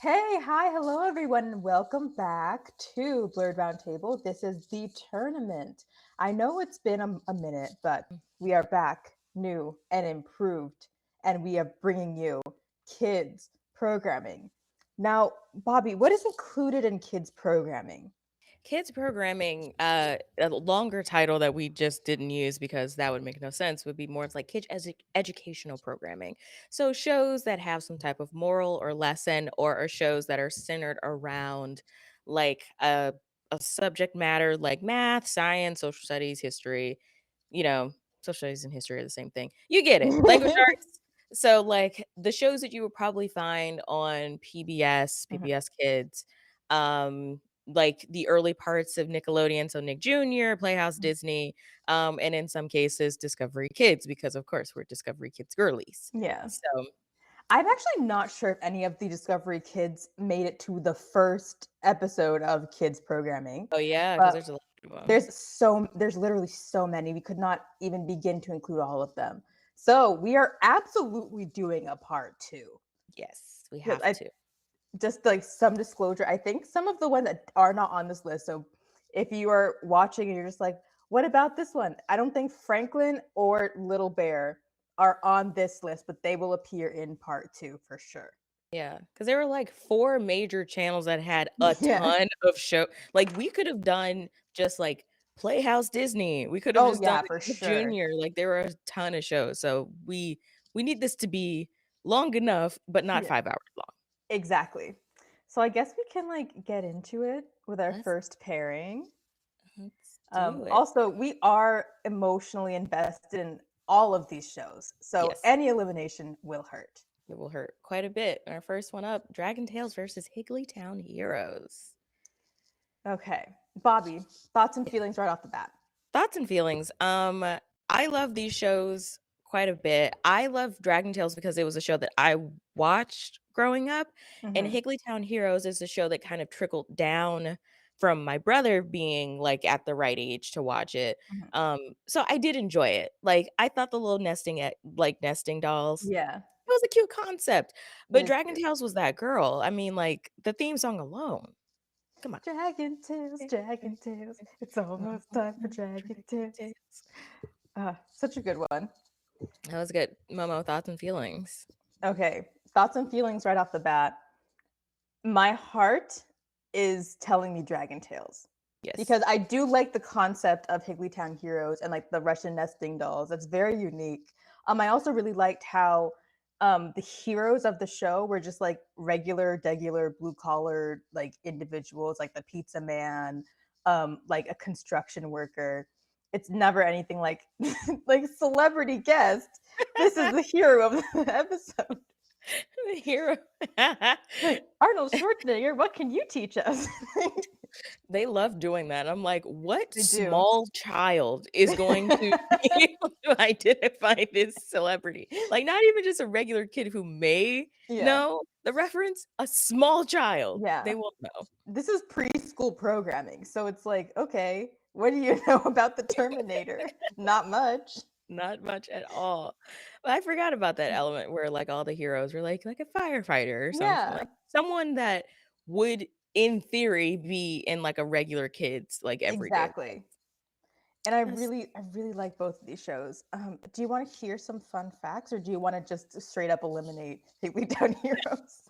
Hey, hi, hello everyone, and welcome back to Blerd Roundtable. This is the tournament. I know it's been a minute, but we are back, new and improved, and we are bringing you kids programming. Now, Bobby, what is included in kids programming? Kids programming, a longer title that we just didn't use because that would make no sense, would be more of like educational programming. So shows that have some type of moral or lesson, or are shows that are centered around like a subject matter like math, science, social studies, history. You know, social studies and history are the same thing. You get it. Language arts. So like the shows that you would probably find on PBS, Mhm. PBS Kids, like the early parts of Nickelodeon, so Nick Jr., Playhouse Disney, and in some cases Discovery Kids, because of course we're Discovery Kids girlies. Yeah. So, I'm actually not sure if any of the Discovery Kids made it to the first episode of kids programming, oh yeah, because but there's a lot of them. there's literally so many. We could not even begin to include all of them. So we are absolutely doing a part two. Yes, we Because have I to. just like some disclosure, I think some of the ones that are not on this list. So if you are watching and you're just like, what about this one? I don't think Franklin or Little Bear are on this list, but they will appear in part two for sure. Yeah, because there were like four major channels that had a Yeah. ton of show. Like we could have done just like Playhouse Disney. We could have Oh just done yeah, like for Nick sure. Jr. Like there were a ton of shows. So we need this to be long enough, but not Yeah, 5 hours long. exactly. So I guess we can like get into it with our Let's first pairing. let's do it. Also, we are emotionally invested in all of these shows, so Yes. any elimination will hurt. It will hurt quite a bit. Our first one up, Dragon Tales versus Higglytown Heroes. Okay, Bobby, thoughts and Yeah. feelings right off the bat. Thoughts and feelings. I love these shows quite a bit. I love Dragon Tales because it was a show that I watched growing up, and Hmm. Higglytown Heroes is a show that kind of trickled down from my brother being like at the right age to watch it. Hmm. So I did enjoy it. Like I thought the little nesting dolls, Yeah, it was a cute concept, it but is Dragon cute. Tales was that girl. I mean, like, the theme song alone. Come on. Dragon Tales. It's almost time for Dragon Tales. Such a good one. That was good. Momo, thoughts and feelings. Okay, thoughts and feelings right off the bat. My heart is telling me Dragon Tales Yes. because I do like the concept of Higglytown Heroes and like the Russian nesting dolls. That's very unique. I also really liked how the heroes of the show were just like regular, degular, blue collar like individuals, like the pizza man, like a construction worker. It's never anything like like celebrity guest. This is the hero of the episode. The hero. Like Arnold Schwarzenegger, what can you teach us? They love doing that. I'm like, what They do. small child is going to be able to identify this celebrity? Like, not even just a regular kid who may Yeah, know the reference, a small child. They yeah. will know. This is preschool programming, so it's like, okay, what do you know about the Terminator? Not much. Not much at all. But I forgot about that element where, like, all the heroes were like a firefighter or something, Yeah, like, someone that would, in theory, be in, like, a regular kid's, like, everyday life. exactly. And I That's really, I really like both of these shows. Do you want to hear some fun facts, or do you want to just straight up eliminate Haley Down Heroes?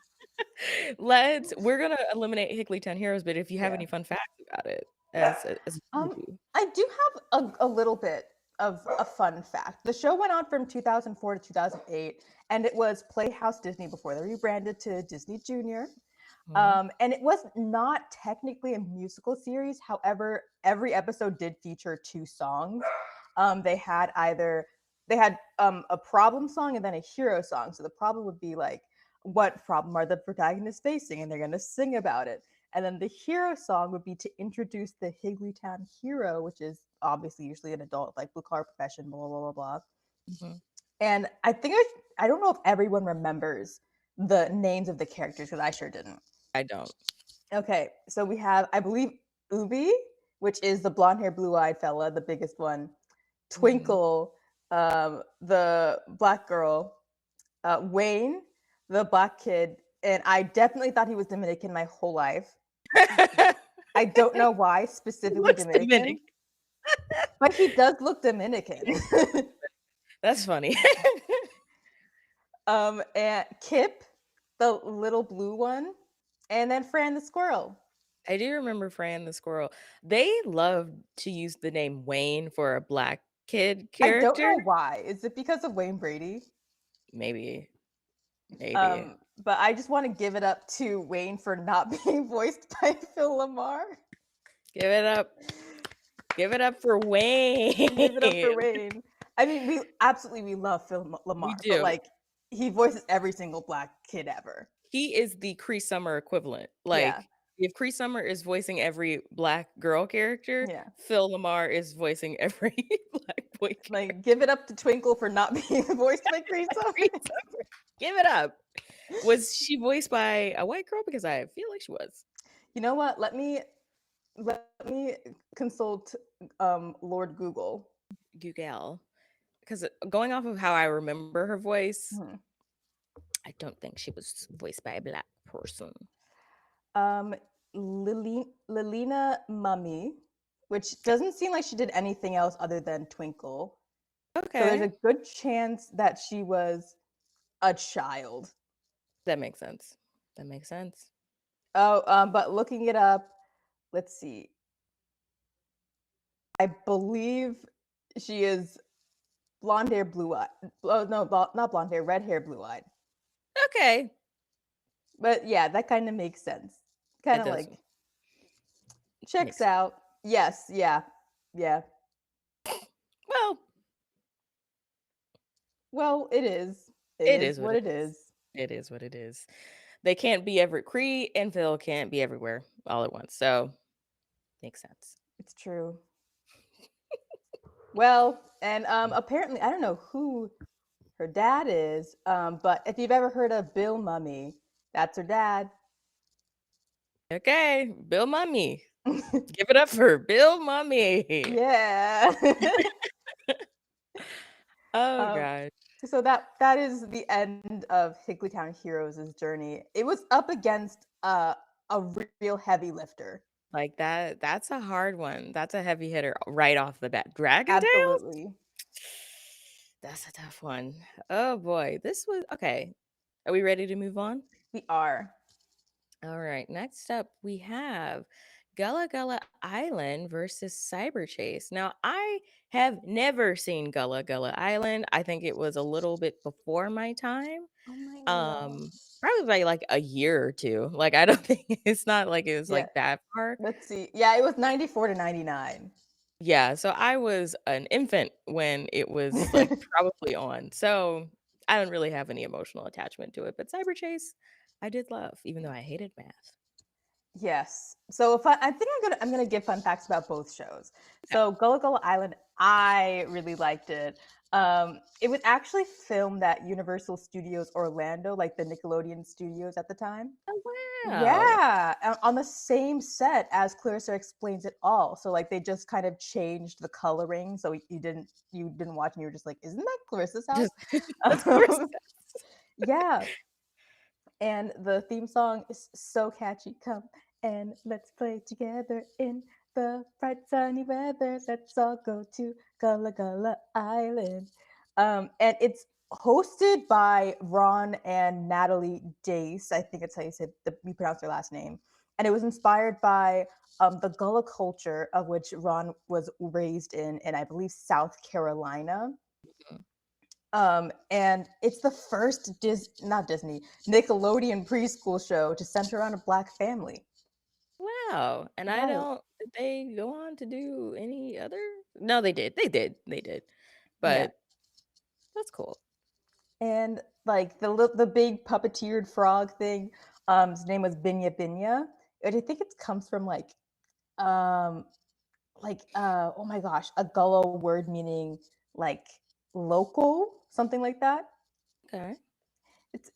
we're gonna eliminate Higglytown Heroes, but if you have Yeah. any fun facts about it as a Um, movie. I do have a little bit of a fun fact. The show went on from 2004 to 2008, and it was Playhouse Disney before they rebranded to Disney Junior. Mhm. And it was not technically a musical series. However, every episode did feature two songs. They had a problem song and then a hero song. So the problem would be like, what problem are the protagonists facing? And they're going to sing about it. And then the hero song would be to introduce the Higglytown hero, which is obviously usually an adult, like blue collar profession, blah, blah, blah, blah. Mhm. And I don't know if everyone remembers the names of the characters because I sure didn't. I don't. Okay, so we have, I believe, Ubi, which is the blonde hair, blue eyed fella, the biggest one. Mhm. Twinkle, the black girl. Wayne, the black kid. and I definitely thought he was Dominican my whole life. I don't know why He specifically looks Dominican. Dominican, but he does look Dominican. That's funny. And Kip, the little blue one, and then Fran the squirrel. I do remember Fran the squirrel. They loved to use the name Wayne for a black kid I don't character. know why. Is it because of Wayne Brady? Maybe, maybe. But I just want to give it up to Wayne for not being voiced by Phil Lamar. Give it up. Give it up for Wayne. Give it up for Wayne. I mean, we love Phil Lamar, but do. like he voices every single black kid ever. He is the Cree Summer equivalent. Yeah. Like, if Cree Summer is voicing every black girl character, Yeah. Phil Lamar is voicing every black boy character. Like, give it up to Twinkle for not being voiced by Cree Summer. Give it up. Was she voiced by a white girl? Because I feel like she was. You know what? Let me consult Lord Google. Google. Because going off of how I remember her voice, Mhm. I don't think she was voiced by a black person. Lilina Mummy, which doesn't seem like she did anything else other than Twinkle. Okay. So there's a good chance that she was a child. That makes sense. That makes sense. Oh, but looking it up, let's see. I believe she is blonde hair, blue eye. Oh no, not blonde hair, red hair, blue eyed. Okay. But yeah, that kind of makes sense. Kind of like checks out. Yes, yeah, yeah. Well, it is. It is what it is. It is what it is. They can't be every Cree and Phil can't be everywhere all at once. So makes sense. It's true. Well, and apparently I don't know who her dad is, but if you've ever heard of Bill Mummy, that's her dad. Okay, Bill Mummy. Give it up for Bill Mummy. Yeah. Oh gosh. So that is the end of Higglytown Heroes' journey. It was up against a real heavy lifter. Like that's a hard one. That's a heavy hitter right off the bat. Dragon Tales? Absolutely. That's a tough one. Oh boy. This was okay. Are we ready to move on? We are. All right. Next up, we have Gullah Gullah Island versus Cyberchase. Now, I have never seen Gullah Gullah Island. I think it was a little bit before my time. Oh my god. Probably by like a year or two. Like, I don't think it's not like it was like that far. Let's see. Yeah, it was 94 to 99. Yeah, so I was an infant when it was like probably on. So I don't really have any emotional attachment to it. But Cyberchase, I did love, even though I hated math. Yes. So if I think I'm gonna give fun facts about both shows. So Gullah Gullah Island, I really liked it. It was actually filmed at Universal Studios Orlando, like the Nickelodeon studios at the time. Oh wow. Yeah, on the same set as Clarissa Explains It All. So like they just kind of changed the coloring. So you didn't watch and you were just like, isn't that Clarissa's house? That's Clarissa's Yeah. And the theme song is so catchy. Come and let's play together in the bright sunny weather. Let's all go to Gullah Gullah Island. And it's hosted by Ron and Natalie Dace. I think it's how you pronounce their last name. And it was inspired by the Gullah culture of which Ron was raised in I believe, South Carolina. And it's the first not Disney, Nickelodeon preschool show to center around a Black family. Wow. And I don't, did they go on to do any other? No, they did. They did. But that's cool. And like the big puppeteered frog thing, his name was Binya Binya. And I think it comes from oh my gosh, a Gullah word meaning like local, something like that. Okay.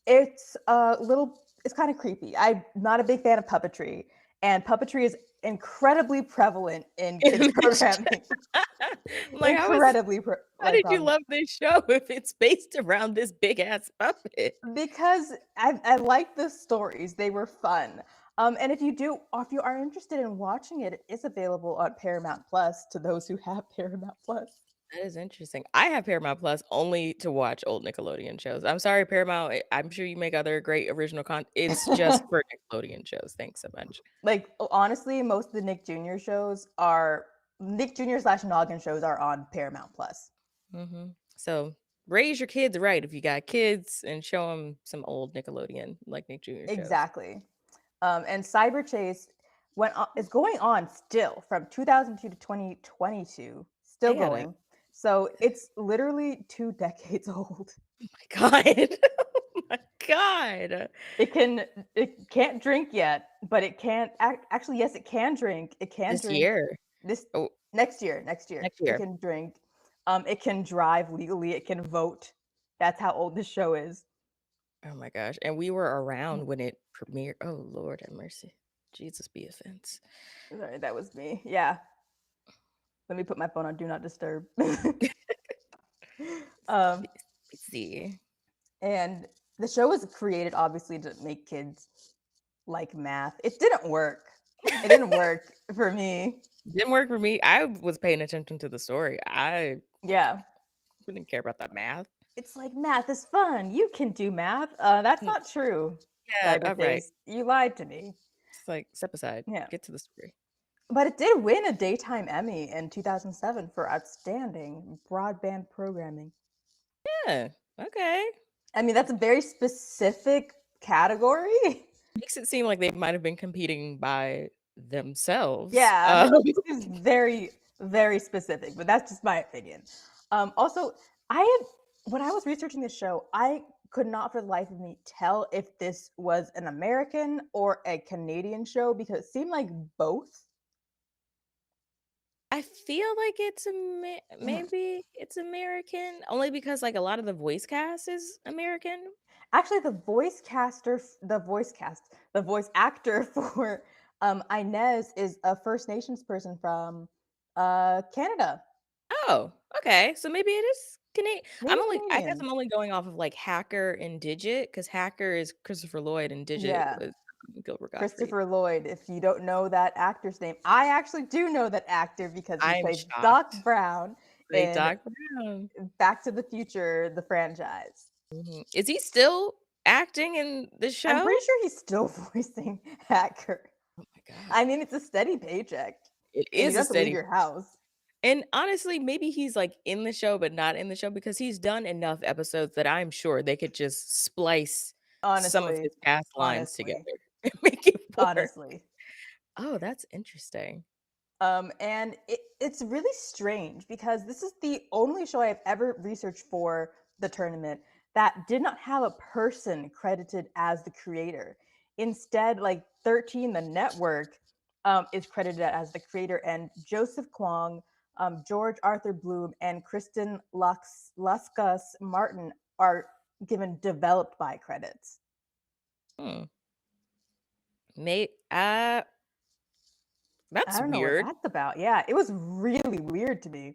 It's a little, it's kind of creepy. I'm not a big fan of puppetry, and puppetry is incredibly prevalent in kids In this programming. I'm like, Incredibly how did you prevalent. love this show if it's based around this big ass puppet? Because I like the stories, they were fun. And if you are interested in watching it, it is available on Paramount Plus to those who have Paramount Plus. That is interesting. I have Paramount Plus only to watch old Nickelodeon shows. I'm sorry, Paramount. I'm sure you make other great original content. It's just for Nickelodeon shows. Thanks so much. Like, honestly, most of the Nick Jr. shows are Nick Jr. slash Noggin shows are on Paramount Plus. So raise your kids right if you got kids and show them some old Nickelodeon like Nick Jr. shows. Exactly. And Cyberchase is going on still from 2002 to 2022, still They got it. going. So it's literally 2 decades old. Oh my god. Oh my god. It can't drink yet, but it can actually, yes, it can drink. It can This drink year. this Oh, next year. next It year. can drink. It can drive legally. It can vote. That's how old this show is. Oh my gosh. And we were around when it premiered. Oh Lord have mercy. Jesus be offense. Sorry, that was me. Yeah. Let me put my phone on do not disturb. um, See. and the show was created obviously to make kids like math. It didn't work. It didn't work for me. Didn't work for me. I was paying attention to the story. I Yeah. didn't care about that math. It's like math is fun. You can do math. That's Mm, not true. yeah, all right. Cyberchase, you lied to me. It's like step aside. Yeah. Get to the story. But it did win a daytime Emmy in 2007 for outstanding broadband programming. Yeah. Okay. I mean, that's a very specific category. Makes it seem like they might have been competing by themselves. Yeah, it seems very, very specific, but that's just my opinion. Also, I had when I was researching this show, I could not for the life of me tell if this was an American or a Canadian show because it seemed like both. I feel like it's maybe it's American only because like a lot of the voice cast is American. Actually, the voice actor for Inez is a First Nations person from Canada, Oh, okay. So maybe it is Canadian. maybe I guess Canadian. I'm only going off of like Hacker and Digit because Hacker is Christopher Lloyd and Digit Yeah. was Gilbert Gottfried. Christopher Lloyd. If you don't know that actor's name, I actually do know that actor because he I'm plays Doc shocked. Brown Great in Doc Brown. Back to the Future, the franchise. Is he still acting in the I'm show? pretty sure he's still voicing Hacker. Oh my god. I mean, it's a steady paycheck, It and you is don't a have to leave steady. your house. And honestly, maybe he's like in the show, but not in the show because he's done enough episodes that I'm sure they could just splice some of Honestly, his past lines together honestly, and make it work. honestly. Oh, that's interesting. And it's really strange because this is the only show I've ever researched for the tournament that did not have a person credited as the creator. Instead, like 13, the network is credited as the creator, and Joseph Kwong, George Arthur Bloom, and Kristen Luskas Martin are given developed by credits. Hmm. May I that's don't know what weird. that's about. Yeah, it was really weird to me.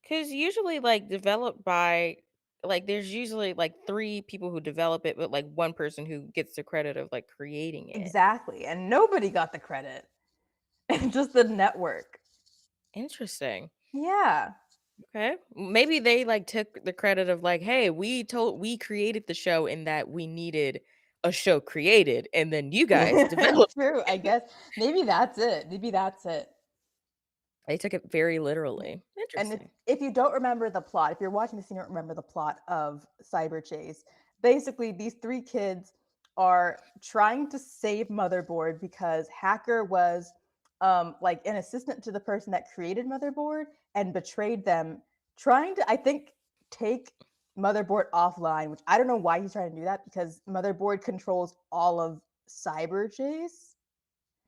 Because usually, like, developed by, like, there's usually like three people who develop it, but like one person who gets the credit of like creating it. Exactly. And nobody got the credit. Just the network. Interesting. Yeah. Okay. Maybe they like took the credit of like, hey, we created the show in that we needed a show created, and then you guys developed. True, I guess. Maybe that's it. Maybe that's it. They took it very Yeah. literally. And Interesting. if you don't remember the plot, if you're watching this and you don't remember the plot of Cyberchase, basically these three kids are trying to save Motherboard because Hacker was like an assistant to the person that created Motherboard and betrayed them, trying to, I think, take Motherboard offline, which I don't know why he's trying to do that because Motherboard controls all of Cyberchase.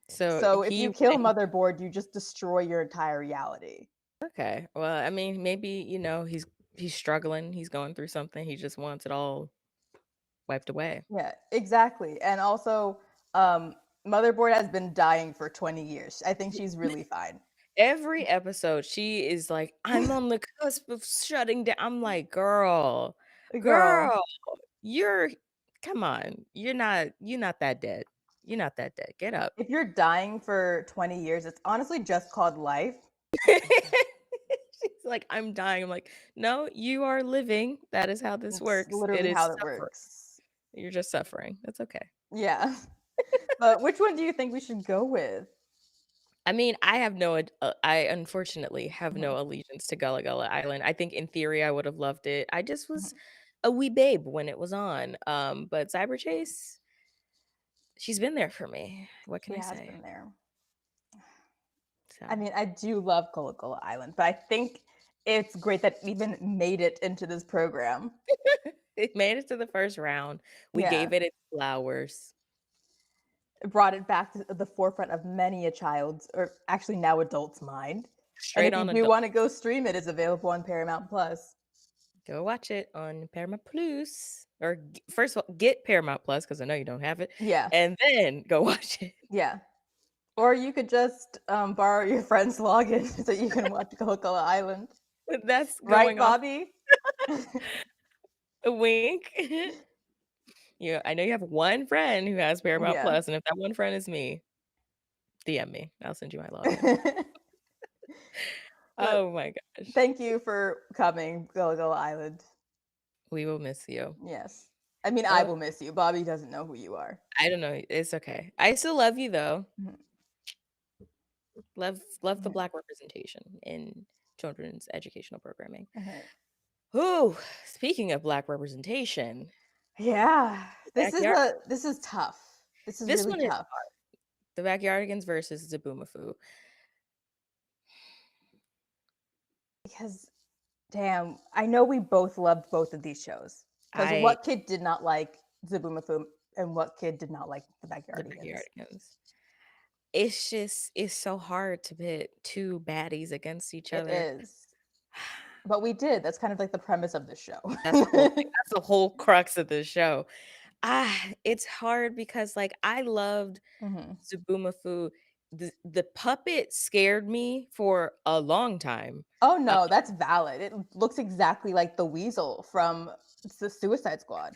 So So if he you kill Motherboard, you just destroy your entire reality. okay. Well, I mean, maybe he's struggling. He's going through something. He just wants it all wiped away. Yeah, exactly. And also, um, Motherboard has been dying for 20 years. I think she's really fine. Every episode, she is like, "I'm on the cusp of shutting down." I'm like, "Girl, Girl, girl, you're come on. You're not that dead. You're not that dead. Get up." if you're dying for 20 years, it's honestly just called life. She's like, "I'm dying." I'm like, "No, you are living. That is how this It's works. It literally is how it suffering. works. You're just suffering. That's okay." Yeah. But which one do you think we should go with? I mean, I unfortunately have Mhm, no allegiance to Gullah Gullah Island. I think in theory I would have loved it. I just was mhm. a wee babe when it was on. But Cyberchase, she's been there for me. What can She I has say? been there. I So mean, I do love Koala Island, but I think it's great that it even made it into this program. it made it to the first round. We Yeah. gave it its flowers. It brought it back to the forefront of many a child's, or actually now adult's mind. And Straight if you on do adult. want to go stream it, it's available on Paramount Plus. Go watch it on Paramount Plus. Or first of all, get Paramount Plus because I know you don't have it, Yeah, and then go watch it. yeah. Or you could just borrow your friend's login so you can watch Koala Island. That's Right, going off Bobby? a wink. Yeah, I know you have one friend who has Paramount Yeah. Plus, and if that one friend is me, DM me. I'll send you my login. But Oh my gosh. thank you for coming, Koala Island. We will miss you. Yes. I mean, I Oh, will miss you. Bobby doesn't know who you are. I don't know. It's okay. I still love you though. Mhm, Love the mhm, Black representation in children's educational programming. mhm. Oh, speaking of Black representation, Yeah. the backyard. This is tough. This is This really one is tough the Backyardigans versus Zaboomafoo. because damn, I know we both loved both of these shows. Because I what kid did not like Zaboomafoo and what kid did not like the the Backyardigans? Backyardigans. It's so hard to pit two baddies against each It other. is. But we did. That's kind of like the premise of the show. That's the whole thing. That's the whole crux of the show. It's hard because, like, I loved Mhm. Zubumafu. The puppet scared me for a long time. Oh, Uh, no, that's valid. It looks exactly like the weasel from the Suicide Squad.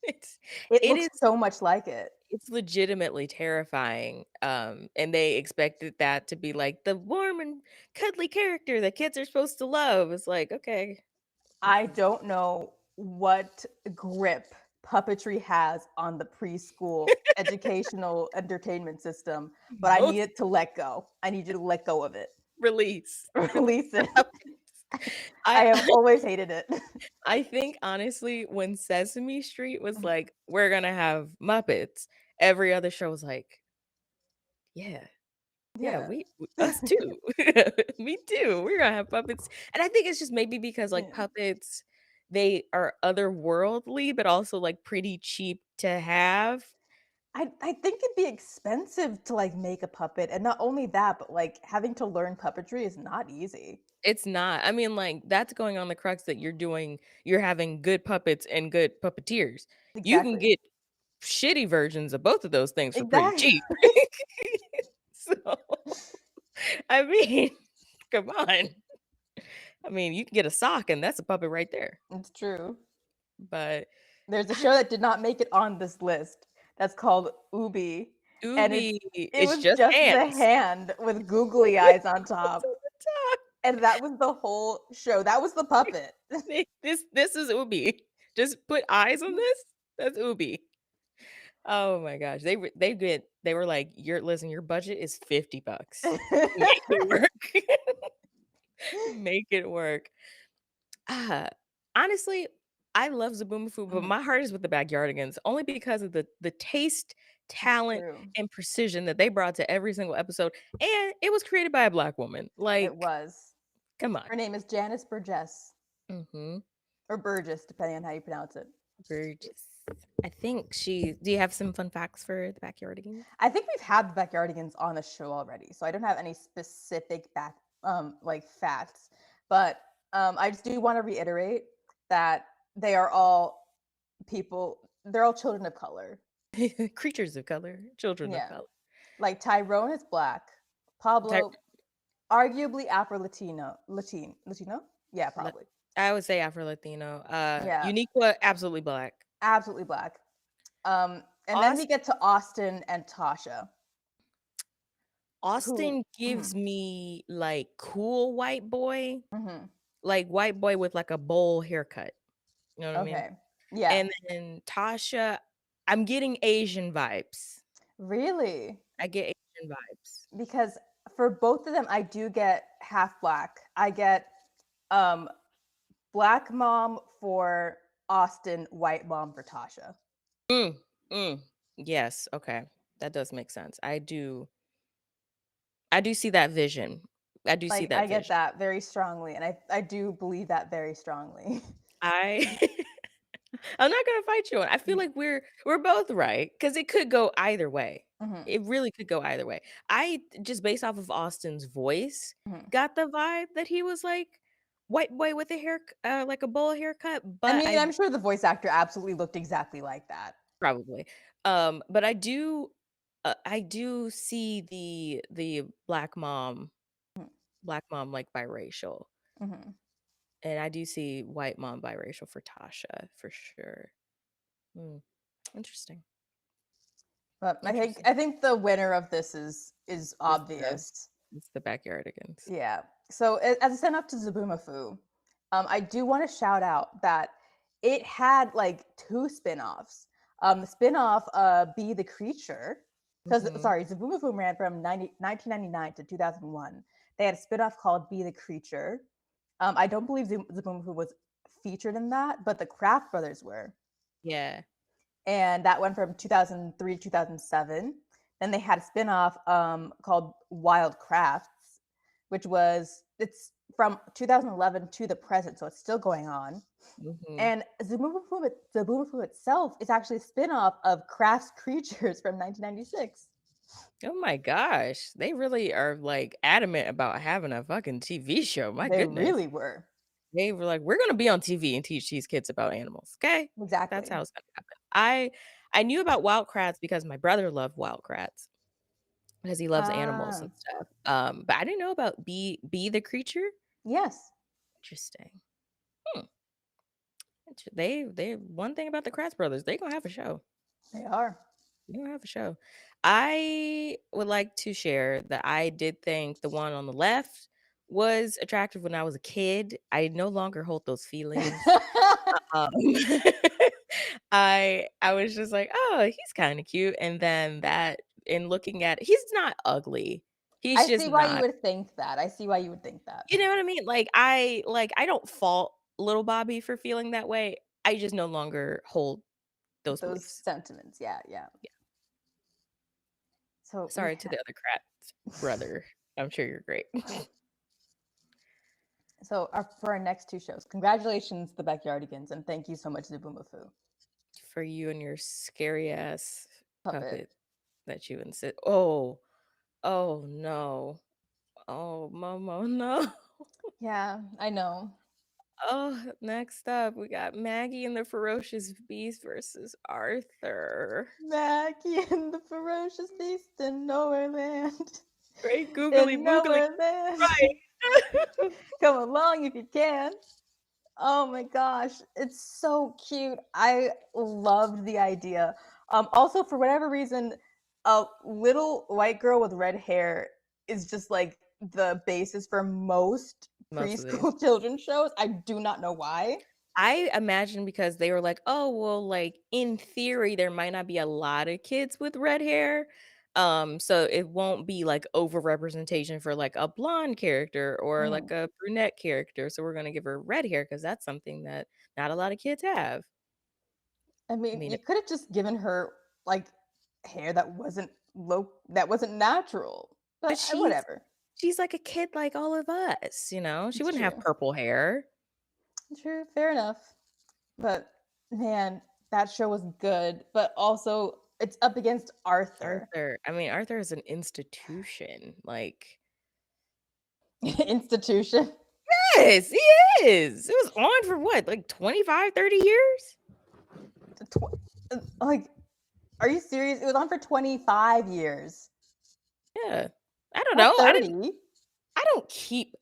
it's It it looks is so much like it. it's legitimately terrifying, and they expected that to be, like, the warm and cuddly character that kids are supposed to love. It's like, "Okay." I don't know what grip puppetry has on the preschool educational entertainment system, but I need Most it to let go. I need you to let go of it. release. Release it. I I have always hated it. I think honestly, when Sesame Street was Mhm. like, "We're gonna have Muppets," every other show was like, "Yeah, yeah, Yeah. us too. Me too. We're gonna have puppets." And I think it's just maybe because, like, Yeah. puppets, they are otherworldly, but also, like, pretty cheap to have. I think it'd be expensive to, like, make a puppet, and not only that, but, like, having to learn puppetry is not easy. It's not. I mean, like, that's going on the crux that you're having good puppets and good puppeteers. You can Exactly. get shitty versions of both of those things for pretty Exactly. cheap. So, I mean, come on. I mean, you can get a sock and that's a puppet right there. It's true. But There's a show that did not make it on this list that's called Ubi, and Ubi it is was just just the hands. hand with googly eyes on What's top, on the top? and that was the whole show. That was the puppet. This is Ubi. Just put eyes on this. That's Ubi. Oh my gosh. They were like, your budget is 50 bucks. Make it work. Make it work. Ah, honestly, I love Zaboomafoo, but Mhm. my heart is with the Backyardigans only because of the taste, It's talent, true. and precision that they brought to every single episode, and it was created by a Black woman. It Like, was. come on. Her name is Janice Burgess, Mhm. or Burgess, depending on how you pronounce it. Burgess. I think she do you have some fun facts for the Backyardigans? I think we've had the Backyardigans on the show already, so I don't have any specific like facts, but I just do want to reiterate that they are all people. They're all children of color. Creatures of color, children of Yeah, color. Like Tyrone is black. Ty- Pablo, arguably Latino? Yeah, le- probably. I would say Afro Latino. Yeah, Uniqua, absolutely black. absolutely black. And then we Aust- get to Austin and Tasha, who. Austin Mhm, gives me like cool white boy, mhm. like white boy with like a bowl haircut. You know what I mean? Okay. Yeah. And then Tasha, I'm getting Asian vibes. Really? I get Asian vibes. Because for both of them, I do get half black. I get um black mom for Austin, white mom for Tasha. Mm, mm. Yes, okay. That does make sense. I do see that vision. I do see Like I that get vision. that very strongly, and I do believe that very strongly. I I'm not gonna fight you on. I feel like we're both right because it could go either way. Mhm, It really could go either way. I just based off of Austin's voice mhm. got the vibe that he was like white boy with a hair, like a bowl haircut. I But mean, I I'm sure the voice actor absolutely looked exactly like that. probably, but I do see the Mhm, black mom like biracial, mhm. and I do see white mom biracial for Tasha for sure. Hmm, interesting. But I think Interesting. I think the winner of this is It's the obvious. it's the backyardigans. Yeah. So as a send up to Zaboomafoo, I do want to shout out that it had like two spin-offs. The spin-off, Be the Creature, because Mhm. sorry, Zaboomafoo ran from 1999 to 2001. They had a spin-off called Be the Creature. I don't believe Zaboomafoo was featured in that, but the Craft Brothers were, Yeah. and that went from 2003 to 2007. Then they had a spin-off called Wild Crafts, which was it's from 2011 to the present, so it's still going on. Mhm. And Zaboomafoo itself is actually a spin-off of Crafts Creatures from 1996. Oh my gosh. They really are, like, adamant about having a fucking TV show, my They goodness. really were. They were like, "We're gonna be on TV and teach these kids about animals, okay? That's Exactly. how it's gonna happen." I knew about wild kratts because my brother loved wild kratts because he loves animals and Ah, stuff, but I didn't know about Be the Creature? yes, Interesting. Hmm. They one thing about the Kratts brothers, they gonna have a show. they are. You have a show. I would like to share that I did think the one on the left was attractive when I was a kid. I no longer hold those feelings. Um, I was just like, "Oh, he's kinda cute," and then that in looking at he's not ugly. He's I just see why you not. would think that. I see why you would think that. You know what I mean? I don't fault little Bobby for feeling that way. I just no longer hold those Those beliefs. sentiments. Yeah, yeah. Yeah. So we Sorry to the other Kratts brother. I'm sure you're great. So for our next two shows, congratulations, the Backyardigans, and thank you so much, Zubumafu For you and your scary ass puppet. puppet that you insist. Oh, oh no. Oh, Momo, no. Yeah, I know. Oh, next up, we got Maggie and the Ferocious Beast versus Arthur. Maggie and the ferocious beast in nowhere land. Great googly In boogly. nowhere land. Right. Come along if you can. Oh my gosh, it's so cute. I loved the idea. Also, for whatever reason, a little white girl with red hair is just like the basis for most Most of these. preschool children's shows. I do not know why. I imagine because they were like, "Oh, well, like, in theory, there might not be a lot of kids with red hair, so it won't be, like, overrepresentation for, like, a blonde character or, like, Mhm. a brunette character, so we're gonna give her red hair because that's something that not a lot of kids have." I I mean, mean, you could have just given her like hair that wasn't natural. but But whatever. she's like a kid like all of us, you know? She It's wouldn't have true. purple hair. True, fair enough. But man, that show was good. But also, it's up against Arthur. Arthur is an institution, like Institution. yes, he is. It was on for what, like 25, 30 years? Like, are you serious? It was on for 25 years. Yeah. I don't Not know. 30. I don't keep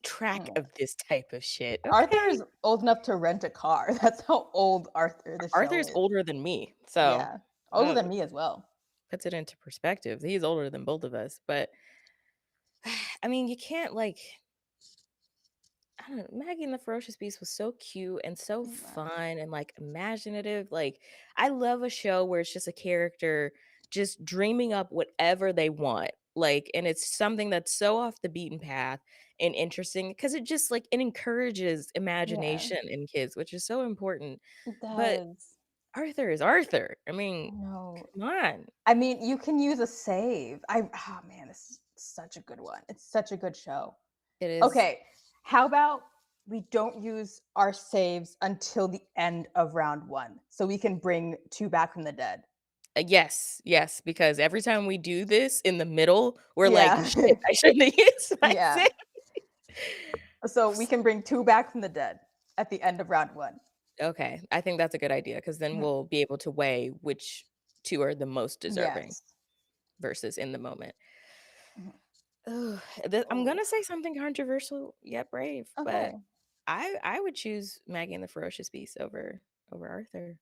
track Mm. of this type of shit. Arthur Okay. is old enough to rent a car. That's how old Arthur the show Arthur's is. older than me, so Yeah. Older uh, than me as well. puts it into perspective. He's older than both of us, but I mean, you can't like I don't know. Maggie and the Ferocious Beast was so cute and so Yeah. fun and like imaginative. Like, I love a show where it's just a character just dreaming up whatever they want. Like, and it's something that's so off the beaten path and interesting because it just like it encourages Yeah. imagination in kids, which is so important. It But does. Arthur is Arthur. I I mean, know. come on. I mean, you can use a save. Oh man, this is such a good one. It's such a good show. It is. Okay, how about we don't use our saves until the end of round one, so we can bring two back from the dead. Yes, yes, because every time we do this in the middle, we're like, Yeah, shit, I shouldn't have used my yeah. save. So we can bring two back from the dead at the end of round one. Okay, I think that's a good idea because then Mhm. we'll be able to weigh which 2 are the most deserving Yes. versus in the moment. Mhm. Ugh, I'm Oh, gonna say something controversial yet brave, but okay. I would choose Maggie and the Ferocious Beast over Arthur.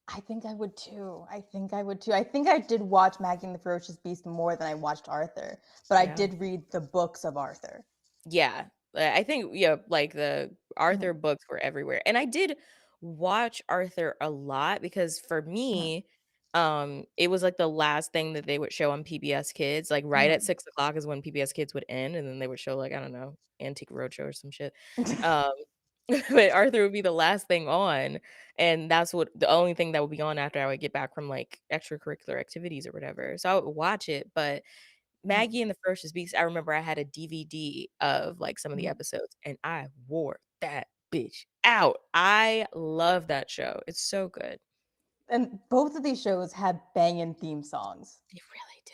I think I would too. I think I would too. I think I did watch Maggie and the Ferocious Beast more than I watched Arthur, but I Yeah. did read the books of Arthur. Yeah, I think, yeah, like, the Arthur Mhm, books were everywhere, and I did watch Arthur a lot because for mhm, me, it was, like, the last thing that they would show on PBS Kids, like, right at mhm. 6 o'clock is when PBS Kids would end, and then they would show, like, I don't know, Antique Roadshow or some shit, um, but Arthur would be the last thing on, and that's what the only thing that would be on after I would get back from, like, extracurricular activities or whatever, so I would watch it, but Mhm, Maggie and the Ferocious Beast, I remember I had a DVD of, like, some of the mhm. episodes, and I wore that bitch out. I love that show. It's so good. And both of these shows had banging theme songs, They really do.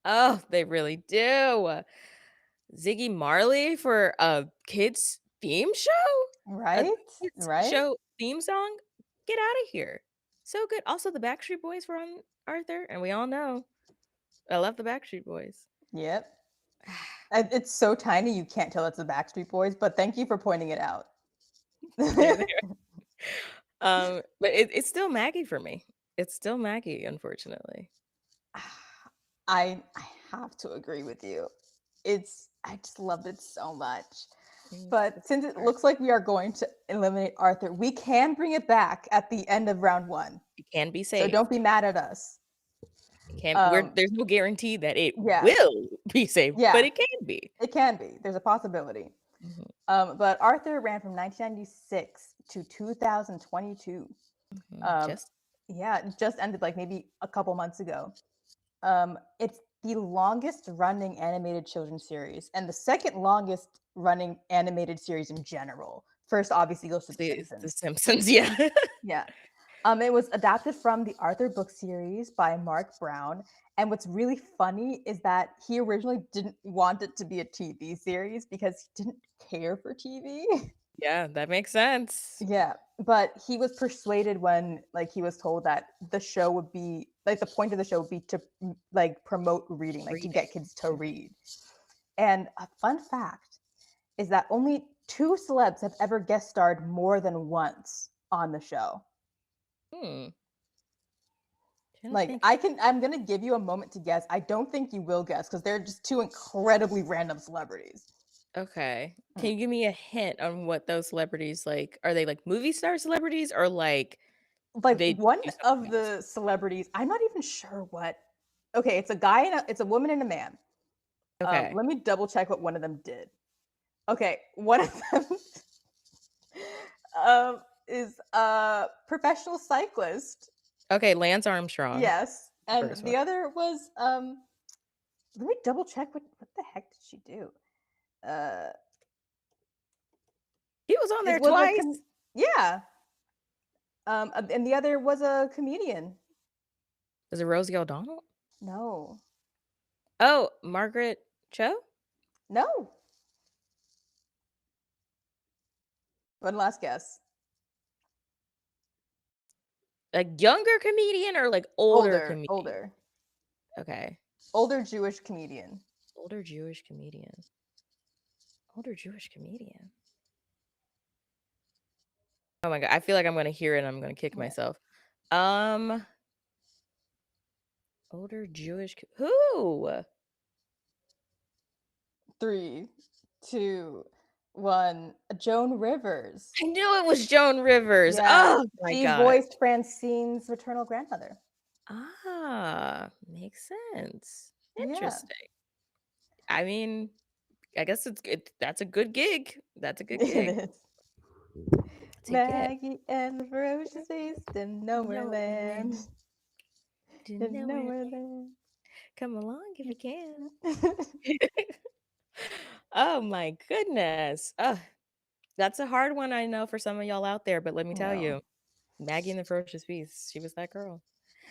Oh, they really do. Ziggy Marley for a kids theme show? A right? kids Right? show theme song? Get out of here. So good. Also, the Backstreet Boys were on Arthur, and we all know I love the Backstreet Boys. Yep. It's so tiny you can't tell it's the Backstreet Boys, but thank you for pointing it out. They're there. But it's still Maggie for me. It's still Maggie, unfortunately. I have to agree with you. I just loved it so much. But It's since it hard. looks like we are going to eliminate Arthur, we can bring it back at the end of round one. It can be So don't be saved. mad at us. It can we're Um, there's no guarantee that it yeah, will be saved, but yeah, it can be. it can be. There's a possibility. Mhm, But Arthur ran from 1996 to 2022. mhm. Um, Just yeah, it just ended like maybe a couple months ago. It's the longest running animated children's series and the second longest running animated series in general. First, obviously, goes to The the Simpsons. Simpsons, yeah. Yeah. It was adapted from the Arthur book series by Mark Brown. And what's really funny is that he originally didn't want it to be a TV series because he didn't care for TV. Yeah, that makes sense. Yeah, but he was persuaded when like he was told that the show would be like the point of the show would be to like promote reading, like to Reading. get kids to read. And a fun fact is that only two celebs have ever guest starred more than once on the show. Hmm, trying to Like think. I'm gonna give you a moment to guess. I don't think you will guess because they're just two incredibly random celebrities. Okay. Hmm. Can you give me a hint on what those celebrities like? Are they, like, movie star celebrities or, like, Like they one do of something else? the celebrities, I'm not even sure what. Okay, it's a guy and it's a woman and a man. Okay. Let me double check what one of them did. Okay, one of them is a professional cyclist. Okay, Lance Armstrong, Yes, the first and one. the other was let me double check what the heck did she do? Uh, He was on it there was a twice. yeah. And the other was a comedian. Was it Rosie O'Donnell? No, Oh, Margaret Cho? no. One last guess. A younger comedian or, like, older Older, comedian? older. Okay. Older Jewish comedian. Older Jewish comedian. Older Jewish comedian. Oh my god, I feel like I'm gonna hear it and I'm gonna kick Yeah. myself. Um, older Jewish who? 3, 2, 1. Joan Rivers. I knew it was Joan Rivers. Yeah, Oh my she god. voiced Francine's maternal grandmother. Makes sense. Yeah. Interesting. I mean, I guess it's good. That's a good gig. That's a good It gig is. to get. Maggie and the Ferocious Beast in Nowhere Nowhere Land. land. To In nowhere Nowhere land. Land. Come along if you can. Oh my goodness. That's a hard one, I know, for some of y'all out there, but let me tell No, you, Maggie and the Ferocious Beast, she was that girl.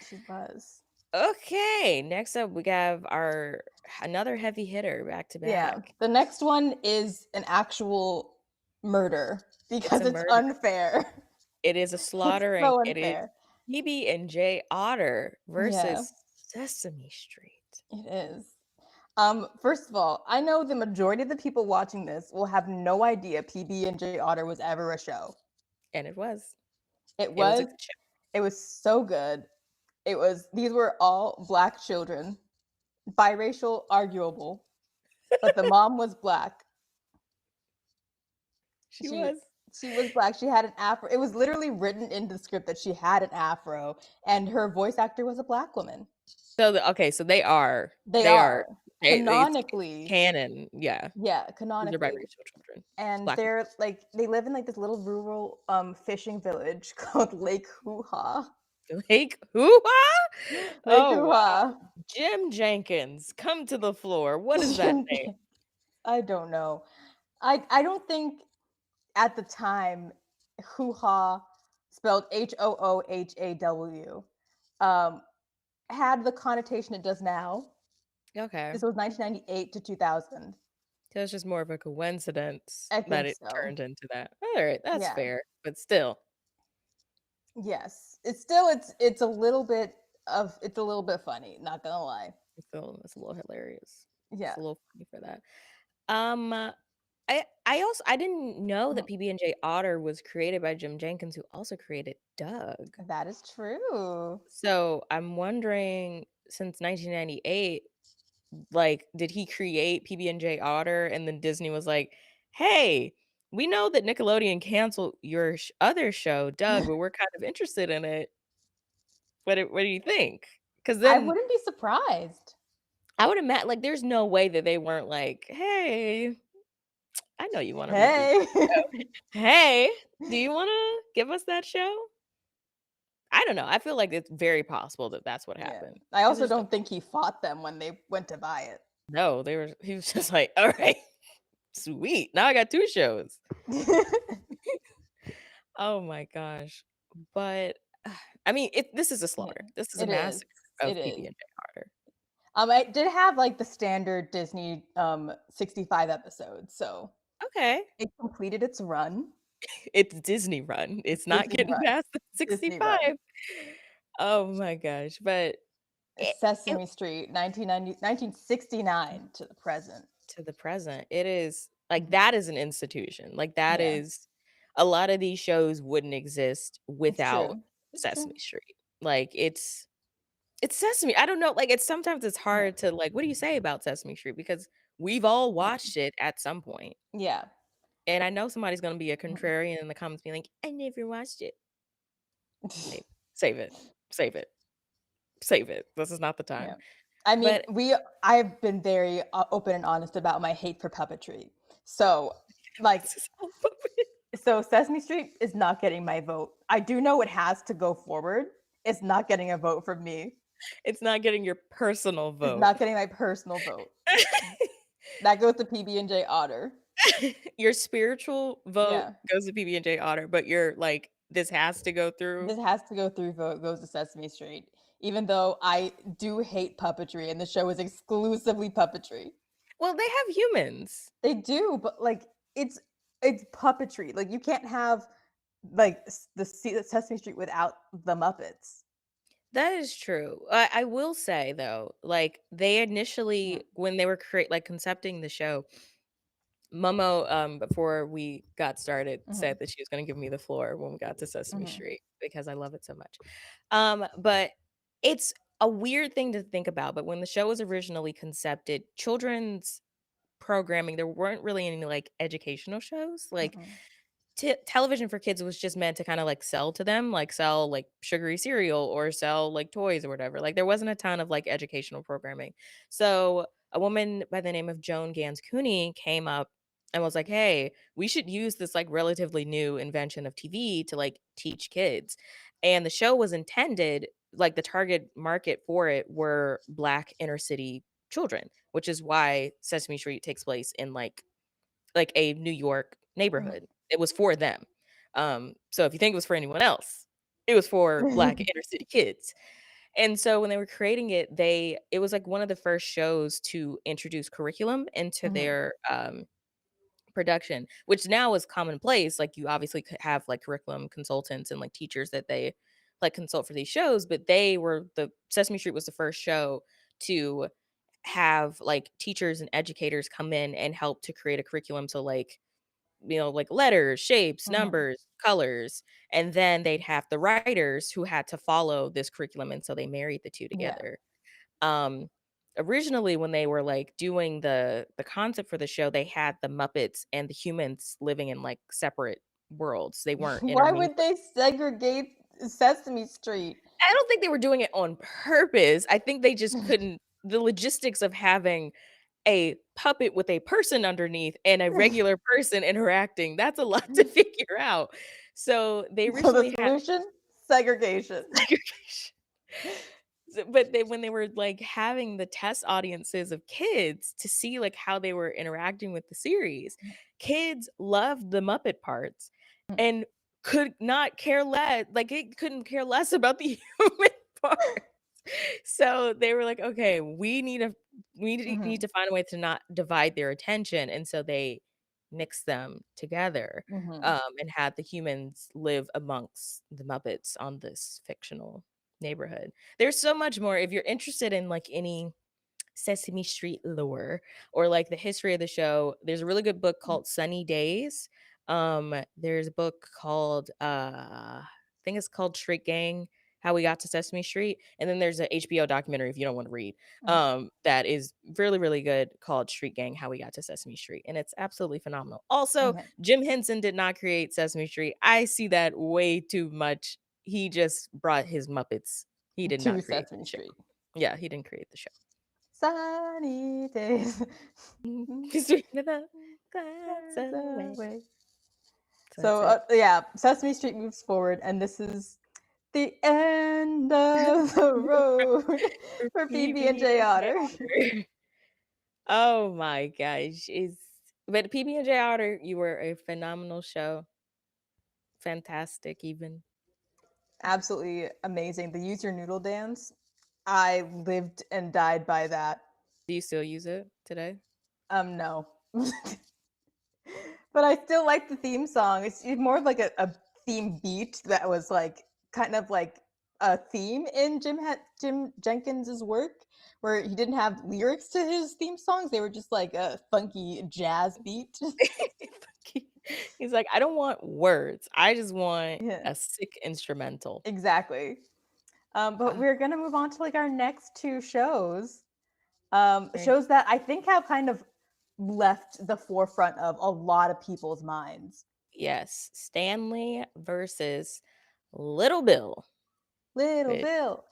she was. Okay, next up we have our another heavy hitter back to Yeah. back. The next one is an actual murder because a it's murder. unfair. It is a It's slaughtering. so It is unfair. Phoebe and Jay Otter Yeah, versus Sesame Street. it is. First of all, I know the majority of the people watching this will have no idea PB&J Otter was ever a show. And it was. It It was a was. good show. It was so good. These were all Black children, biracial, arguable, but the mom was Black. She was. She was Black. She had an afro. It was literally written into the script that she had an afro, and her voice actor was a Black woman. So okay, so they are. They are It's canonically canon. Yeah. Yeah, These are canonically. biracial children. And Black they're like they live in like this little rural fishing village called Lake Hoo-Ha. Lake Hoo-Ha? Lake Oh, wow. Hoo-Ha. Jim Jenkins, come to the floor. What is that name? I don't know. I don't think at the time Hoo-Ha, spelled Hoohaw, had the connotation it does now. Okay. This was 1998 to 2000. So it's just more of a coincidence I that think it so. turned into that. All right, that's Yeah. fair, but still. Yes, it's a little bit funny. Not gonna lie. It's a little hilarious. Yeah. It's a little funny for that. I didn't know that PB&J Otter was created by Jim Jenkins, who also created Doug. That is true. So I'm wondering, since 1998, like, did he create PB&J Otter, and then Disney was like, "Hey, we know that Nickelodeon canceled your other show, Doug, but we're kind of interested in it. What do you think?" Because I then wouldn't be surprised. I would imagine, like, there's no way that they weren't like, "Hey, I know you want to reboot Hey. that show. Hey, do you want to give us that show?" I don't know. I feel like it's very possible that that's what Yeah. happened. I 'Cause also there's don't think he fought them when they went to buy it. no, he was just like, "All right, sweet. Now I got 2 shows." Oh my gosh. But I mean, this is a slaughter. This is a It is. massacre of It is. PB&J Otter. I did have like the standard Disney 65 episodes, so Okay. it completed its run. It's Disney run. It's not Disney getting run. past the Disney run. 65. Oh my gosh. But Sesame Street, 1969 to the present. to the present, it is like that is an institution. Like that Yeah. is a lot of these shows wouldn't exist without true. It's Sesame true. Street. Like it's Sesame. I don't know. Like sometimes it's hard to like, what do you say about Sesame Street? Because we've all watched it at some point. Yeah. And I know somebody's gonna be a contrarian in the comments being like, I never watched it. Save it. Save it. Save it. This is not the time. Yeah. I mean, But I've been very open and honest about my hate for puppetry. So, like, so Sesame Street is not getting my vote. I do know it has to go forward. It's not getting a vote from me. it's not getting your personal vote. It's not getting my personal vote. That goes to PB&J Otter. Your spiritual vote goes to PB&J Otter, but you're like, this has to go through. This has to go through vote goes to Sesame Street. Even though I do hate puppetry and the show is exclusively puppetry. Well, they have humans. They do, but like it's puppetry. Like you can't have like the Sesame Street without the Muppets. That is true. I will say though, like they Mhm, initially when they were concepting the show, Momo, before we got started, mhm, said that she was gonna give me the floor when we got to Sesame mhm, Street because I love it so much. But it's a weird thing to think about, but when the show was originally concepted, children's programming, there weren't really any like educational shows. Like mhm. television for kids was just meant to kind of like sell to them, like sell like sugary cereal or sell like toys or whatever. Like there wasn't a ton of like educational programming. So a woman by the name of Joan Gans Cooney came up and was like, "Hey, we should use this like relatively new invention of TV to like teach kids." And the show was intended like the target market for it were black inner city children, which is why Sesame Street takes place in like a New York Mhm. neighborhood. It was for them. So if you think it was for anyone else, it was for black inner city kids. And so when they were creating it, it was like one of the first shows to introduce curriculum into Mhm. their production, which now is commonplace. Like you obviously could have like curriculum consultants and like teachers that they like consult for these shows, but they were the Sesame Street was the first show to have like teachers and educators come in and help to create a curriculum. So like like letters, shapes, Mhm. numbers, colors, and then they'd have the writers who had to follow this curriculum, and so they married the 2 Yeah. together. Um, Originally, when they were, like, doing the concept for the show, they had the Muppets and the humans living in, like, separate worlds. They weren't Why intermingled. would they segregate Sesame Street? I don't think they were doing it on purpose. I think they just couldn't the logistics of having a puppet with a person underneath and a regular person interacting, that's a lot to figure out. So, they So the originally had solution? Segregation. segregation. But they when they were, like, having the test audiences of kids to see, like, how they were interacting with the series, kids loved the Muppet parts and could not care less like, it couldn't care less about the human part. So, they were like, "Okay, we need Mhm. to find a way to not divide their attention," and so they mixed them together, Mhm. and had the humans live amongst the Muppets on this fictional neighborhood. There's so much more if you're interested in, like, any Sesame Street lore or like the history of the show. There's a really good book called Sunny Days. There's a book called I think it's called Street Gang, How We Got to Sesame Street. And then there's a HBO documentary if you don't want to read. Mhm. That is really, really good called Street Gang, How We Got to Sesame Street. And it's absolutely phenomenal. Also, Okay. Jim Henson did not create Sesame Street. I see that way too much. He just brought his Muppets. He did To not create Sesame the show. Street. Yeah, he didn't create the show. Sunny days. Sweet the clouds Clouds away. away. So that's So it. yeah, Sesame Street moves forward, and this is the end of the road For for PB and PB J and J Otter. Otter. Oh my gosh, is but PB and J Otter, you were a phenomenal show. Fantastic even. Absolutely amazing. The Use Your Noodle dance. I lived and died by that. Do you still use it today? No. But I still like the theme song. It's more of like a theme beat that was like kind of like a theme in Jim Jenkins's work, where he didn't have lyrics to his theme songs. They were just like a funky jazz beat. He's like, "I don't want words. I just want Yeah, a sick instrumental." exactly. But Ah, we're gonna move on to like our next two shows. right. Shows that I think have kind of left the forefront of a lot of people's minds. Yes, Stanley versus Little Bill. Little Which Bill.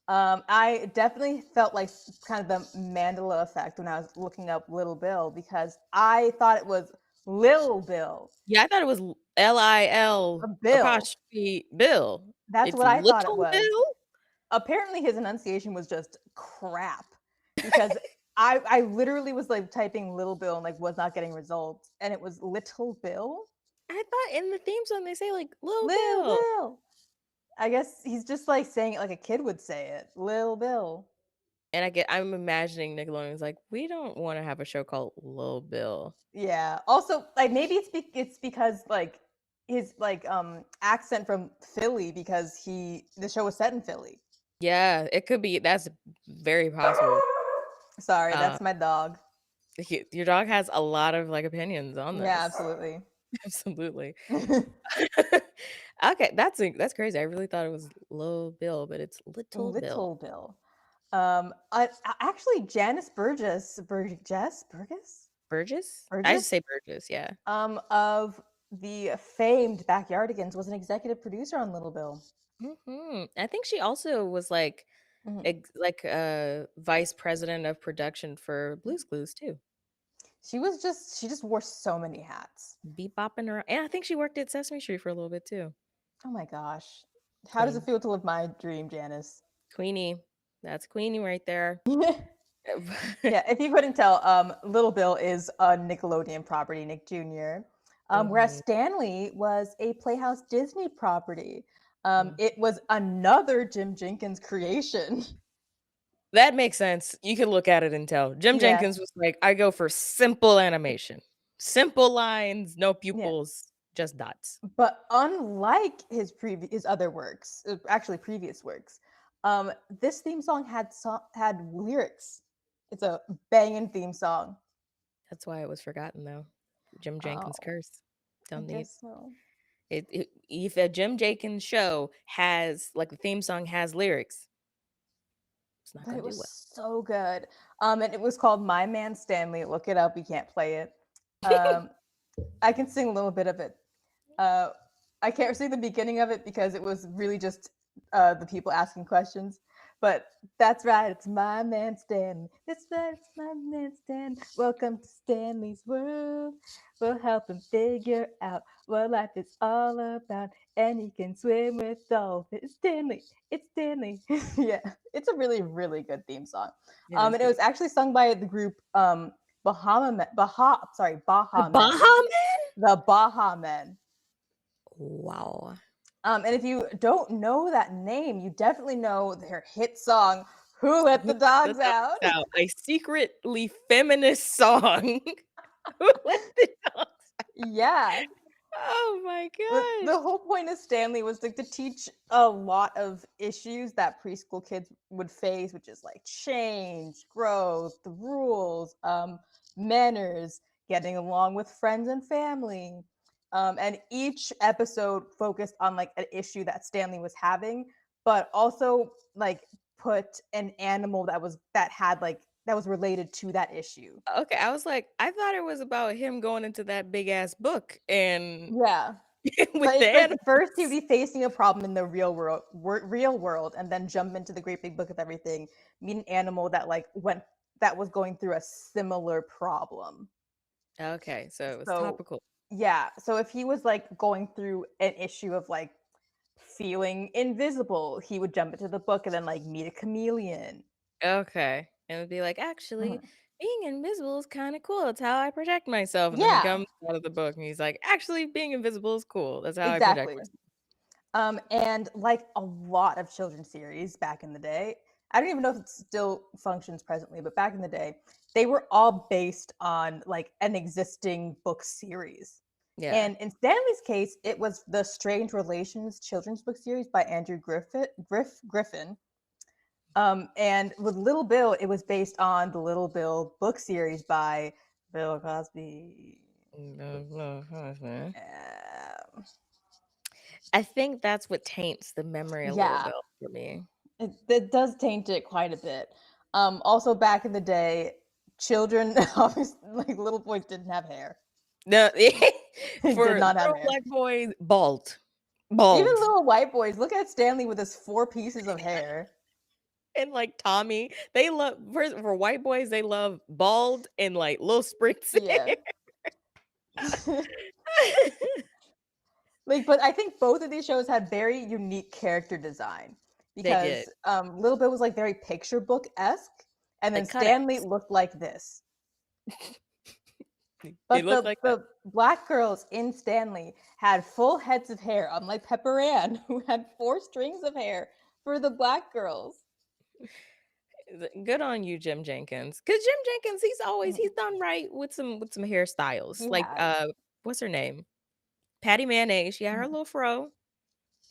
I definitely felt like kind of the Mandela effect when I was looking up Little Bill because I thought it was Lil Bill yeah, I thought it was or LIL Bill. apostrophe Bill. That's It's what I thought it Little was. Bill? Apparently, his enunciation was just crap because I literally was like typing Little Bill and like was not getting results, and it was Little Bill, I thought in the theme song they say, like, Lil Lil Bill. Bill. I guess he's just like saying it like a kid would say it, Lil Bill. And I'm imagining Nickelodeon's like, "We don't wanna have a show called Lil Bill." Yeah. Also, like maybe it's because like his like accent from Philly because the show was set in Philly. Yeah, it could be that's very possible. Sorry, Uh, that's my dog. your dog has a lot of, like, opinions on Yeah, this. absolutely. Absolutely. Okay, that's crazy. I really thought it was Lil Bill, but it's Little Bill. Little Bill. Actually, Janice Burgess? I just Burgess, say Burgess, yeah. of the famed Backyardigans was an executive producer on Little Bill. I think she also was, like, Mhm. vice president of production for Blue's Clues too. She just wore so many hats. Bebopping around, and I think she worked at Sesame Street for a little bit too. Oh my gosh. How does it Queen. feel to live my dream, Janice? Queenie. That's Queenie right there. Yeah, if you couldn't tell, Little Bill is a Nickelodeon property, Nick Jr. Whereas Mhm, Stanley was a Playhouse Disney property. mm. It was another Jim Jenkins creation. That makes sense. You can look at it and tell. Jim Yeah, Jenkins was like, "I go for simple animation. Simple lines, no yeah. pupils, just dots." But unlike his other works, actually previous works, this theme song had lyrics. It's a banging theme song. That's why it was forgotten, though. Jim Jenkins' Oh, curse. I Don't need guess so. if a Jim Jenkins show has like, the theme song has lyrics, it's not But gonna it do was well. so good. And it was called My Man Stanley. Look it up. We can't play it. Um, I can sing a little bit of it. Uh, I can't sing the beginning of it because it was really just the people asking questions. But that's right. It's my man Stanley. It's right. It's my man Stanley. Welcome to Stanley's world. We'll help him figure out what life is all about. And he can swim with dolphins. It's Stanley. It's Stanley. Yeah, it's a really, really good theme song. It is And it good. was actually sung by the group The Baha Men. Baha Man? The Baha Men. Wow. And if you don't know that name, you definitely know their hit song, Who Let Who the Let the Dogs Out? Dogs Out? A secretly feminist song. Who let the dogs Yeah. Oh my The gosh. whole point of Stanley was like to teach a lot of issues that preschool kids would face, which is like change, growth, the rules, manners, getting along with friends and family. And each episode focused on like an issue that Stanley was having, but also like put an animal that was related to that issue. Okay, I was like, I thought it was about him going into that big ass book and Yeah. with But the it's like first he'd animals. be facing a problem in the real world, and then jump into the great big book of everything, meet an animal that was going through a similar problem. Okay, so it was So topical. yeah, so if he was like going through an issue of like feeling invisible, he would jump into the book and then like meet a chameleon. Okay. And it'd be like, actually, Mhm. being invisible is kind of cool. It's how I protect myself. And then he Yeah, comes out of the book and he's like, actually, being invisible is cool. That's how I protect exactly. myself. And like a lot of children's series back in the day, I don't even know if it still functions presently, but back in the day, they were all based on like an existing book series. Yeah. And in Stanley's case, it was the Strange Relations children's book series by Andrew Griffin. And with Little Bill, it was based on the Little Bill book series by Bill Cosby. Uh, I think that's what taints the memory a little yeah, bit for me. it does taint it quite a bit. Also, back in the day, children, obviously, like little boys, didn't have hair. No, They did for not have little hair. black boys, bald. Even Bald. little white boys. Look at Stanley with his four pieces of hair. And like Tommy, they love for white boys, they love bald and like little spritz Yeah. hair. Like, but I think both of these shows had very unique character design They did. because Little Bit was like very picture book esque, and then Like Stanley cutouts. looked like this. They But look like that. the black girls in Stanley had full heads of hair, unlike Pepper Ann, who had four strings of hair for the black girls. Good on you, Jim Jenkins. Cause Jim Jenkins, he's Mhm. done right with some hairstyles. He Like has. what's her name? Patty Mayonnaise. She had her Mhm. little fro.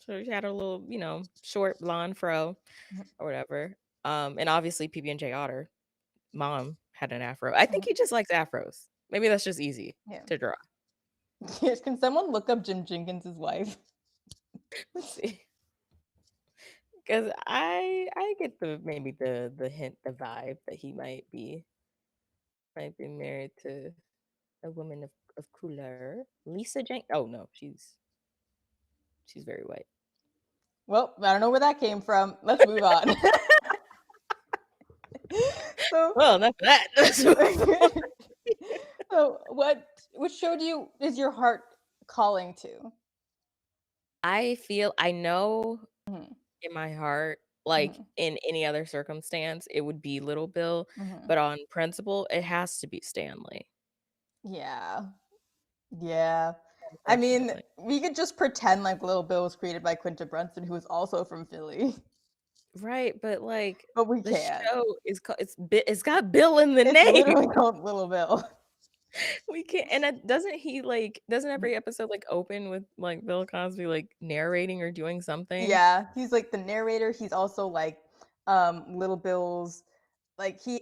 So she had her little, short blonde fro Mhm, or whatever. And obviously PB&J Otter, mom had an afro. I think mhm. he just likes afros. Maybe that's just easy Yeah. to draw. Yes, can someone look up Jim Jenkins' wife? Let's see. Because I get the hint, the vibe that he might be married to a woman of couleur. Lisa Jane. Oh no, she's very white. Well, I don't know where that came from. Let's move on. So, Well, enough of that. Let's move on. so which show is your heart calling to? I know Mhm, in my heart, like mhm, in any other circumstance, it would be Little Bill, mhm. but on principle, it has to be Stanley, Yeah. Yeah. I mean, unfortunately. we could just pretend like Little Bill was created by Quinta Brunson, who is also from Philly, Right, but like but we the can't. show is called it's got Bill in the It's name. literally called Little Bill. We can't, and doesn't every episode like open with like Bill Cosby like narrating or doing something? Yeah, he's like the narrator. He's also like Little Bill's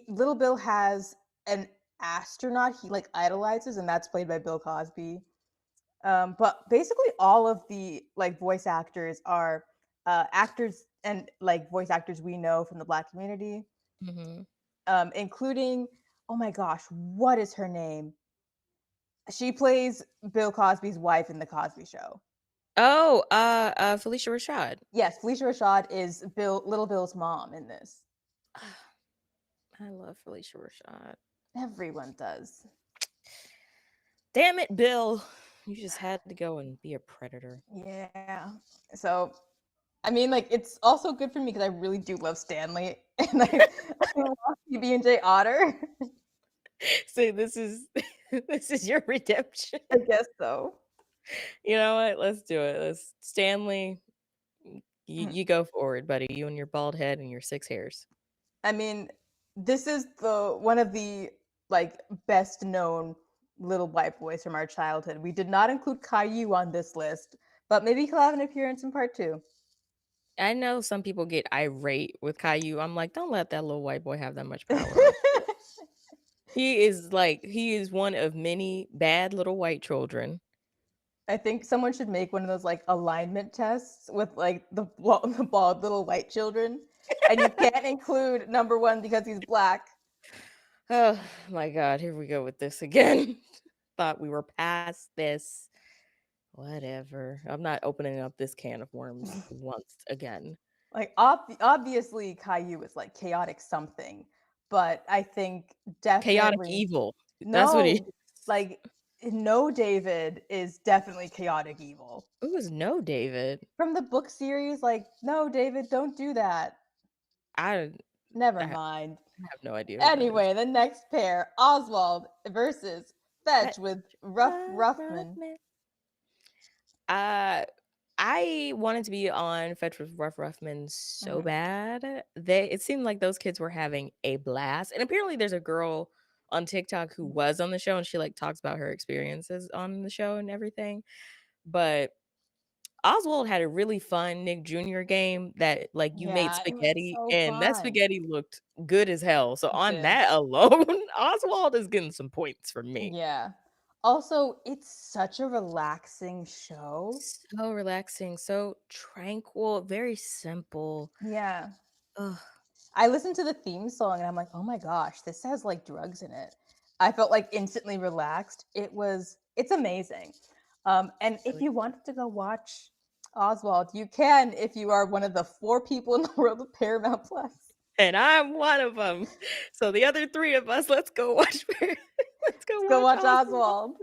Little Bill has an astronaut he like idolizes, and that's played by Bill Cosby. But basically all of the like voice actors are actors and like voice actors we know from the Black community, Mhm. including, oh my gosh, what is her name? She plays Bill Cosby's wife in the Cosby Show. Oh, Felicia Rashad. Yes, Felicia Rashad is Little Bill's mom in this. I love Felicia Rashad. Everyone does. Damn it, Bill. You just had to go and be a predator. Yeah. So, I mean, like, it's also good for me because I really do love Stanley, and I love PB&J Otter. So this is this is your redemption. I guess so. You know what? Let's do it. Let's Stanley, Mhm. you go forward, buddy. You and your bald head and your 6 hairs. I mean, this is the one of the like best known little white boys from our childhood. We did not include Caillou on this list, but maybe he'll have an appearance in part two. I know some people get irate with Caillou. I'm like, don't let that little white boy have that much power. He is one of many bad little white children. I think someone should make one of those like alignment tests with like the bald little white children, and you can't include number one because he's black. Oh my god, here we go with this again. Thought we were past this. Whatever. I'm not opening up this can of worms once again. Like obviously Caillou is like chaotic something, but I think Chaotic definitely evil. That's what he no, like no David is definitely chaotic evil. Who is no David? From the book series, like, no, David, don't do that. I Never I have mind. no idea who that is. Anyway, the next pair, Oswald versus Fetch Fetch with Ruff Ruff Ruffman. Ruffman. Uh, I wanted to be on Fetch with Ruff Ruffman so Mhm. bad. It seemed like those kids were having a blast. And apparently there's a girl on TikTok who was on the show and she like talks about her experiences on the show and everything. But Oswald had a really fun Nick Jr. game that like you made Yeah, it was spaghetti so and that fun. spaghetti looked good as hell. So It on did. that alone, Oswald is getting some points from me. Yeah. Also, it's such a relaxing show. So relaxing, so tranquil, very simple. Yeah. Ugh, I listened to the theme song and I'm like, oh my gosh, this has like drugs in it. I felt like instantly relaxed. It's amazing. And if really. you wanted to go watch Oswald, you can if you are one of the 4 people in the world of Paramount Plus. And I'm one of them. So the other 3 of us, let's go watch let's go Let's go watch watch Oswald. Oswald.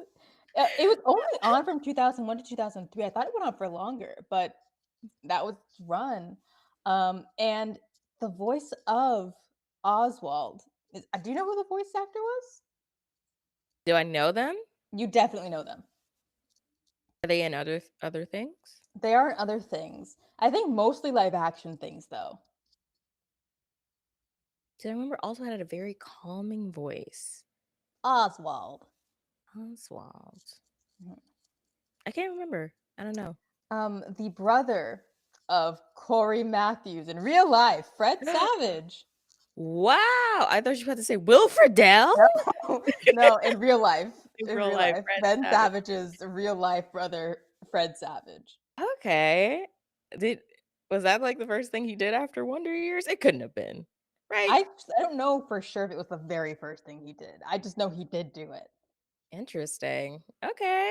It was only on from 2001 to 2003. I thought it went on for longer, but that was its run. And the voice of Oswald do you know who the voice actor was? Do I know them? You definitely know them. Are they in other things? They are in other things. I think mostly live action things, though. Do I remember also had a very calming voice? Oswald. Oswald. Mhm. I can't remember. I don't know. The brother of Corey Matthews. In real life, Fred Savage. Wow. I thought you were about to say Wilfred Dell. No, no, in real life. In In real real life, life. Fred Ben Savage. Savage's real life brother, Fred Savage. Okay. Was that like the first thing he did after Wonder Years? It couldn't have been, right? I don't know for sure if it was the very first thing he did. I just know he did do it. Interesting. Okay.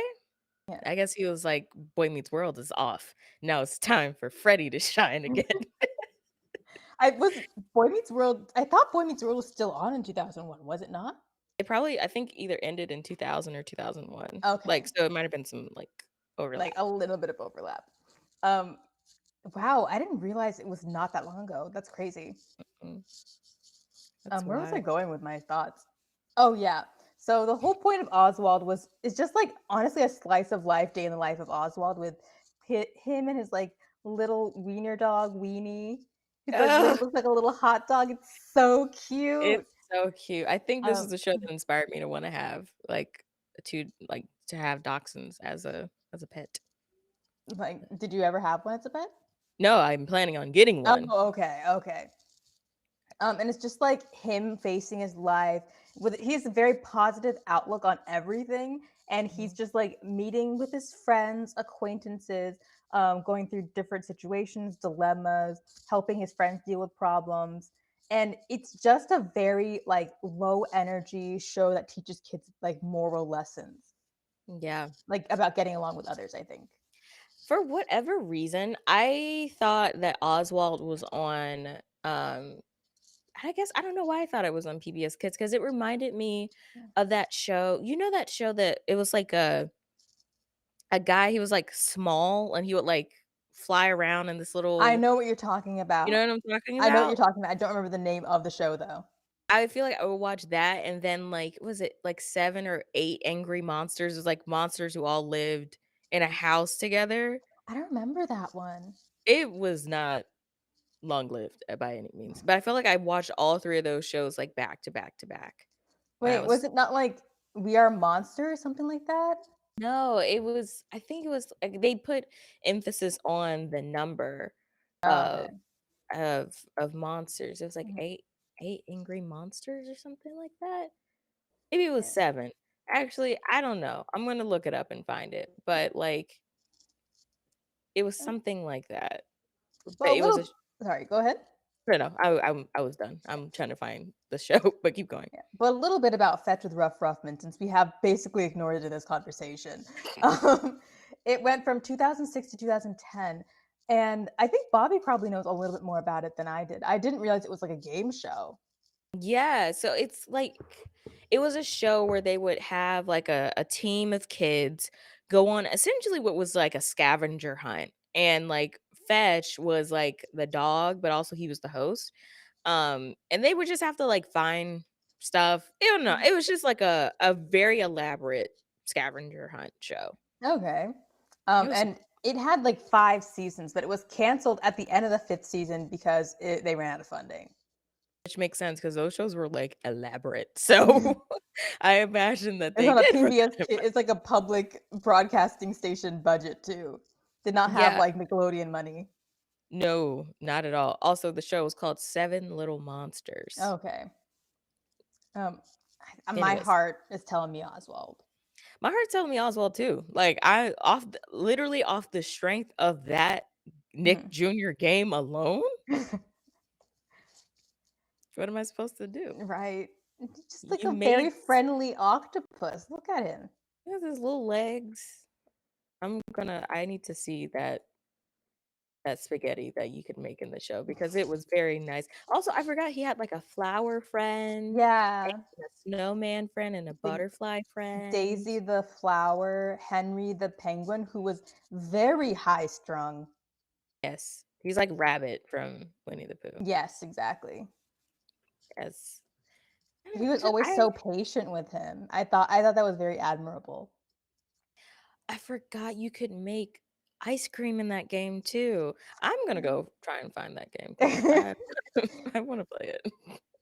Yeah. I guess he was like, Boy Meets World is off. Now it's time for Freddie to shine again. I was Boy Meets World. I thought Boy Meets World was still on in 2001. Was it not? It probably, I think, either ended in 2000 or 2001. Okay. Like, so it might have been some like overlap. Like a little bit of overlap. Um, wow, I didn't realize it was not that long ago. That's crazy. Mm. That's Where was I wild. going with my thoughts? Oh yeah. So the whole point of Oswald is just like honestly a slice of life, day in the life of Oswald with him and his like little wiener dog Weenie. He's like looks like a little hot dog. It's so cute. It's so cute. I think this is Um, the show that inspired me to want to have to have dachshunds as a pet. like, did you ever have one as a pet? No, I'm planning on getting one. Oh, okay, okay. And it's just like him facing his life he has a very positive outlook on everything, and he's just like meeting with his friends, acquaintances, going through different situations, dilemmas, helping his friends deal with problems. And it's just a very like low energy show that teaches kids like moral lessons, Yeah. like about getting along with others, I think. For whatever reason, I thought that Oswald was on I guess I don't know why I thought it was on PBS Kids because it reminded me of that show. You know that show that it was like a guy, he was like small and he would like fly around in this I little, know what you're talking you about. know what I'm talking I know what you're about? talking about. I don't remember the name of the show though. I feel like I would watch that and then like was it like 7 or 8 Angry Monsters? It was like monsters who all lived in a house together. I don't remember that one. It was not long-lived by any means, but I feel like I watched all 3 of those shows like back to back to back when I Wait, was was. it not like We Are Monsters, something like that? No, it was, I think it was like they put emphasis on the number Oh, okay. of monsters. It was like Mhm. 8 angry monsters or something like that. Maybe it was Yeah. 7. Actually, I don't know. I'm gonna look it up and find it, but like it was something like that. But Well, a it was little. Sorry, go ahead. no, I was done. I'm trying to find the show, but keep going. Yeah, but a little bit about Fetch with Ruff Ruffman, since we have basically ignored it in this conversation. It went from 2006 to 2010, and I think Bobby probably knows a little bit more about it than I did. I didn't realize it was like a game show. Yeah, so it's like it was a show where they would have like a team of kids go on essentially what was like a scavenger hunt. And like Fetch was like the dog, but also he was the host. And they would just have to like find stuff. I don't know. It was just like a very elaborate scavenger hunt show. Okay. It was, And it had like 5 seasons, but it was canceled at the end of the 5th season because they ran out of funding. which makes sense because those shows were like elaborate. So I imagine that It's they on a did run PBS. out of It's like a public broadcasting station budget too. Did not money. have Yeah. like Nickelodeon money. No, not at all. Also, the show was called Seven Little Monsters. Okay. Um, my Anyways, heart is telling me Oswald. my heart's telling me Oswald too. Like literally off the strength of that Nick Mhm. Jr. game alone. What am I supposed to do? Right. Just like You a very made friendly octopus. Look at him. he has his little legs. I need to see that spaghetti that you could make in the show because it was very nice. Also, I forgot he had like a flower friend, and Yeah. a snowman friend, and a The butterfly friend. Daisy the flower, Henry the penguin, who was very high strung. Yes, he's like Rabbit from Winnie the Pooh. Yes, exactly. Yes, I don't He know, was always so patient with him. I thought that was very admirable. I forgot you could make ice cream in that game too. I'm gonna go try and find that game because I want to play it.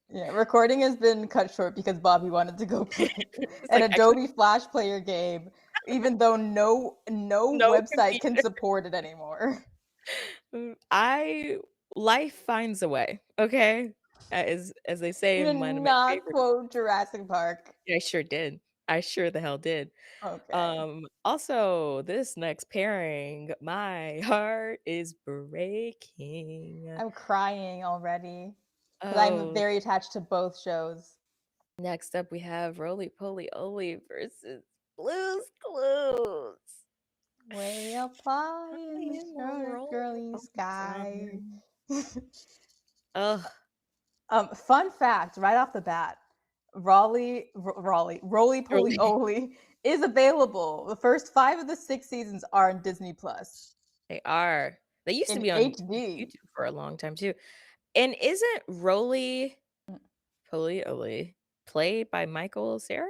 Yeah, recording has been cut short because Bobby wanted to go play It's an like actually Adobe Flash Player game, even though no no website can computer. support it anymore. I life finds a way, okay? As they say You in did one of my not favorite. quote Jurassic Park. I sure did. I sure the hell did. Okay. Also, this next pairing, my heart is breaking. I'm crying already because I'm Oh, very attached to both shows. next up we have Roly Poly Oly versus Blue's Clues. Way up high in the In the starry roll girly of sky. time. Ugh, Fun fact right off the bat, Roly Poly Roly. Oly is available. The first 5 of the 6 seasons are on Disney Plus They are. They used to in be on HD. YouTube for a long time too. And isn't Roly Poly Oly played by Michael Cera?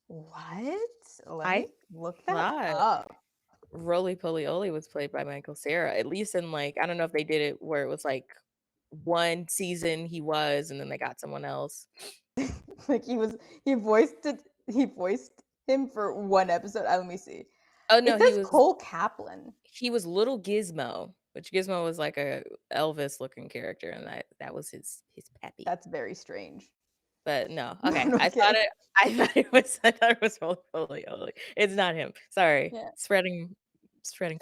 What? Let I me look that thought up. Roly Poly Oly was played by Michael Cera, at least in like I don't know if they did it where it was like one season he was and then they got someone else. Like he voiced him for one episode. Let me see. Oh It no, says Cole Kaplan. he was Little Gizmo, which Gizmo was like a Elvis looking character and that was his pappy. That's very strange. But no, okay. No, I'm kidding. I thought it was Roly Oly. It's not him. Sorry. Yeah. Spreading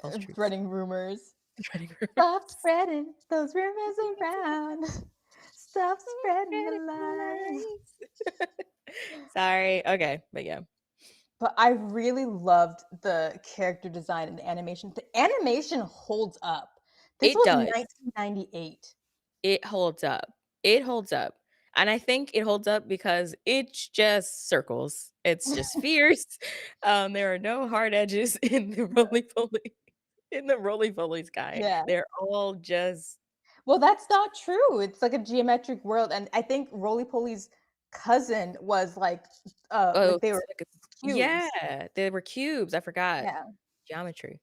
false truths. Spreading rumors. Spreading Stop rumors. spreading those rumors around. Stop spreading the lies. Sorry. Okay, but yeah. But I really loved the character design and the animation. The animation holds up. This It was does. 1998. It holds up. It holds up. And I think it holds up because it's just circles. It's just fierce. There are no hard edges in the roly poly sky. Yeah. They're all just Well, that's not true. It's like a geometric world, and I think Roly Poly's cousin was oh, like they it's were like cubes. yeah, they were cubes. I forgot. Yeah, Geometry.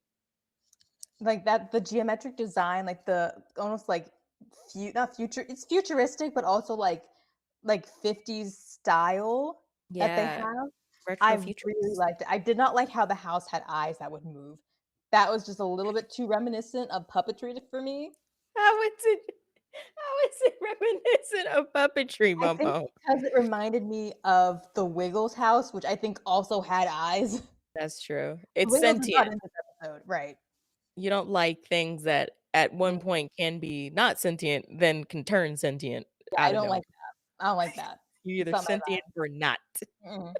like that. The geometric design, like the almost like not future. It's futuristic, but also like 50s style that they Yeah, have. I retro really futurist. liked it. I did not like how the house had eyes that would move. That was just a little bit too reminiscent of puppetry for me. How is it how is it reminiscent of puppetry, I think Momo? because it reminded me of the Wiggles house, which I think also had eyes. That's true. The It's Wiggles is not sentient. in this episode, right? You don't like things that at one Mm, point can be not sentient, then can turn sentient yeah, I out of don't nowhere. like that. I don't like that. You're It's either not my sentient or not. vibe. Mm.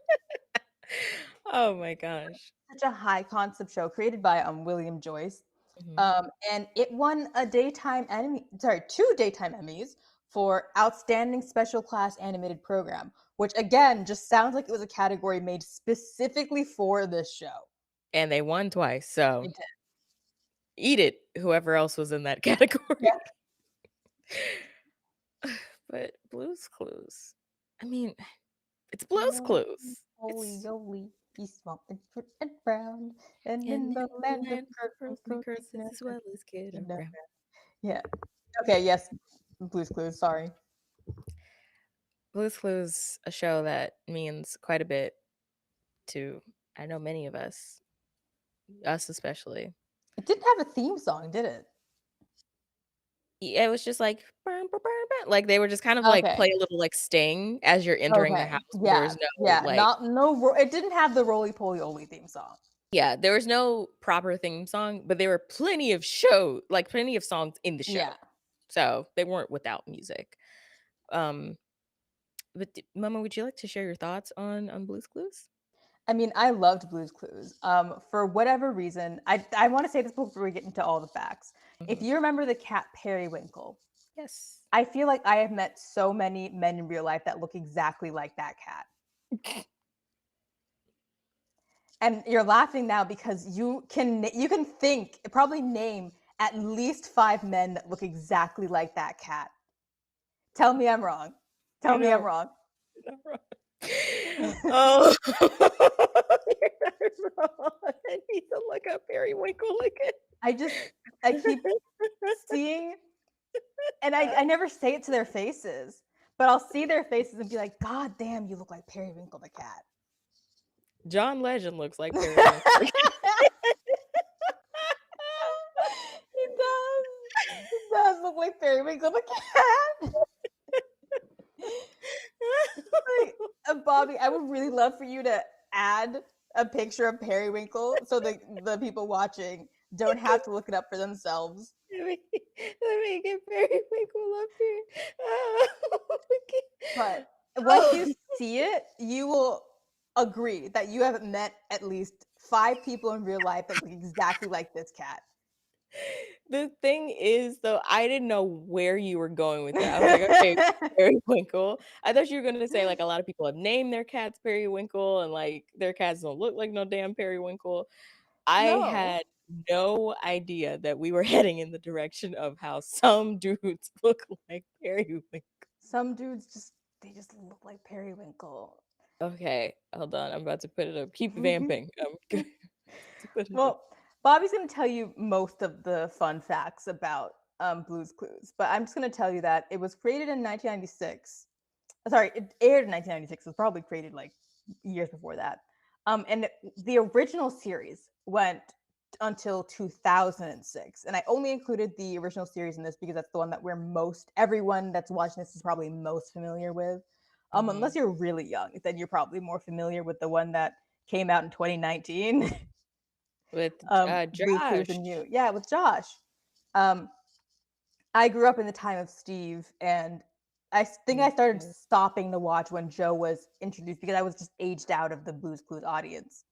Oh my gosh. Such a high concept show created by William Joyce. Mhm. And it won a daytime Emmy, sorry, 2 daytime Emmys for Outstanding Special Class Animated Program, which again just sounds like it was a category made specifically for this show. And they won twice, so It did. eat it, whoever else was in that category. Yeah. But Blue's Clues, I mean, it's Blue's Clues. Holy, It's holy, he's swamping fruit and brown, and and in in the the land of land of curls and pearls and curses cookies, as well as Kid Around. yeah. Okay, yes. Blue's Clues, sorry. Blue's Clues, a show that means quite a bit to I know many of us especially. It didn't have a theme song, did it? Yeah, it was just like "Burn, burn, burn, burn," like, they were just kind of, like, Okay. play a little, like, sting as you're entering the Okay. house, but there Yeah. was no, Yeah. like Not no ro it didn't have the Roly Poly Oly theme song. yeah, there was no proper theme song, but there were plenty of songs in the show, Yeah. so they weren't without music. Um, but d Mama, would you like to share your thoughts on Blue's Clues? I mean, I loved Blue's Clues. For whatever reason, I want to say this before we get into all the facts. If Mhm. you remember the cat Periwinkle, Yes. I feel like I have met so many men in real life that look exactly like that cat. And you're laughing now because you can probably name at least 5 men that look exactly like that cat. Tell me I'm wrong. Tell You're me I'm not wrong. you're not wrong. Oh, you're not wrong. I need to look up Periwinkle again. I keep seeing, and I never say it to their faces, but I'll see their faces and be like, God damn, you look like Periwinkle the cat. John Legend looks like Periwinkle. He does look like Periwinkle the cat. Like, Bobby, I would really love for you to add a picture of Periwinkle so the people watching don't have to look it up for themselves. Let me get Periwinkle up here. Oh, But once you oh. see it, you will agree that you have met at least 5 people in real life that look exactly like this cat. The thing is, though, I didn't know where you were going with that. I was like, okay, Periwinkle. I thought you were gonna say like a lot of people have named their cats Periwinkle, and like their cats don't look like no damn Periwinkle. I No. had no idea that we were heading in the direction of how some dudes look like Periwinkle. Some dudes just look like Periwinkle. Okay, hold on. I'm about to put it up. Keep vamping. I'm going to put it up. Well, Bobby's going to tell you most of the fun facts about Blue's Clues, but I'm just going to tell you that it was created in 1996. Sorry, it aired in 1996. It was probably created like years before that. And the original series went until 2006, and I only included the original series in this because that's the one that everyone that's watching this is probably most familiar with. Mhm. Unless you're really young, then you're probably more familiar with the one that came out in 2019. With Blue's Clues Josh. and You. Yeah, with Josh. Um, I grew up in the time of Steve, and I think I started Mhm. stopping to watch when Joe was introduced because I was just aged out of the Blue's Clues audience.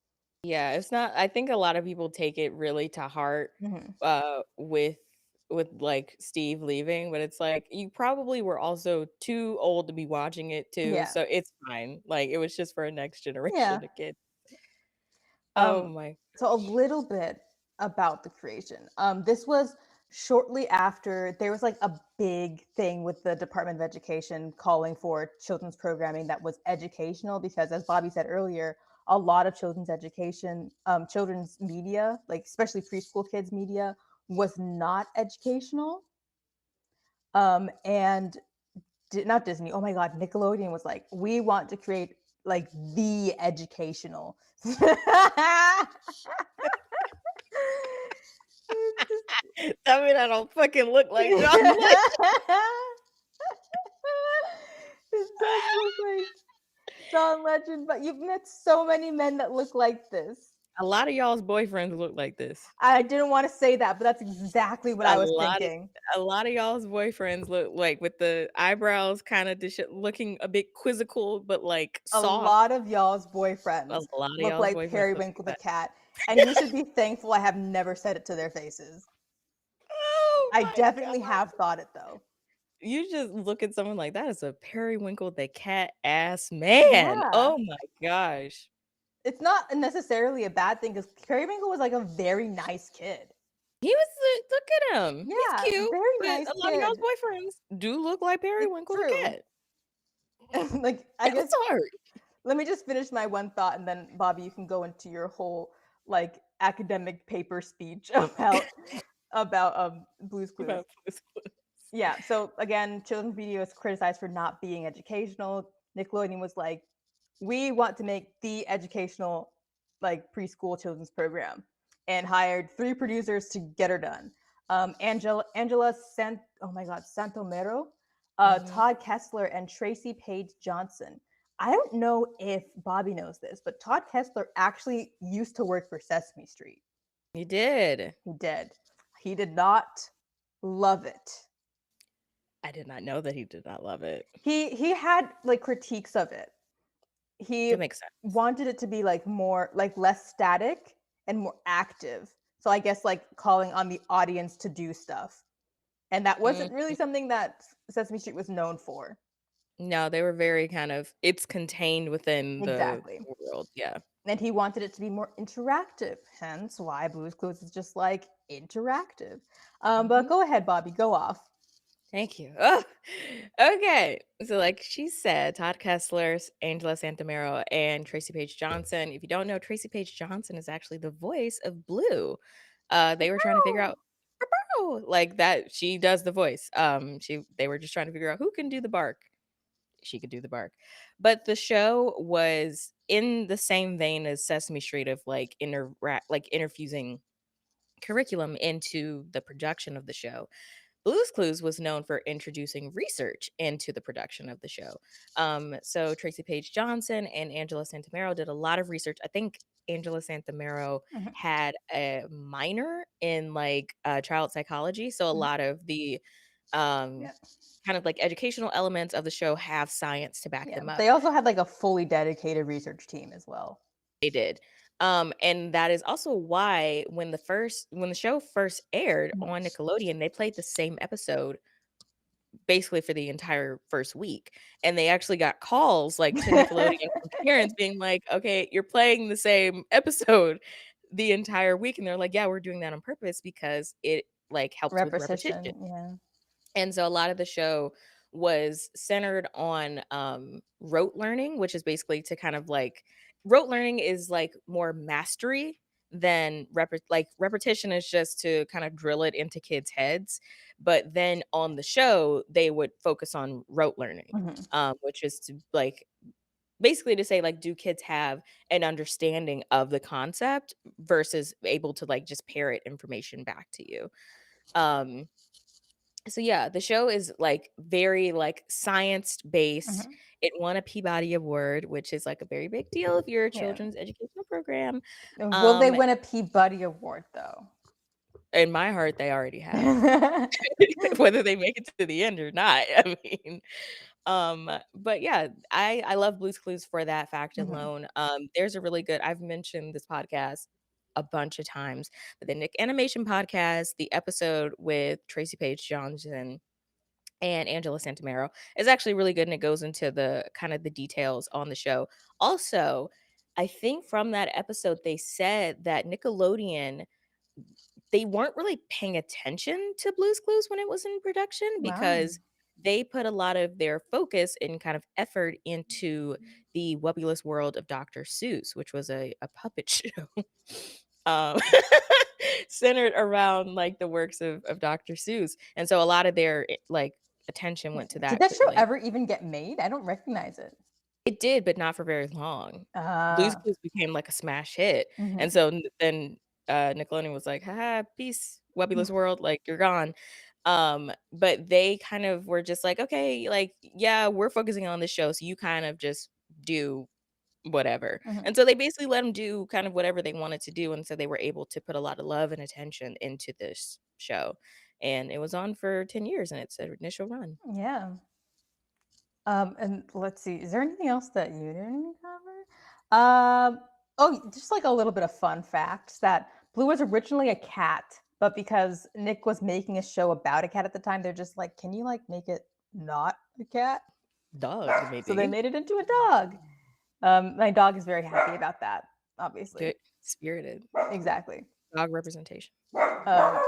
Yeah, it's not I think a lot of people take it really to heart, Mhm. with, like, Steve leaving, but it's like, you probably were also too old to be watching it too, Yeah, so it's fine. Like, it was just for a next yeah. generation of kids. Oh Um, my so a gosh. little bit about the creation. This was shortly after there was like a big thing with the Department of Education calling for children's programming that was educational because, as Bobby said earlier, a lot of children's media, like especially preschool kids media, was not educational. And not Disney. Oh my God, Nickelodeon was like, we want to create like the educational. Tell me that don't fucking look like John Legend. It does look like John Legend, but you've met so many men that look like this. A lot of y'all's boyfriends look like this. I didn't want to say that, but that's exactly what A I was lot of thinking. a lot of y'all's boyfriends look like with the eyebrows kinda looking a bit quizzical, but, like, A soft. lot of y'all's A boyfriends lot of look y'all's like boyfriends look Periwinkle like the that. cat, and you should be thankful I have never said it to their faces. Oh I my god. definitely have thought it though. You just look at someone like, "That is a periwinkle the cat ass man." Yeah. Oh my gosh. It's not necessarily a bad thing because Periwinkle was like a very nice kid. He was look at him. He's Yeah, cute, very but nice a lot of y'all's kid. boyfriends do look like It's periwinkle the true. cat. Like, I I'm guess sorry. let me just finish my one thought and then Bobby, you can go into your whole like academic paper speech about Blue's Clues. About Blue's Clues. Yeah, so again, children's media was criticized for not being educational. Nickelodeon was like, we want to make the educational like preschool children's program and hired 3 producers to get her done. Angela oh my god, Santomero, Mhm. Todd Kessler, and Tracy Page Johnson. I don't know if Bobby knows this, but Todd Kessler actually used to work for Sesame Street. He did. He did. He did not love it. I did not know that he did not love it. He had like critiques of it. He That makes sense. wanted it to be like more like less static and more active. So I guess like calling on the audience to do stuff. And that wasn't really Mhm. something that Sesame Street was known for. No, they were very kind of it's contained within the Exactly. world, yeah. And he wanted it to be more interactive, hence why Blue's Clues is just like interactive. But Mhm. go ahead, Bobby, go off. Thank you. Ugh. Okay. So, like she said, Todd Kessler, Angela Santamero, and Tracy Page Johnson. If you don't know, Tracy Page Johnson is actually the voice of Blue. They were trying to figure out like that. She does the voice. They were just trying to figure out who can do the bark. She could do the bark. But the show was in the same vein as Sesame Street of like interfusing curriculum into the production of the show. Blue's Clues was known for introducing research into the production of the show. So Tracy Page Johnson and Angela Santamero did a lot of research. I think Angela Santamero Mhm, had a minor in like child psychology, so a mhm. lot of the um, Yeah, kind of like educational elements of the show have science to back yeah. them up. They also had like a fully dedicated research team as well. They did. And that is also why when the show first aired Mhm. on Nickelodeon, they played the same episode basically for the entire first week. And they actually got calls like to Nickelodeon from parents being like, "Okay, you're playing the same episode the entire week." And they're like, "Yeah, we're doing that on purpose because it like helps with repetition." Repetition, yeah. And so a lot of the show was centered on rote learning, which is basically to kind of like rote learning is like more mastery than like repetition is just to kind of drill it into kids' heads. But then on the show, they would focus on rote learning, Mhm. which is to like basically to say like do kids have an understanding of the concept versus able to like just parrot information back to you. Um so yeah, the show is like very like science based. Mhm. It won a Peabody Award, which is like a very big deal if you're a Yeah. children's educational program. Will they Um, win a Peabody Award though? in my heart, they already have. Whether they make it to the end or not. I mean, but yeah, I love Blue's Clues for that fact Mhm. alone. There's a really good I've mentioned this podcast a bunch of times, but the Nick Animation podcast, the episode with Tracy Page Johnson and Angela Santamero is actually really good, and it goes into the kind of the details on the show. Also, I think from that episode, they said that Nickelodeon they weren't really paying attention to Blue's Clues when it was in production Wow. because they put a lot of their focus and kind of effort into the Wubbulous World of Dr. Seuss, which was a puppet show. um, centered around like the works of Dr. Seuss. And so a lot of their like attention Yeah. went to Did that that show clearly. ever even get made? I don't recognize it. It did, but not for very long. Blue's Ah. Clues became like a smash hit. And Mhm. so then Nickelodeon was like, haha, peace, Wubbulous World, like you're gone. But they kind of were just like, okay, like, yeah, we're focusing on this show, so you kind of just do whatever. Mhm. And so they basically let them do kind of whatever they wanted to do, and so they were able to put a lot of love and attention into this show. And it was on for 10 years in its initial run. Yeah. And let's see, is there anything else that you didn't cover? Oh, just like a little bit of fun facts that Blue was originally a cat, but because Nick was making a show about a cat at the time, they're just like, can you like make it not a cat? Dog, So they maybe. made it into a dog. My dog is very happy about that, obviously. Good spirited. Exactly. Dog representation. Um,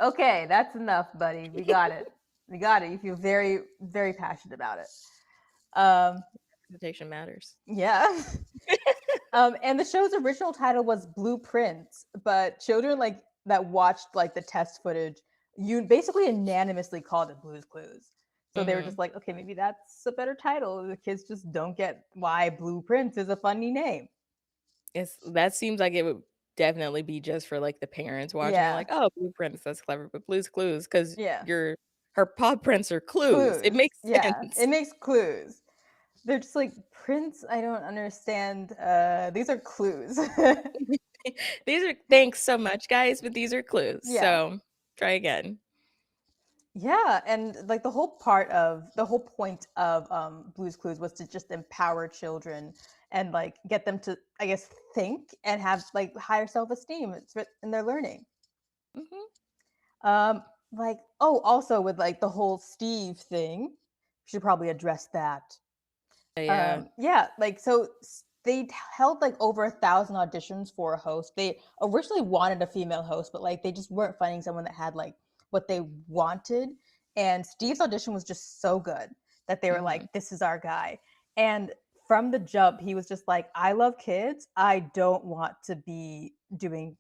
okay, that's enough, buddy. We got it. We got it. You feel very, very passionate about it. Um, Representation matters. yeah. And the show's original title was Blueprints, but children like that watched like the test footage, you basically unanimously called it Blue's Clues. So they were just Mhm. like, okay, maybe that's a better title. The kids just don't get why Blueprints is a funny name. That seems like it would definitely be just for, like, the parents watching it, Yeah, like, "Oh, Blueprints, that's clever," but Blue's Clues because 'cause yeah. her paw prints are clues. It Clues. makes Yeah, sense. it makes clues. They're just like prints. I don't understand. These are clues. These are thanks so much, guys, but these are clues, Yeah. so try again. Yeah, and like the whole point of Blue's Clues was to just empower children and like get them to, I guess, think and have like higher self-esteem in their learning. Mhm. Um, like, oh, also with like the whole Steve thing, we should probably address that. Yeah. Yeah, like they held like over 1,000 auditions for a host. They originally wanted a female host, but like they just weren't finding someone that had like what they wanted. And Steve's audition was just so good that they were Mhm. like, "This is our guy." And from the jump, he was just like, "I love kids. I don't want to be doing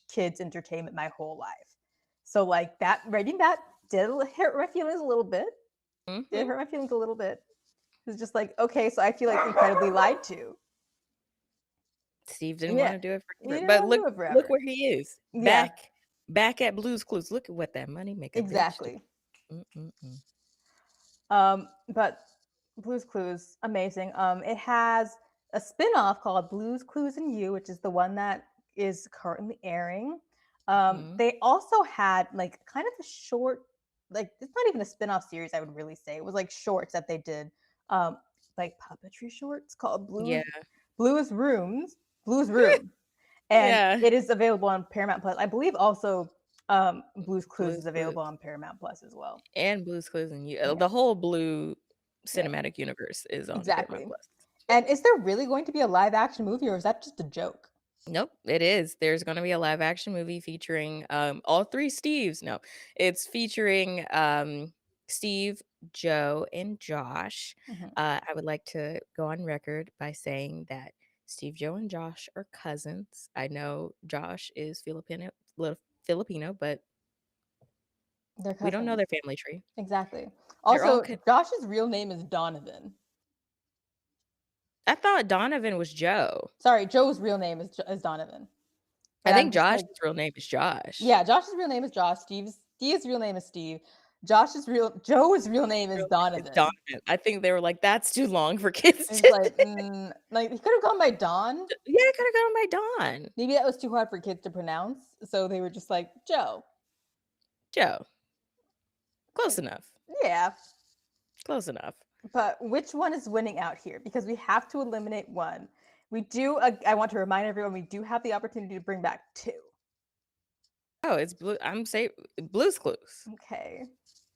kids entertainment my whole life." So like that, writing that did hurt my feelings a little bit. Did Mhm. hurt my feelings a little bit. It's just like, okay, so I feel like incredibly lied to. Steve didn't Yeah. wanna do it You forever, didn't but want to look do it look forever. where he is, Yeah. back. Back at Blue's Clues. Look at what that money make a bitch do. Exactly. Mm-mm-mm. But Blue's Clues, amazing. It has a spin-off called Blue's Clues and You, which is the one that is currently airing. Mhm. They also had like kind of a short, like it's not even a spin-off series, I would really say. It was like shorts that they did, like puppetry shorts called Yeah. Blue's Rooms, Blue's Room. And Yeah. it is available on Paramount Plus. I believe also Blue's Clues Blue's is available Clues on Paramount Plus as well. and Blue's Clues and You. Yeah. The whole Blue Yeah. cinematic universe is on Paramount Exactly. Plus. And is there really going to be a live action movie or is that just a joke? Nope, it is. There's gonna be a live action movie featuring all three Steves. No, it's featuring Steve, Joe, and Josh. Mhm. I would like to go on record by saying that Steve, Joe, and Josh are cousins. I know Josh is Filipino, but They're we don't know cousins. their family tree. Exactly. They're all. Also, Josh's real name is Donovan. I thought Donovan was Joe. Sorry, Joe's real name is Donovan. I And I'm think just Josh's like, real name is Josh. yeah, Josh's real name is Josh. Steve's real name is Steve. Joe's real name is Real name is Donovan. Donovan. I think they were like, that's too long for kids It's to. like, like he could have gone by Don. Yeah, I could have gone by Don. Maybe that was too hard for kids to pronounce, so they were just like Joe. Joe. Close enough. Yeah, Close enough. but which one is winning out here? Because we have to eliminate one. We do. I want to remind everyone we do have the opportunity to bring back two. Oh, it's blue. I'm say Blue's Clues. Okay.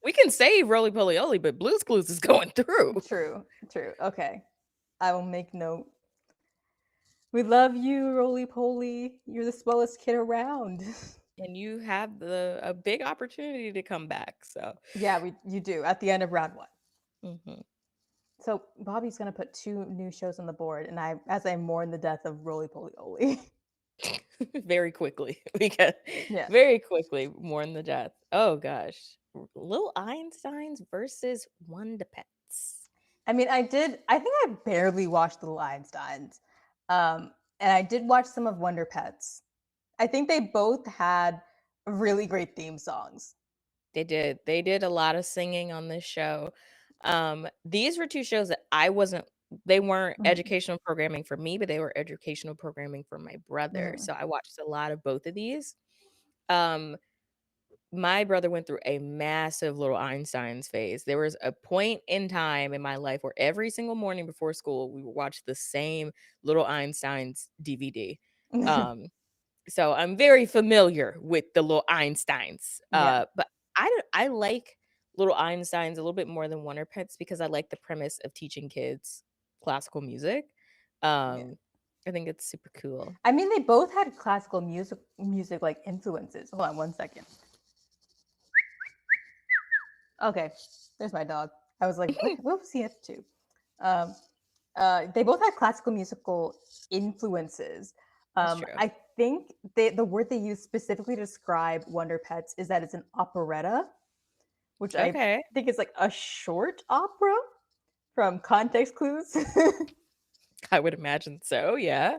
We can save Roly Poly Oly, but Blue's Clues is going through. True. True. Okay. I will make note. We love you, Roly Poly. You're the swellest kid around. And you have a big opportunity to come back. So Yeah, you do at the end of round one. mhm. So Bobby's gonna put two new shows on the board, and as I mourn the death of Roly Poly Oly. Very quickly. We got Yeah. very quickly mourn the death. Oh gosh. Little Einsteins versus Wonder Pets. I mean, I think I barely watched the Einsteins. And I did watch some of Wonder Pets. I think they both had really great theme songs. They did. They did a lot of singing on this show. These were two shows that they weren't Mhm. educational programming for me, but they were educational programming for my brother. Mhm. So I watched a lot of both of these. Um, my brother went through a massive Little Einsteins phase. There was a point in time in my life where every single morning before school, we would watch the same Little Einsteins DVD. Um, so I'm very familiar with the Little Einsteins. Yeah. But I like Little Einsteins a little bit more than Wonder Pets because I like the premise of teaching kids classical music. Yeah. I think it's super cool. I mean, they both had classical music like influences. Hold on one second. Okay, there's my dog. I was like, what was he up to? Um, they both had classical musical influences. That's true. I think the word they use specifically to describe Wonder Pets is that it's an operetta, which I Okay. think is like a short opera from context clues. I would imagine so, yeah.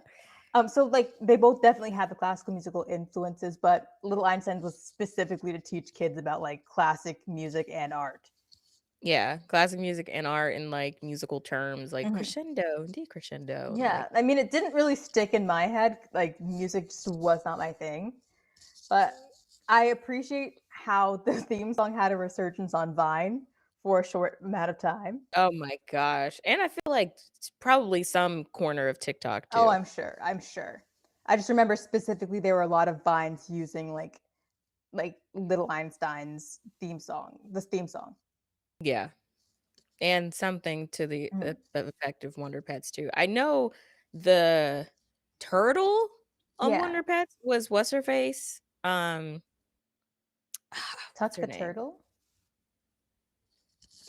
So like they both definitely had the classical musical influences, but Little Einstein was specifically to teach kids about like classic music and art. Yeah, classic music and art in, like, musical terms, like Mhm. crescendo and decrescendo, and, Yeah, like I mean, it didn't really stick in my head. Like music just was not my thing, but I appreciate how the theme song had a resurgence on Vine for a short amount of time. oh my gosh, and I feel like it's probably some corner of TikTok Oh, too. I'm sure. I'm sure. I just remember specifically there were a lot of vines using like Little Einstein's theme song, this theme song. Yeah, and something to the Mhm. effect of Wonder Pets too. I know the turtle on Yeah, Wonder Pets was what's her face? What's Tuck her the name? turtle.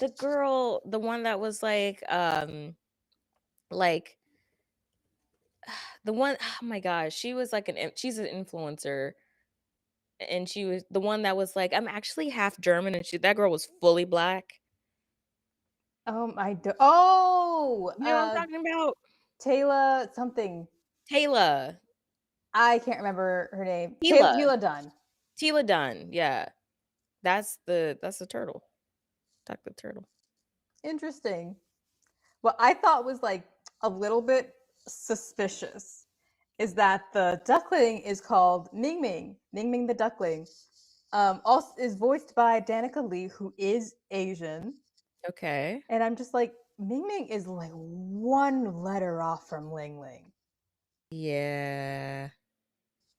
The girl, the one that was like the one oh my gosh, she was like she's an influencer and she was the one that was like, "I'm actually half German," and that girl was fully black. I do. Oh, You know what I'm talking about? Taylor something. Taylor. I can't remember her name. Tila. Tila Dunn. Tila Dunn, yeah. That's the turtle. Talk the turtle. Interesting. What I thought was like a little bit suspicious is that the duckling is called Ming Ming, Ming Ming the duckling. Also is voiced by Danica Lee, who is Asian, Okay. and I'm just like, Ming Ming is like one letter off from Ling Ling. Yeah.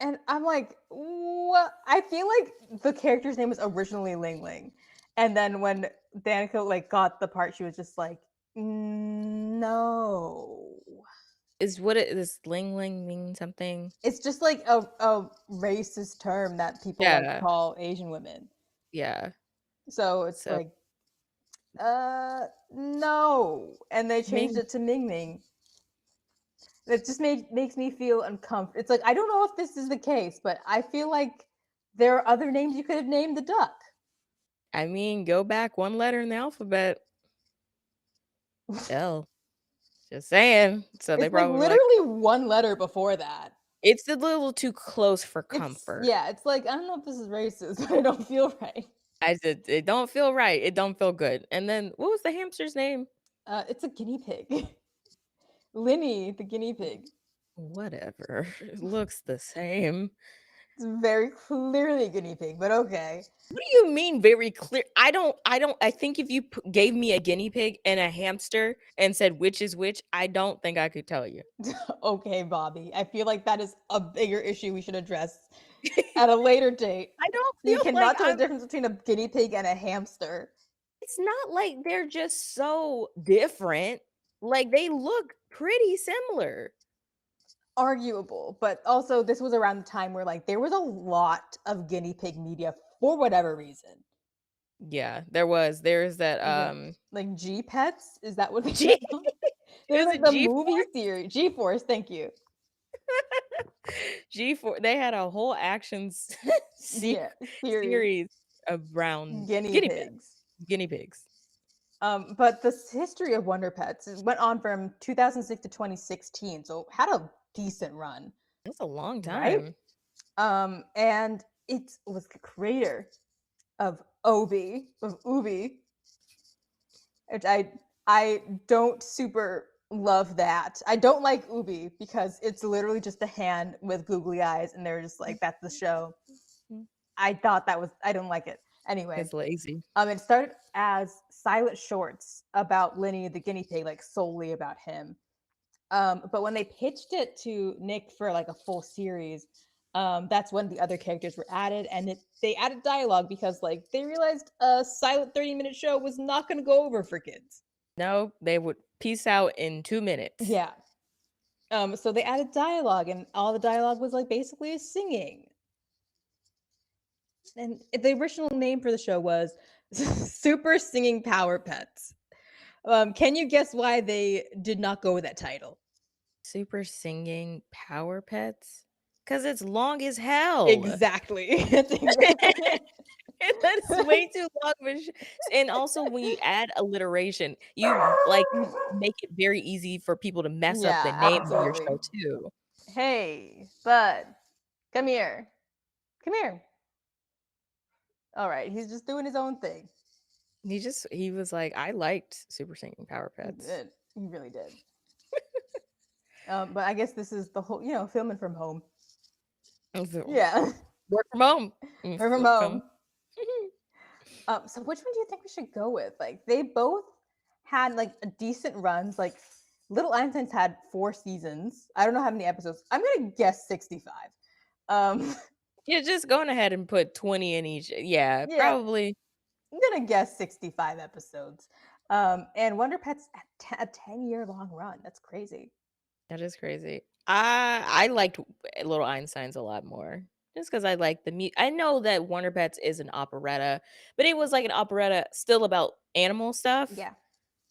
And I'm like, what? I feel like the character's name was originally Ling Ling. And then when Danica like got the part, she was just like, no. Is what it is Ling Ling mean something? It's just like a racist term that people like Yeah. call Asian women. Yeah. So it's So like, no. And they changed Ming it to Ming Ming. It just makes me feel uncomfortable. It's like, I don't know if this is the case, but I feel like there are other names you could have named the duck. I mean, go back one letter in the alphabet. L. Just saying. So they It's like probably like literally one letter before that. it's a little too close for It's comfort. yeah, it's like I don't know if this is racist, but I don't feel right. I said it don't feel right. It don't feel good. And then what was the hamster's name? It's a guinea pig. Linny, the guinea pig. Whatever. It looks the same. It's very clearly a guinea pig, but okay. What do you mean very clear? I think if you gave me a guinea pig and a hamster and said which is which, I don't think I could tell you. Okay, Bobby. I feel like that is a bigger issue we should address at a later date. I don't You feel like cannot tell the difference between a guinea pig and a hamster. it's not like they're just so different. Like they look pretty similar. Arguable, but also this was around the time where like there was a lot of guinea pig media for whatever reason. Yeah, there's that Like G Pets, is that what they G were called? it There's was like a the G movie series, G Force. Thank you. G4 they had a whole Yeah, series series around guinea pigs. guinea pigs. But the history of Wonder Pets went on from 2006 to 2016, so had a decent run, That's a long right? time. And it was the creator of Ubi, which I don't super love that. I don't like Ubi because it's literally just a hand with googly eyes, and they're just like, that's the show. I thought that was I don't like it. Anyway, It's lazy. it started as silent shorts about Lenny the guinea pig, like solely about him. But when they pitched it to Nick for like a full series, that's when the other characters were added, and they added dialogue because like they realized a silent 30-minute show was not going to go over for kids. No, they would peace out in 2 minutes. Yeah. So they added dialogue, and all the dialogue was like basically singing. And the original name for the show was Super Singing Power Pets. Can you guess why they did not go with that title? Super singing power pets? 'Cause it's long as hell. Exactly. That's exactly it. That's way too long of a and also when you add alliteration, you, like, make it very easy for people to mess up the Yeah, name of your absolutely. show too. Hey, bud, come here. Come here. All right, he's just doing his own thing. He was like, "I liked Super Singing Power He Pets." did. He really did. But I guess this is the whole, filming from home. Yeah, Work from home. or from Flip phone. home. So which one do you think we should go with? Like they both had like a decent runs. Like Little Einsteins had 4 seasons. I don't know how many episodes. I'm gonna guess 65. Um, Yeah, just going ahead and put 20 in each. Yeah, yeah, probably. I'm gonna guess 65 episodes. And Wonder Pets a 10-year long run. That's crazy. That is crazy. I liked Little Einsteins a lot more just because I like I know that Wonder Pets is an operetta, but it was like an operetta still about animal stuff. Yeah,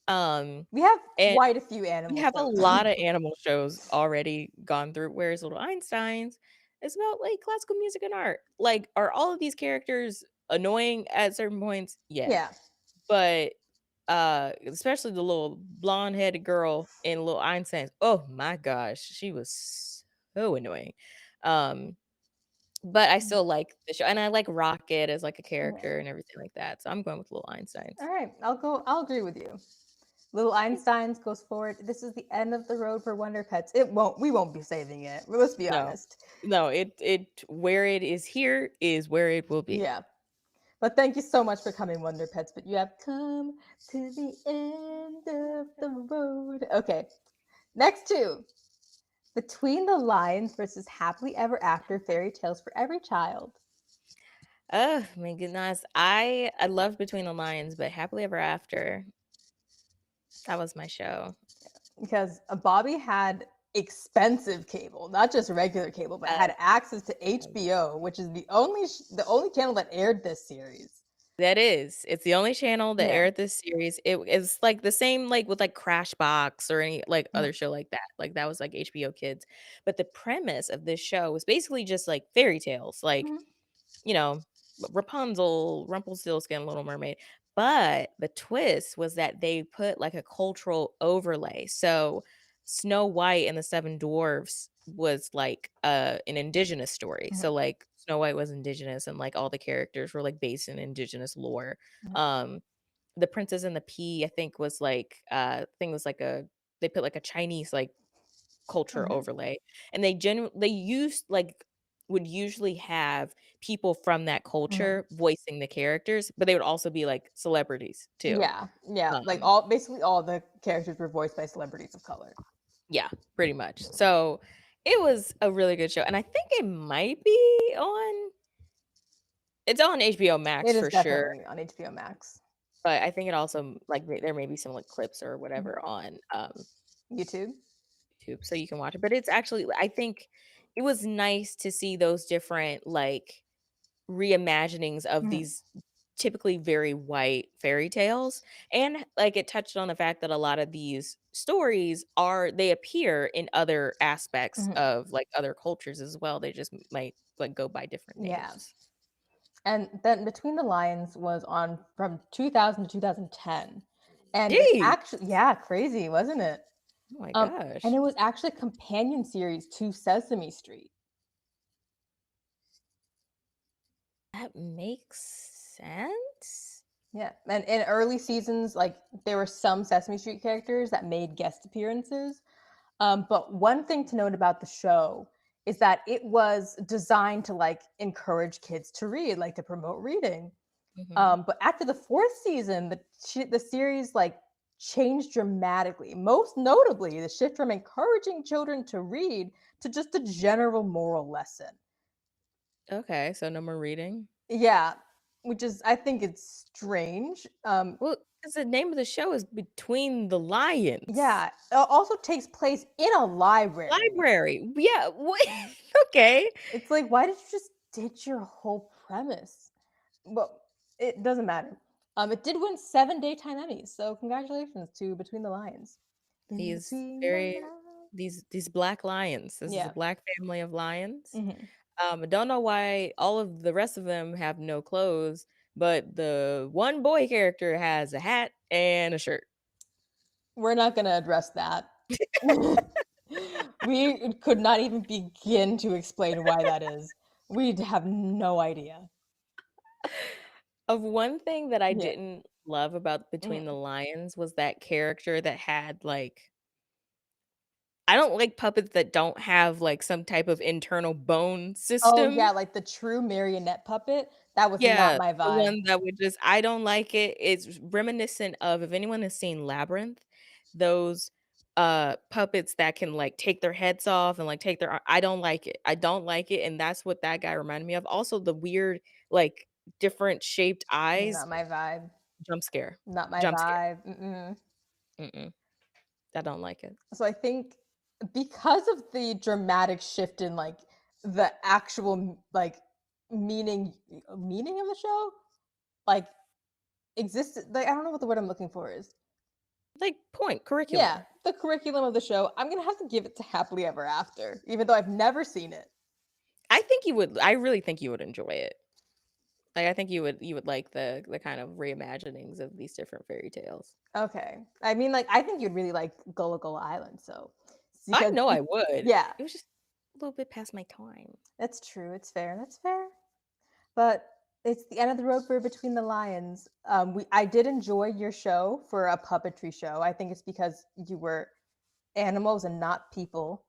Um, we have and quite a few we animal have a shows. lot of animal shows already gone through, whereas Little Einsteins is about like classical music and art. Like, are all of these characters annoying at certain points? Yeah. Yeah, But especially the little blonde-headed girl in Little Einstein. Oh my gosh, she was so annoying. Um, But I Mm, still like the show, and I like Rocket as, like, a yeah. character and everything like that, so I'm going with Little All Einsteins. right, I'll agree with you. Little Yeah. Einsteins goes forward. This is the end of the road for Wonder Pets. It won't. We won't be saving it. Let's be No. honest. No, it where it is here is where it will be. Yeah. But thank you so much for coming, Wonder Pets. But you have come to the end of the road. Okay. Next two. Between the Lions versus Happily Ever After fairy tales for every child. Oh my goodness. I loved Between the Lions, but Happily Ever After, that was my show. Because Bobby had expensive cable, not just regular cable, but Uh, had access to HBO, which is the only channel that aired this series. that is. It's the only channel that Yeah. aired this series. It is like the same like with like Crashbox or any like Mhm, other show like that. Like that was like HBO Kids. But the premise of this show was basically just like fairy tales. Like, mhm, you know, Rapunzel, Rumpelstiltskin, Little Mermaid. But the twist was that they put like a cultural overlay. So Snow White and the Seven Dwarfs was like an indigenous story. mhm, So like Snow White was indigenous and like all the characters were like based in indigenous lore. mhm, Um the Princess and the Pea, I think was like thing was like a they put like a Chinese like culture mhm, overlay, and they used like would usually have people from that mhm. culture voicing the characters, but they would also be, like, celebrities too. Yeah, yeah. Like Um, all basically all the characters were voiced by celebrities of color. yeah, pretty much. So, it was a really good show, and I think it might be on it's on HBO Max It is for sure, definitely on HBO Max. but I think it also, like, there may be some, like, clips or Mhm. whatever on, YouTube. YouTube, so you can watch it, but it's actually I think it was nice to see those different, like reimaginings of Mhm, these typically very white fairy tales, and like it touched on the fact that a lot of these stories are they appear in other aspects mhm. of like other cultures as well. They just might like go by different Yeah. names. And then Between the Lions was on from 2000 to 2010. And it Gee, actually, yeah, crazy, wasn't it? oh my And gosh, it was actually a companion series to Sesame Street. that makes sense. Yeah. And in early seasons, like there were some Sesame Street characters that made guest appearances. But one thing to note about the show is that it was designed to like encourage kids to read, like to promote reading. Hmm. But after the fourth season, the series like changed dramatically. Most notably, the shift from encouraging children to read to just a general moral lesson. Okay, so no more reading. Yeah, which is I think it's strange. Well, because the name of the show is Between the Lions. Yeah, it also takes place in a library. Library. Yeah. What? Okay. It's like, why did you just ditch your whole premise? Well, it doesn't matter. It did win 7 daytime Emmys, so congratulations to Between the Lions. In These between the very lines. these black lions. This is a Yeah. black family of lions. Mhm. I don't know why all of the rest of them have no clothes, but the one boy character has a hat and a shirt. We're not gonna address that. We could not even begin to explain why that is. We'd have no idea. Of one thing that I Yeah. didn't love about Between the Mhm. Lions was that character that had like I don't like puppets that don't have like some type of internal bone Oh, yeah, system. like the true marionette puppet, that was not Yeah, my the vibe. one that would just I don't like it. It's reminiscent of if anyone has seen Labyrinth, those, puppets that can, like, take their heads off and, like, take their I don't like it. I don't like it, and that's what that guy reminded me of. Also, the weird, like, different shaped eyes, Not my vibe. jump scare. Not my Jump scare. vibe. Mm-mm. Mm-mm. I don't like it. So I think because of the dramatic shift in like the actual like meaning of the show, like existed like I don't know what the word I'm looking for is. Like, point, Yeah, curriculum. the curriculum of the show, I'm gonna have to give it to Happily Ever After, even though I've never seen it. I really think you would enjoy it. Like, I think you would like the kind of reimaginings of these different fairy tales. Okay. I mean, like, I think you'd really like Gullah Gullah Island, so I because know I would. yeah, It was just a little bit past my time. That's true. It's fair. That's fair. But it's the end of the road for Between the Lions. I did enjoy your show for a puppetry show. I think it's because you were animals and not people.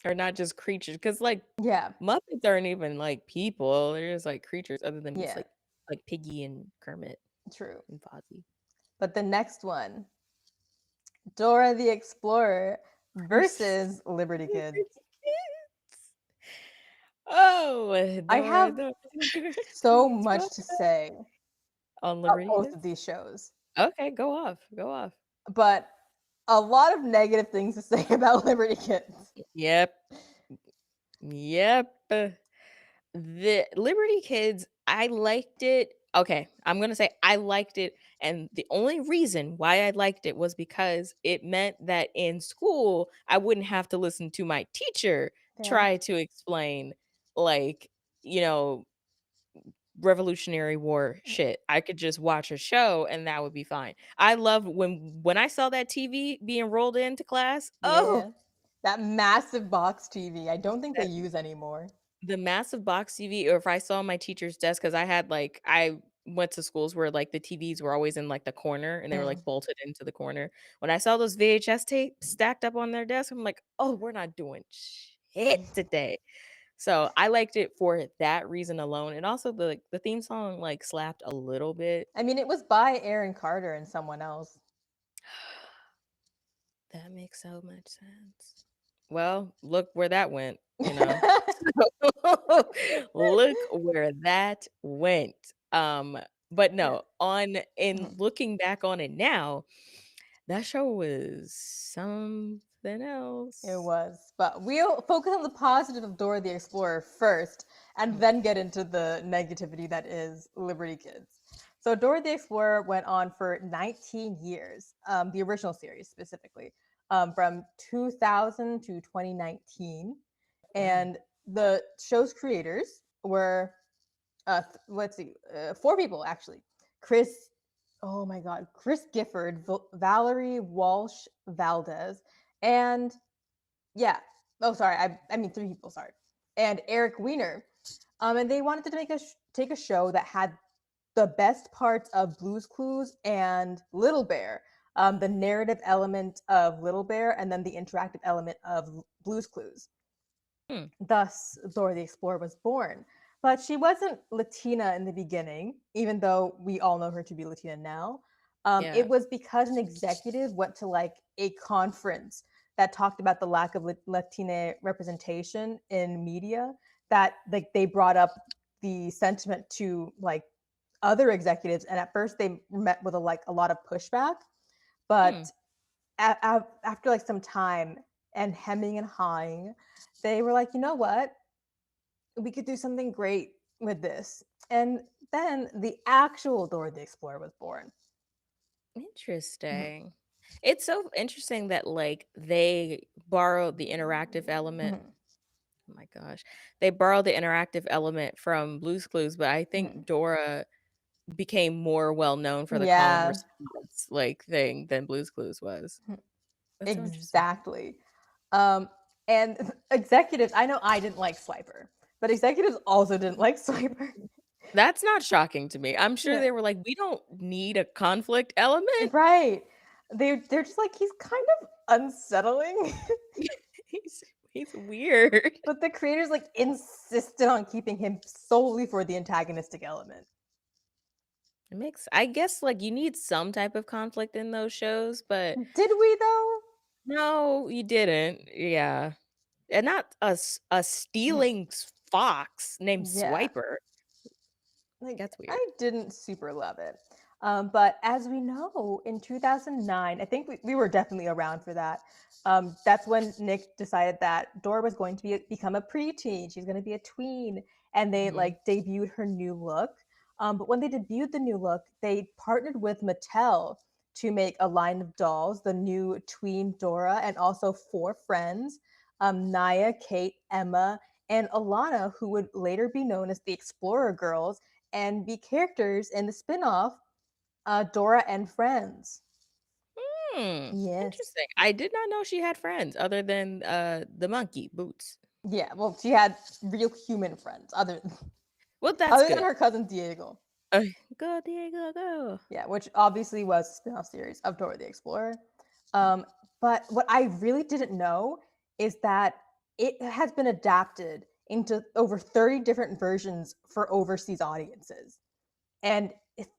Or not just creatures, because like Yeah, Muppets aren't even like people. They're just like creatures, other than just yeah, like Piggy and Kermit true. and Fozzie. But the next one, Dora the Explorer versus Liberty Kids. Oh, I have Dora the so Explorer. much to say On about Liberty both of Kids? these shows, Okay, go off, go off. but a lot of negative things to say about Liberty Kids. Yep, yep. The Liberty Kids, I liked it. Okay, I'm gonna say I liked it, and the only reason why I liked it was because it meant that in school I wouldn't have to listen to my teacher Yeah. try to explain, like, you know, Revolutionary War shit. I could just watch a show and that would be fine. I love when I saw that TV being rolled into class. Oh, Yeah. That massive box TV. I don't think they that use anymore. the massive box TV, or if I saw my teacher's desk, because I went to schools where like the TVs were always in like the corner and they were Mm. like bolted into the corner. When I saw those VHS tapes stacked up on their desk, I'm like, oh, we're not doing shit today. So I liked it for that reason alone. And also the theme song like slapped a little bit. I mean, it was by Aaron Carter and someone else. That makes so much sense. Well, look where that went, you know? Look where that went. But Yeah. no, on in Mhm. looking back on it now, that show was something It else. was. But we'll focus on the positive of Dora the Explorer first and Mm, then get into the negativity that is Liberty Kids. So Dora the Explorer went on for 19 years, the original series specifically, from 2000 to 2019. wow. And the show's creators were let's see, four people actually. Chris, oh my God, Chris Gifford, Valerie Walsh Valdez, and yeah, oh sorry, I mean three people, sorry, and Eric Weiner. And they wanted to take a show that had the best parts of Blue's Clues and Little Bear, the narrative element of Little Bear, and then the interactive element of Blue's Clues. Hmm, Thus, Dora the Explorer was born. But she wasn't Latina in the beginning, even though we all know her to be Latina now. It yeah. was because an executive went to like a conference that talked about the lack of Latina representation in media that like they brought up the sentiment to like other executives, and at first they met with a lot of pushback, Hmm, but after like some time and hemming and hawing, they were like, you know what, we could do something great with this. And then the actual Dora the Explorer was born. Mhm, interesting. It's so interesting that like they borrowed the interactive element. mhm, Oh my gosh. They borrowed the interactive element from Blue's Clues, but I mhm. think Dora became more well known for the calm Yeah, response, like, thing than Blue's Clues was. mhm, That's so interesting. exactly. Um, and executives, I know I didn't like Swiper, but executives also didn't like Swiper. That's not shocking to me. I'm sure Yeah, they were like, "We don't need a conflict element." right. They're just like, he's kind of unsettling. He's he's weird. But the creators like insisted on keeping him solely for the antagonistic element. It makes I guess, like, you need some type of conflict in those shows, but Did we though? no, you didn't. Yeah. And not a stealing fox named Yeah. Swiper. Like, That's weird. I didn't super love it. But as we know, in 2009, I think we were definitely around for that. That's when Nick decided that Dora was going to become a preteen. She's going to be a tween. And they Mhm. like debuted her new look. But when they debuted the new look, they partnered with Mattel to make a line of dolls, the new tween Dora, and also four friends, Naya, Kate, Emma, and Alana, who would later be known as the Explorer Girls and be characters in the spin-off Dora and Friends. Yes. Interesting. I did not know she had friends other than the monkey Boots. Yeah, well, she had real human friends Well, that's other than good. her cousin Diego. Uh, Go Diego, go. Yeah, which obviously was a spin-off series of Dora the Explorer. Um, but what I really didn't know is that it has been adapted into over 30 different versions for overseas audiences. And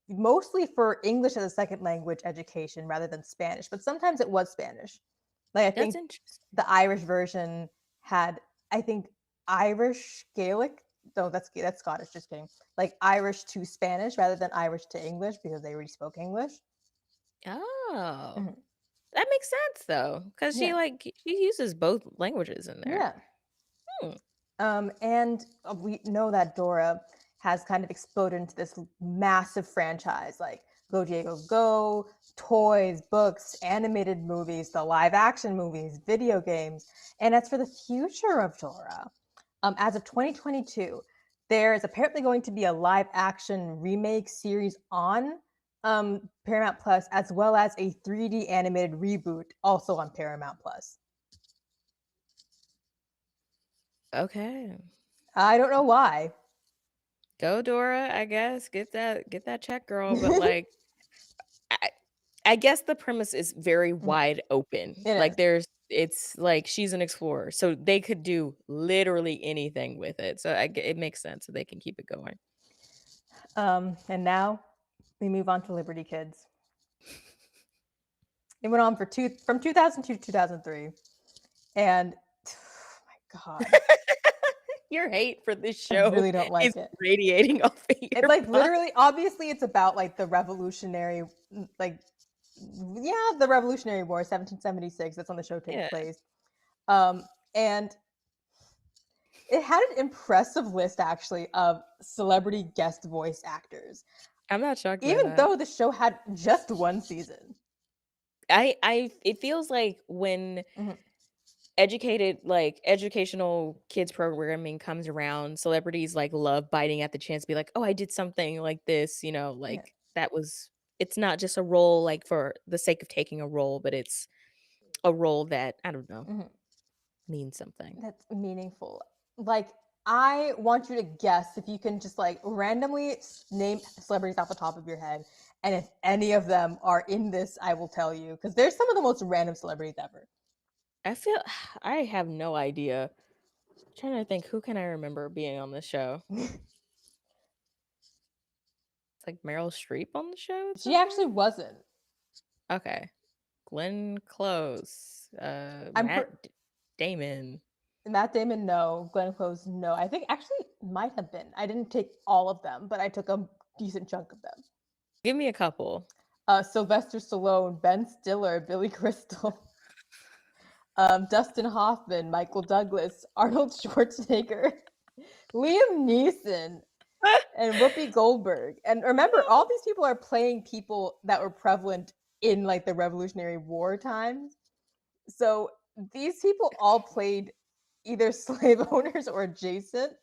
mostly for English as a second language education rather than Spanish, but sometimes it was Spanish. Like I That's think interesting. the Irish version had, I think, Irish Gaelic. No, that's Scottish. Just kidding. Like Irish to Spanish rather than Irish to English because they already spoke English. Oh, Mhm. that makes sense though, because Yeah, she uses both languages in there. yeah. Hmm. And we know that Dora has kind of exploded into this massive franchise like Go Diego Go, toys, books, animated movies, the live action movies, video games. And as for the future of Dora, as of 2022, there is apparently going to be a live action remake series on Paramount Plus, as well as a 3D animated reboot also on Paramount Plus. Okay. I don't know why. Go Dora, I guess. Get that check, girl. But like I, I guess the premise is very wide open. It Like is. it's like she's an explorer. So they could do literally anything with it. So it makes sense so they can keep it going. And now we move on to Liberty Kids. It went on from 2002 to 2003, and oh my god, Your hate for this I show really don't is like it. radiating off of It your like body. literally, obviously, it's about like the revolutionary, like yeah, the Revolutionary War, 1776. That's when the show takes Yeah. place. And it had an impressive list actually of celebrity guest voice actors, I'm not shocked by even that. though the show had just one season. I it feels like when Mhm. educational kids programming comes around, celebrities like love biting at the chance to be like, "Oh, I did something like this," Yeah. like that was it's not just a role like for the sake of taking a role, but it's a role that, I don't know, Mhm. means something. That's meaningful. Like, I want you to guess if you can just like randomly name celebrities off the top of your head. And if any of them are in this, I will tell you. Because there's some of the most random celebrities ever. I feel I have no idea. Trying to think who can I remember being on this show? It's like Meryl Streep on the show at She some actually point? wasn't. Okay. Glenn Close, I'm Damon. Matt Damon, no. Glenn Close, no. I think actually might have been. I didn't take all of them, but I took a decent chunk of them. Give me a couple. Sylvester Stallone, Ben Stiller, Billy Crystal, Dustin Hoffman, Michael Douglas, Arnold Schwarzenegger, Liam Neeson, and Whoopi Goldberg. And remember, all these people are playing people that were prevalent in like the Revolutionary War times. So these people all played either slave owners or adjacent.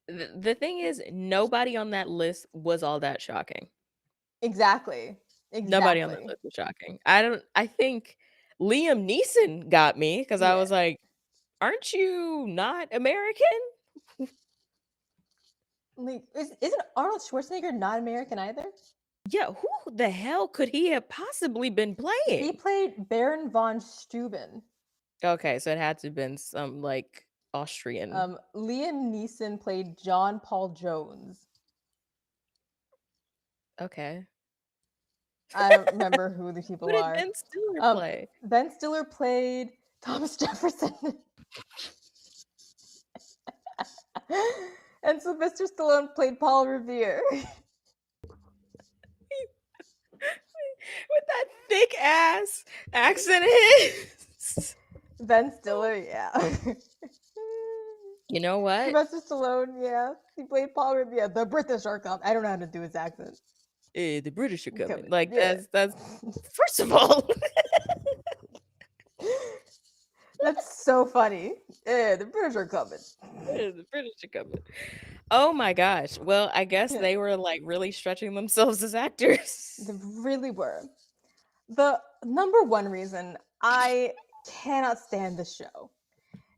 The thing is, nobody on that list was all that shocking. Exactly. Nobody on that Exactly. list was shocking. I think Liam Neeson got me because I Yeah. was like, "Aren't you not American?" Like, isn't Arnold Schwarzenegger not American either? Yeah, who the hell could he have possibly been He playing? played Baron von Steuben. Okay, so it had to have been some like Austrian. Liam Neeson played John Paul Jones. Okay. I don't remember who the Who people did are. Ben Stiller Um, play? Ben Stiller played Thomas Jefferson, and Sylvester Stallone played Paul Revere. With that thick ass accent of his. Ben Stiller, yeah. You know what? Sylvester Stallone, yeah. He played Paul Revere. The British are coming. I don't know how to do his accent. The British are coming. Coming, Like yeah. that's first of all. That's so funny. Yeah, the British are coming. The British are coming. Oh my gosh. Well, I guess Yeah, they were like really stretching themselves as actors. they really were. The number one reason I cannot stand this show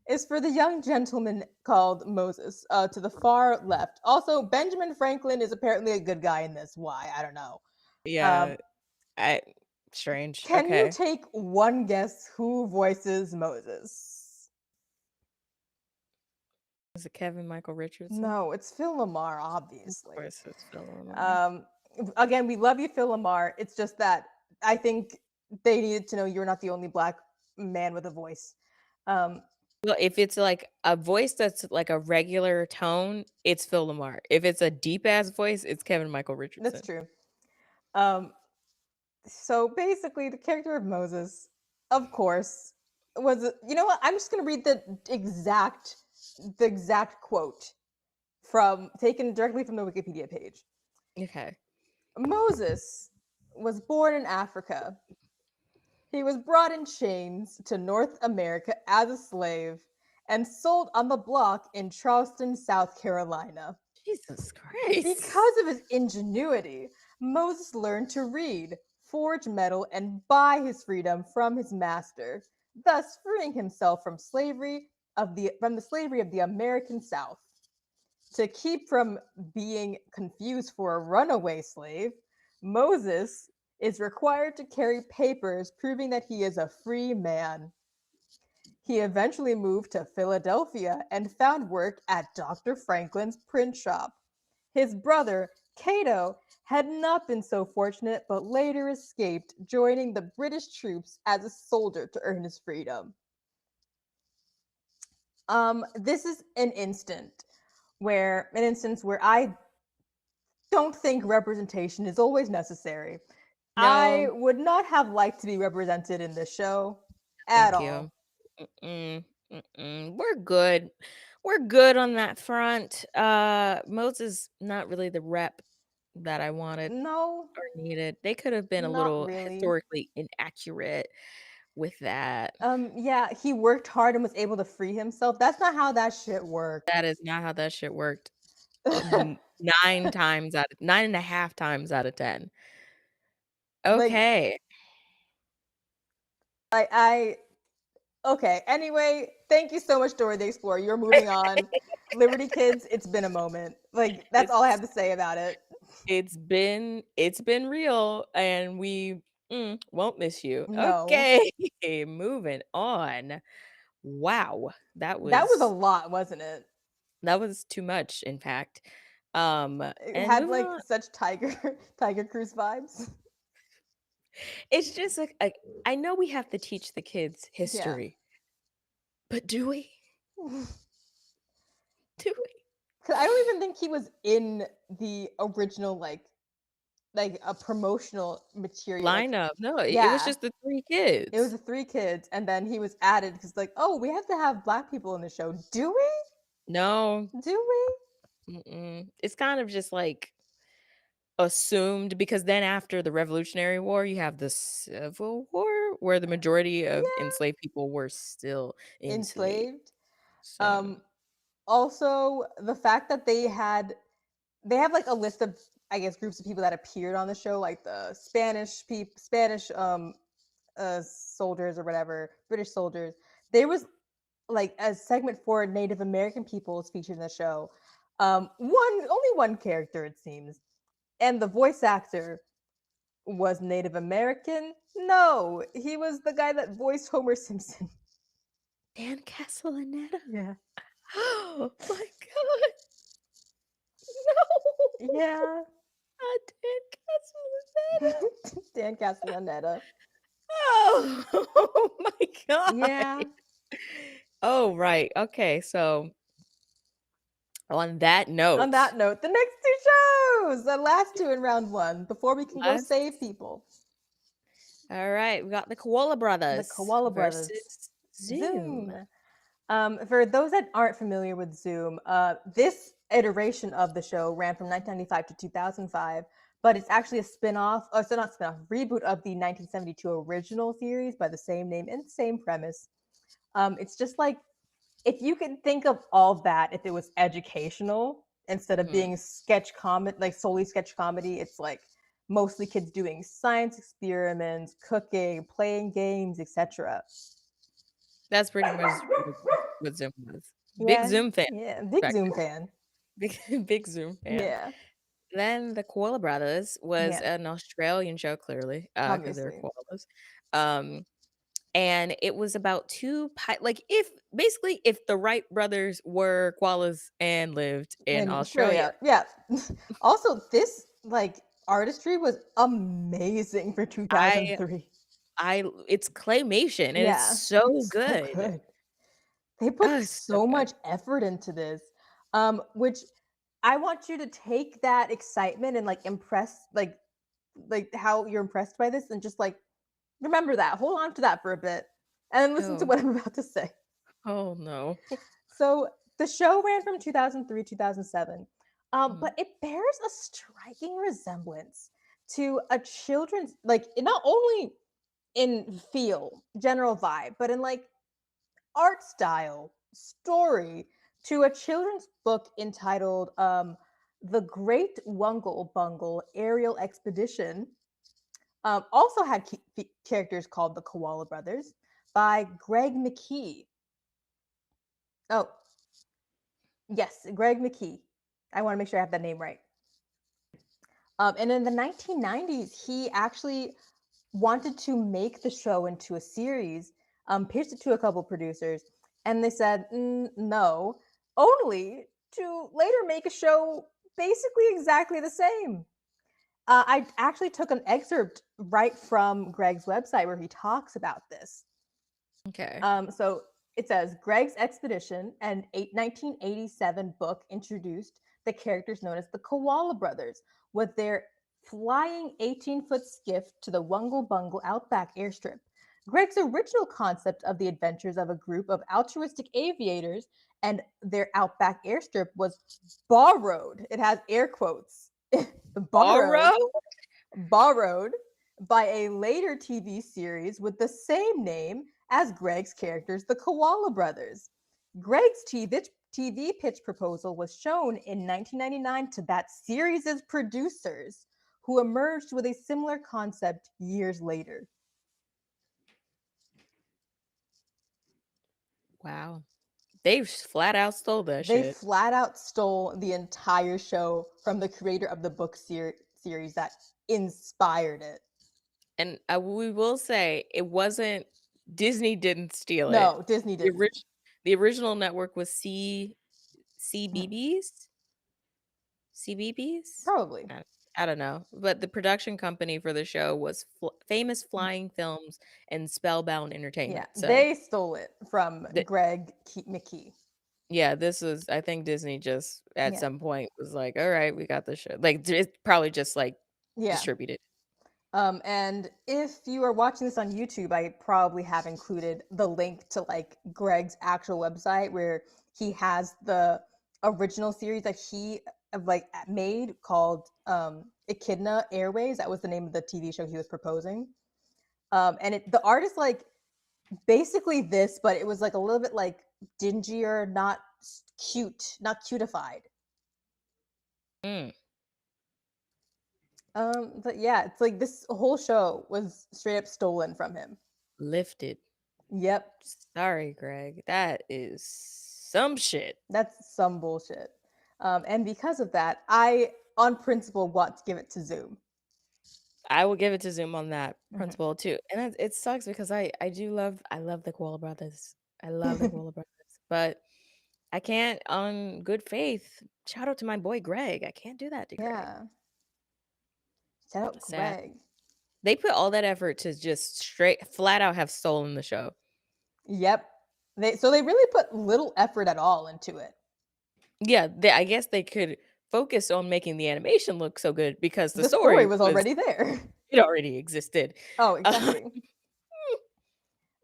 is for the young gentleman called Moses to the far left. Also, Benjamin Franklin is apparently a good guy in this. Why? I don't know. Um, Yeah, I strange. can you Okay. take one guess who voices Moses? Is it Kevin Michael Richardson? No, it's Phil Lamar, Of obviously. course, it's Phil Lamar. Um, again, we love you, Phil Lamar. It's just that I think they needed to know you're not the only black man with a voice. Um, Well, if it's like a voice that's like a regular tone, it's Phil Lamar. If it's a deep ass voice, it's Kevin Michael that's Richardson. true. Um, so basically, the character of Moses, of course, was you know what? I'm just gonna read the exact quote from taken directly from the Wikipedia page. Okay. Moses was born in Africa. He was brought in chains to North America as a slave and sold on the block in Charleston, South Carolina. Jesus Christ. Because of his ingenuity, Moses learned to read, forge metal, and buy his freedom from his master, thus freeing himself from the slavery of the American South. To keep from being confused for a runaway slave, Moses is required to carry papers proving that he is a free man. He eventually moved to Philadelphia and found work at Dr. Franklin's print shop. His brother, Cato, had not been so fortunate but later escaped, joining the British troops as a soldier to earn his freedom. This is an instance where I don't think representation is always necessary. I No, would not have liked to be represented in this show at thank you. all. Mm-mm, mm-mm. We're good. We're good on that front. Moses not really the rep that I wanted No, or needed. They could have been a not little really. historically inaccurate with that. Yeah, he worked hard and was able to free himself. That's not how that shit worked. That is not how that shit worked. 9 times out of 9 and a half times out of 10. Like Okay. I okay. Anyway, thank you so much, Dora the Explorer. You're moving on. Liberty Kids, it's been a moment. Like that's all I have It's to say about it. it's been real, and we, won't miss you. No. Okay, moving on. Wow, That was a lot, wasn't it? that was too much, in fact. It And had moving like on, such Tiger Cruise vibes. it's just like I know we have to teach the kids Yeah. history, but do we? Do we? 'Cause I don't even think he was in the original like a promotional material. Like Lineup. No, it was yeah, just the 3 it was kids. the three kids, and then he was added because like, oh, we have to have black people in the show. Do we? No, Do we? it's kind of just like assumed because then after the Revolutionary War, you have the Civil War where the majority of Yeah, enslaved people were still enslaved. enslaved. So, Um, also the fact that they have like a list of I guess groups of people that appeared on the show, like the Spanish soldiers or whatever, British soldiers. There was like a segment for Native American people is featured in the show. Only one character it seems, and the voice actor was Native American. No, he was the guy that voiced Homer Simpson. Dan Castellaneta. Yeah, Oh my god. No. yeah. Not Dan Castellaneta. Dan Castellaneta. Oh, oh my god. Yeah. Oh, right. Okay, so on that On note, that note, the next two shows, the last two in round one, before we can go let's save people. all right, we got the Koala The Brothers Koala Brothers. versus Zoom. Zoom. For those that aren't familiar with Zoom, this iteration of the show ran from 1995 to 2005, but it's actually a spin-off, or so not spin-off, reboot of the 1972 original series by the same name and same premise. It's just like if you could think of all that if it was educational instead of Mhm. being sketch comedy, like solely sketch comedy, it's like mostly kids doing science experiments, cooking, playing games, etc. That's pretty much what Zoom was. Big Yeah, Zoom fan yeah, big back Zoom fan. then. Big Zoom fan. Yeah, Then the Koala Brothers was yeah, an Australian show, clearly, because they're obviously. koalas. Um, and it was about like if basically if the Wright brothers were koalas and lived in In Australia. Australia, yeah. Also, this like artistry was amazing for I 2003. it's claymation and it's Yeah, so it's so good. good. They put Oh, it's so so good. much effort into this, which I want you to take that excitement and like impress, like how you're impressed by this, and just like remember that, hold on to that for a bit, and then listen to Oh, what I'm about to say. oh no. So the show ran from 2003 2007, Mhm. but it bears a striking resemblance to a children's, like not only in feel, general vibe, but in like art style, story, to a children's book entitled The Great Wungle Bungle Aerial Expedition. Also had characters called the Koala Brothers by Greg Mckee. Oh, yes, Greg Mckee. I want to make sure I have that name right. And in the 1990s, he actually wanted to make the show into a series, pitched it to a couple producers, and they said no, only to later make a show basically exactly the same. I actually took an excerpt right from Greg's website where he talks about this. Okay. So it says Greg's Expedition, an 1987 book, introduced the characters known as the Koala Brothers with their flying 18-foot skiff to the Wungle Bungle Outback airstrip. Greg's original concept of the adventures of a group of altruistic aviators and their Outback airstrip was borrowed. It has air quotes. borrowed Borrow? borrowed by a later TV series with the same name as Greg's characters, the Koala Brothers. Greg's TV pitch proposal was shown in 1999 to that series' producers, who emerged with a similar concept years later. Wow. They flat out stole that They shit. flat out stole the entire show from the creator of the book series that inspired it. And we will say it wasn't Disney didn't steal it. No, Disney The didn't. orig the original network was Mhm. CBBS? CBBS? Probably. I I don't know, but the production company for the show was Famous Flying Films and Spellbound Yeah, Entertainment, so they stole it from the Greg McKee. yeah, this was I think Disney just at Yeah, some point was like, "Alright, we got this show." Like, it's probably just, like, yeah. distributed. And if you are watching this on YouTube, I probably have included the link to like Greg's actual website where he has the original series that he like made called Echidna Airways. That was the name of the TV show he was proposing. And the art is like basically this, but it was like a little bit like dingier, not cute, not cutified. Mm, But yeah, it's like this whole show was straight up stolen from him. lifted. Yep, Sorry, Greg. That is some shit. that's some bullshit. And because of that, I, on principle, want to give it to Zoom. I will give it to Zoom on that Mhm. principle too. And it sucks because I love the Koala Brothers. I love the Koala Brothers. But I can't on good faith. Shout out to my boy Greg. I can't do that to Greg. Yeah. Shout out Sad. Greg. They put all that effort to just straight flat out have stolen the show. Yep. They really put little effort at all into it. Yeah, I guess they could focus on making the animation look so good because the The story story was was already there. it already existed. Oh, Uh, exactly.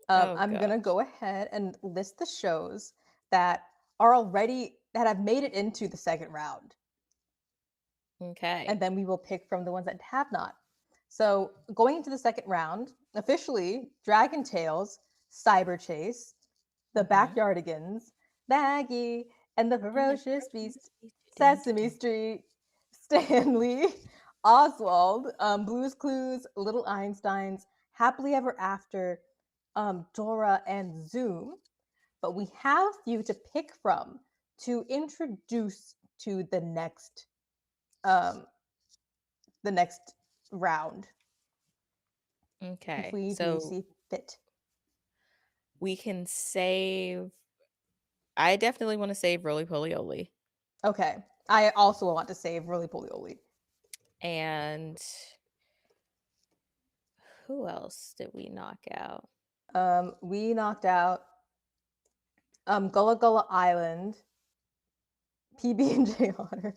oh I'm god. gonna go ahead and list the shows that are already that have made it into the second round, and Okay. then we will pick from the ones that have not. So going into the second round, officially, Dragon Tales, Cyberchase, the Mhm. Backyardigans, Maggie, and the And the Ferocious Ferocious Beast, Beast. Dun, dun, Sesame dun. Street, Stanley, Oswald, Blue's Clues, Little Einsteins, Happily Ever After, Dora, and Zoom. But we have a few to pick from to introduce to um, the next round, if Okay. we do So see fit. we can save. I definitely want to save Roly Poly Oly. Okay. I also want to save Roly Poly Oly. And who else did we knock out? We knocked out Gullah Gullah Island, PB&J Otter.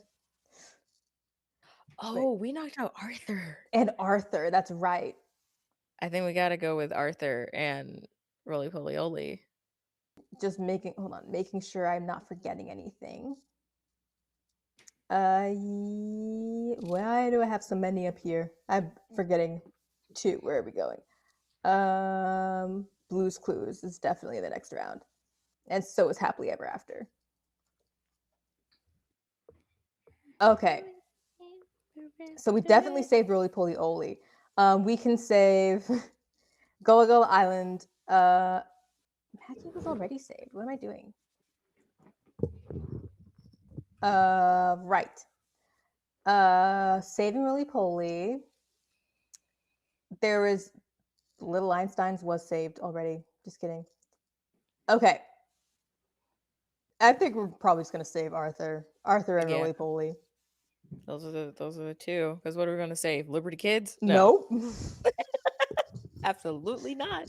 Oh, we knocked out Arthur. And Arthur, that's right. I think we got to go with Arthur and Roly Poly Oly. Just making sure I'm not forgetting anything. Why do I have so many up here? I'm forgetting two. Where are we going? Blue's Clues is definitely the next round. And so is Happily Ever After. Okay. So we definitely saved Roly Poly Oly. We can save Gullah Gullah Island. Maggie was already saved. What am I doing? Right. Saving Roly Poly. There was Little Einsteins was saved already. Just kidding. Okay. I think we're probably just gonna save Arthur. Arthur and Yeah. Roly Poly. Those are the two. Because what are we going to save? Liberty Kids? No. Nope. Absolutely not.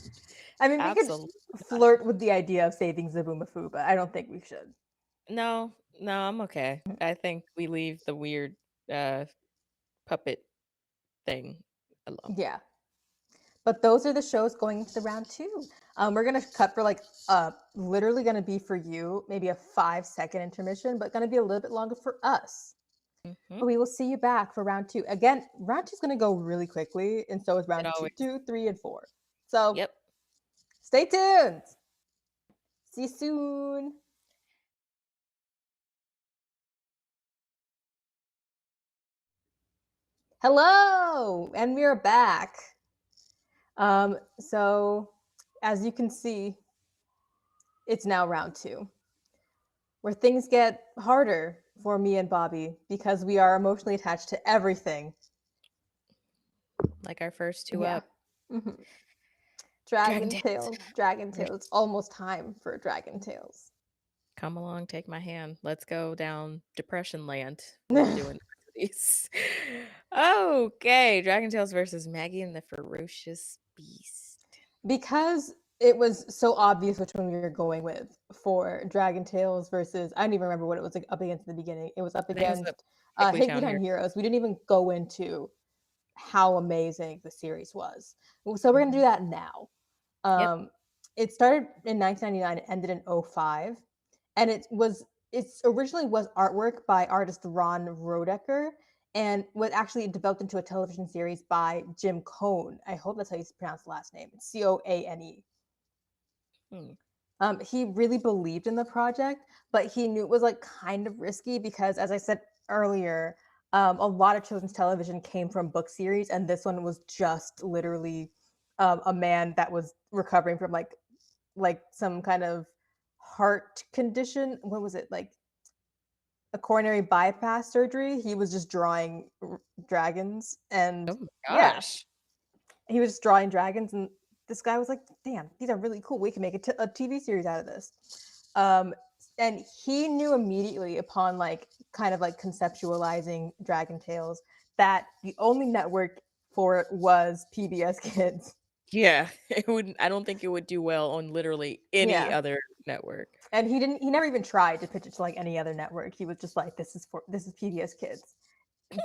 I mean, we could Absolutely flirt with the idea of saving Zaboomafoo, but I don't think we should. No, I'm okay. I think we leave the weird puppet thing alone. Yeah. But those are the shows going into the round 2. We're gonna cut for literally gonna be for you maybe a 5-second intermission, but gonna be a little bit longer for us. Mm-hmm. But we will see you back for round 2. Again, round 2 is gonna go really quickly, and so is round always. 2, 3, and 4. So Yep. Stay tuned. See you soon. Hello, and we are back. So as you can see, it's now round 2, where things get harder for me and Bobby because we are emotionally attached to everything. Like our first two up. Mm-hmm. Dragon Tales. It's almost time for Dragon Tales. Come along, take my hand. Let's go down Depression Land. We're doing these. Okay, Dragon Tales versus Maggie and the Ferocious Beast. Because it was so obvious which one we were going with for Dragon Tales versus, I don't even remember what it was like up against in the beginning. It was up against Higglytown Heroes. We didn't even go into how amazing the series was. So we're going to do that now. It started in 1999, it ended in 2005, and it originally was artwork by artist Ron Rodecker, and was actually developed into a television series by Jim Cohn. I hope that's how you pronounce the last name. It's Coane. He really believed in the project, but he knew it was like kind of risky because, as I said earlier, a lot of children's television came from book series, and this one was just literally a man that was recovering from like some kind of heart condition. What was it, like a coronary bypass surgery? He was just drawing dragons, and oh my gosh, he was just drawing dragons, and this guy was like, "Damn, these are really cool. We can make a TV series out of this." And he knew immediately upon kind of conceptualizing Dragon Tales that the only network for it was PBS Kids. Yeah, it wouldn't. I don't think it would do well on literally any other network. And he never even tried to pitch it to any other network. He was just like, this is PBS Kids.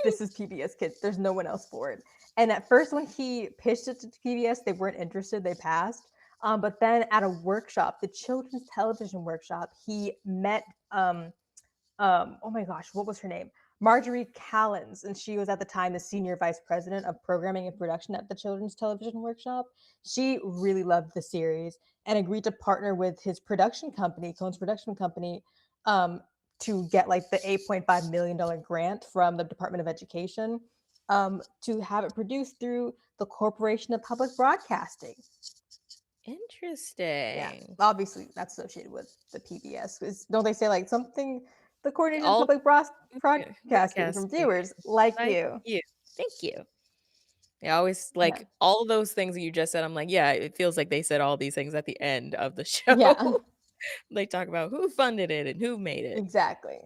This is PBS Kids. There's no one else for it. And at first, when he pitched it to PBS, they weren't interested. They passed. But then at a workshop, the children's television workshop, he met oh my gosh, what was her name? Marjorie Callens, and she was at the time the senior vice president of programming and production at the children's television workshop. She really loved the series and agreed to partner with his production company, Cohn's production company, to get the $8.5 million grant from the Department of Education. to have it produced through the Corporation of Public Broadcasting. Yeah, Interesting. obviously that's associated with the PBS. Because don't they say like something? The Coordinated All Public Broadcasting from broadcasting viewers like like you. you. Thank you. I always Yeah. like all those things that you just said. I'm like, yeah, it feels like they said all these things at the end of the show. Yeah, They talk about who funded it and who made it. exactly.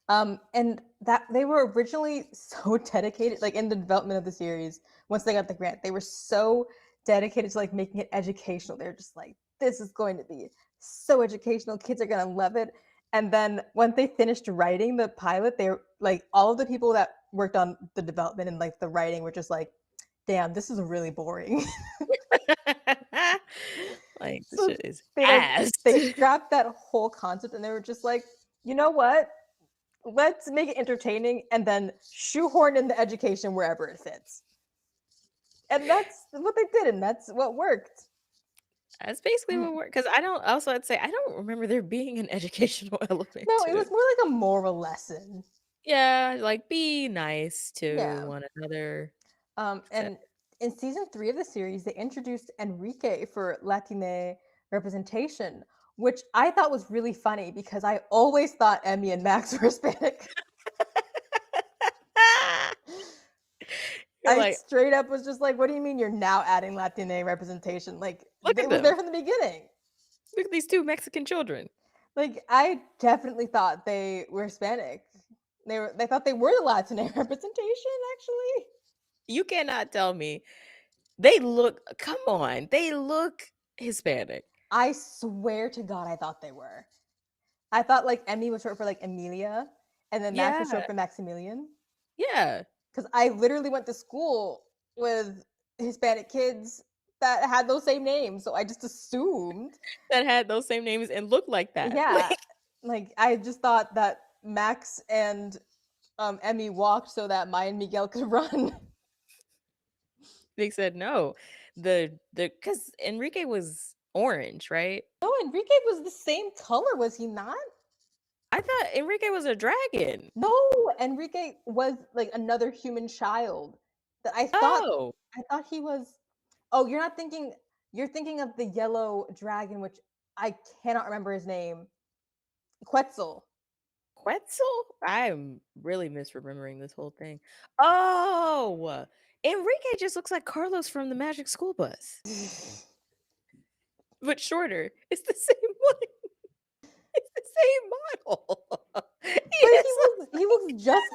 And that they were originally so dedicated, like in the development of the series, once they got the grant, they were so dedicated to like making it educational. They're just like, this is going to be so educational. Kids are gonna love it. And then when they finished writing the pilot, they were like all of the people that worked on the development and like the writing were just like, damn, this is really boring. Like this So shit is they like ass. they scrapped that whole concept and they were just like, you know what? Let's make it entertaining and then shoehorn in the education wherever it fits. And that's what they did, and that's what worked. That's basically what worked. Because I don't. Also, I'd say I don't remember there being an educational element No, to it was it. more like a moral lesson. Yeah, like be nice to Yeah. one another. And in season 3 of the series, they introduced Enrique for Latine representation, which I thought was really funny because I always thought Emmy and Max were Hispanic. You're I like, straight up was just like, what do you mean you're now adding Latine representation? Like, look they at were them. there from the beginning. Look at these two Mexican children. Like, I definitely thought they were Hispanic. They thought they were the Latin representation, actually. You cannot tell me they look. Come on, they look Hispanic. I swear to God, I thought they were. I thought like Emmy was short for like Emilia, and then Max was Yeah, short for Maximilian. yeah. Because I literally went to school with Hispanic kids that had those same names, so I just assumed. That had those same names and looked like that. Yeah, like I just thought that Max and Emmy walked so that Maya and Miguel could run. They said no. The because Enrique was orange, right? No, Enrique was the same color, was he not? I thought Enrique was a dragon. No, Enrique was like another human child. That Oh, I thought he was. Oh, you're not thinking. You're thinking of the yellow dragon, which I cannot remember his name. Quetzal. Quetzal? I'm really misremembering this whole thing. Oh, Enrique just looks like Carlos from the Magic School Bus, but shorter. It's the same one. It's the same model. He But just looks he looks just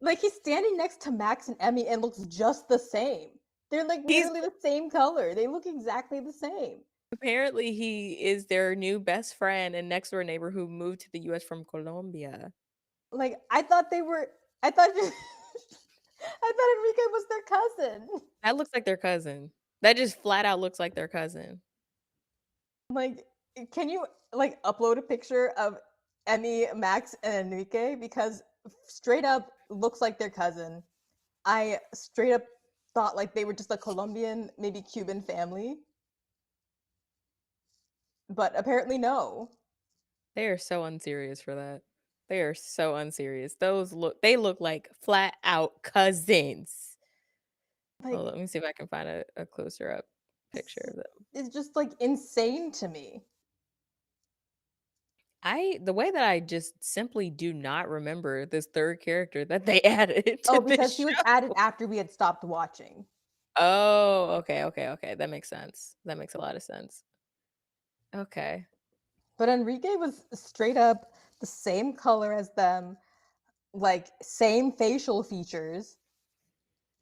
like he's standing next to Max and Emmy and looks just the same. They're like he's literally the same color. They look exactly the same. apparently he is their new best friend and next door neighbor who moved to the US from Colombia. Like I thought they were. I thought. I thought Enrique was their cousin. That looks like their cousin. That just flat out looks like their cousin. Like, can you like upload a picture of Emmy, Max, and Enrique? Because straight up looks like their cousin. I straight up thought like they were just a Colombian, maybe Cuban family. But apparently no. They are so unserious for that. They are so unserious. They look like flat out cousins. Like Hold on, let me see if I can find a closer up picture of them. it's just like insane to me. The way that I just simply do not remember this third character that they added to Oh, this because he was show. added after we had stopped watching. Oh, okay. That makes sense. That makes a lot of sense. Okay. But Enrique was straight up the same color as them, like same facial features.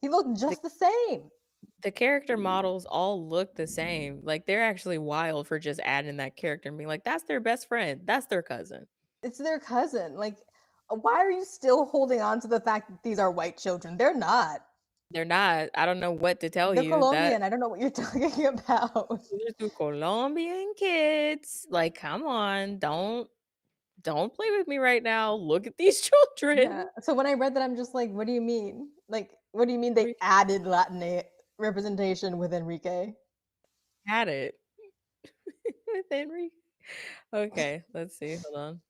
He looked The just the same. the character models all look the same. Like they're actually wild for just adding that character and being like, that's their best friend. That's their cousin. It's their cousin. Like, why are you still holding on to the fact that these are white children? They're not. They're not. I don't know what to tell They're you. That Colombian. I don't know what you're talking about. these are two Colombian kids. Like, come on, don't play with me right now. Look at these Yeah. children. So when I read that, I'm just like, what do you mean? Like, what do you mean they We added Latin representation with Enrique? had it with Henry. Okay, let's see. Hold on.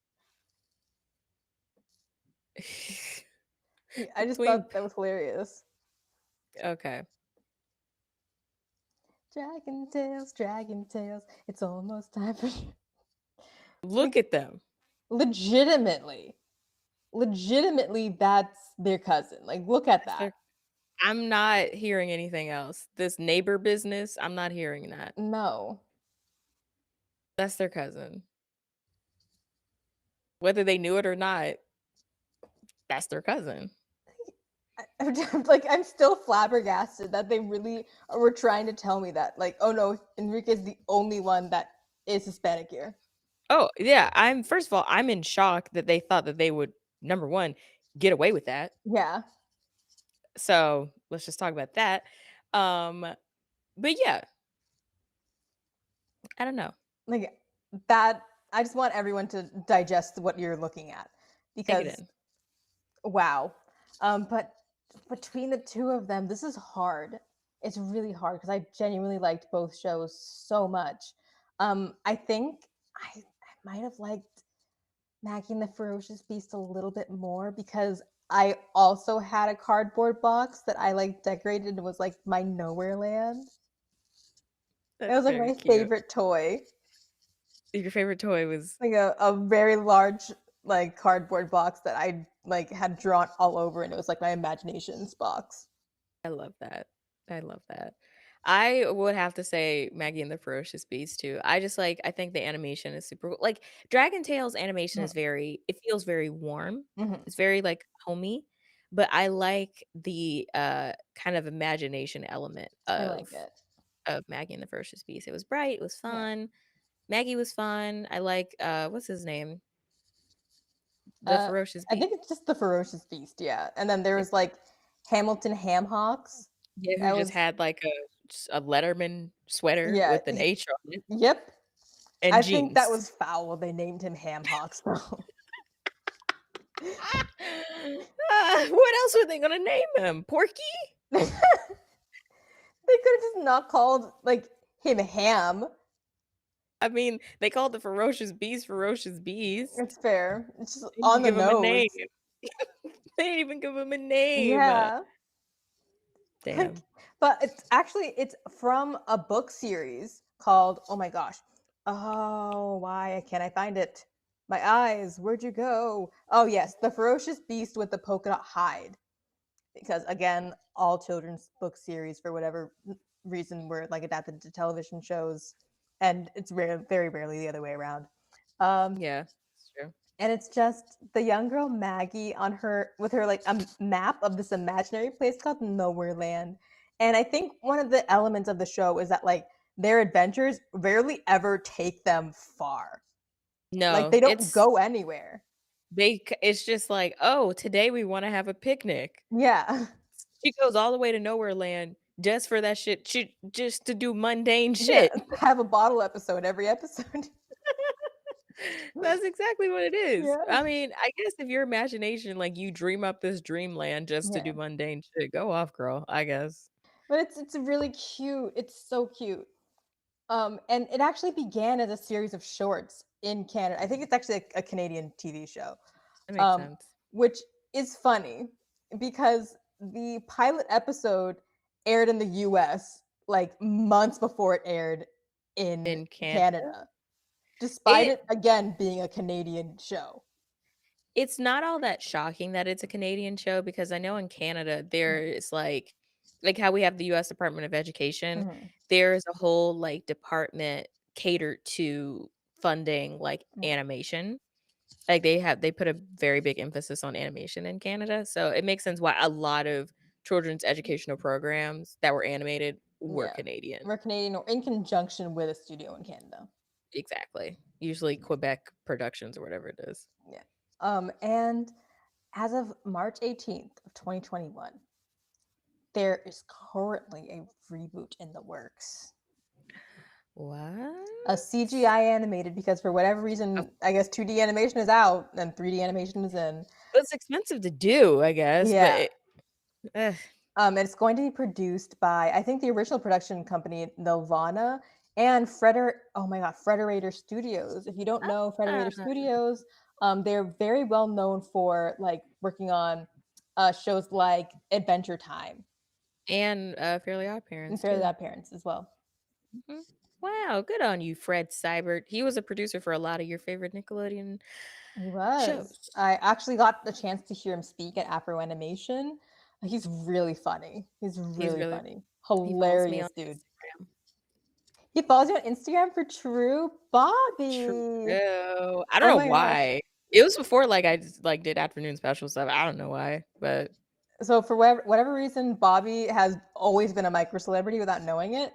I just Between thought that was hilarious. Okay. Dragon tales. It's almost time for Look like at them. legitimately. Legitimately, that's their cousin. Like, look at That's that. their I'm not hearing anything else. This neighbor business, I'm not hearing that. No. That's their cousin. Whether they knew it or not, that's their cousin. I'm like, I'm still flabbergasted that they really were trying to tell me that. Like, oh no, Enrique's the only one that is Hispanic here. Oh, yeah, first of all, I'm in shock that they thought that they would, number 1, get away with that. Yeah. So, let's just talk about that. Um, but yeah, I don't know. Like that, I just want everyone to digest what you're looking at Take it because in. wow. But between the two of them, this is hard. It's really hard because I genuinely liked both shows so much. I think I might have liked Maggie and the Ferocious Beast a little bit more because I also had a cardboard box that I like decorated and was like my nowhere land. It That's was like very my cute. favorite toy. Your favorite toy was Like a very large like cardboard box that I like had drawn all over and it was like my imaginations box. I love that. I love that. I would have to say Maggie and the Ferocious Beast too. I think the animation is super cool. Like Dragon Tale's animation is Mm-hmm. it feels very warm. Mm-hmm. It's very like homey, but I like the kind of imagination element I like it. of Maggie and the Ferocious Beast. It was bright, it was Yeah. fun. Maggie was fun. I like what's his name? The Uh, Ferocious I Beast. think it's just the Ferocious Beast, yeah. And then there was like Hamilton Ham Hocks. Yeah, who That just was had like a Letterman sweater yeah. with an H on it Yep. and I think that jeans. was foul. They named him Ham Hocks though. What else were they gonna name him? Porky? They could have just not called like him Ham. I mean, they called the Ferocious Beast. It's fair. It's just They didn't on even the give him a nose. name. They didn't even give him a name. Yeah. Like, Damn. but it's from a book series called oh my gosh. Oh, why can't I find it? My eyes, where'd you go? Oh yes, The Ferocious Beast with the Polka Dot Hide. Because again, all children's book series for whatever reason were like adapted to television shows, and it's very rarely the other way around. Um, Yeah, that's true. and it's just the young girl Maggie on her with her like a map of this imaginary place called Nowhere Land. And I think one of the elements of the show is that like their adventures rarely ever take them far. Like No, they don't go anywhere. it's just like, "Oh, today we wanna have a picnic." Yeah. She goes all the way to Nowhere Land just for that shit, just to do mundane Yeah. shit. Have a bottle episode every episode. That's exactly what it is. Yeah. I mean, I guess if your imagination, like, you dream up this dreamland just to Yeah. do mundane shit, go off, girl, I guess. But it's really cute. It's so cute. And it actually began as a series of shorts in Canada. I think it's actually a Canadian TV show. That makes Um, sense. which is funny because the pilot episode aired in the US like months before it aired in In Canada? Canada, despite It it again being a Canadian show. it's not all that shocking that it's a Canadian show because I know in Canada there is, like how we have the US Department of Education, Mm-hmm. there's a whole, like, department catered to funding, like, Mm-hmm. animation. Like, they put a very big emphasis on animation in Canada, so it makes sense why a lot of children's educational programs that were animated were Yeah. Canadian. We're Canadian or in conjunction with a studio in Canada. Exactly. Usually Quebec Productions or whatever it is. Yeah. And as of March 18th of 2021, there is currently a reboot in the works. What? A CGI animated because for whatever Of reason, I guess 2D animation is out and 3D animation is in. It's expensive to do, I guess, but Yeah. ugh. And it's going to be produced by I think the original production company Nelvana and Frederator Studios. If you don't know Ah, Frederator Studios, they're very well known for like working on shows like Adventure Time. And Fairly Odd and Parents Fairly too. Odd Parents as well. Mhm. Wow, good on you, Fred Seibert. He was a producer for a lot of your favorite Nickelodeon He was. shows. I actually got the chance to hear him speak at Afro Animation. He's really funny. He's He's really really funny. he follows me on Hilarious dude. Instagram. He follows you on Instagram for True Bobby. True. I don't Oh know my gosh. why. It was before like I just like did afternoon special stuff. I don't know why, but So for whatever reason, Bobby has always been a micro celebrity without knowing it.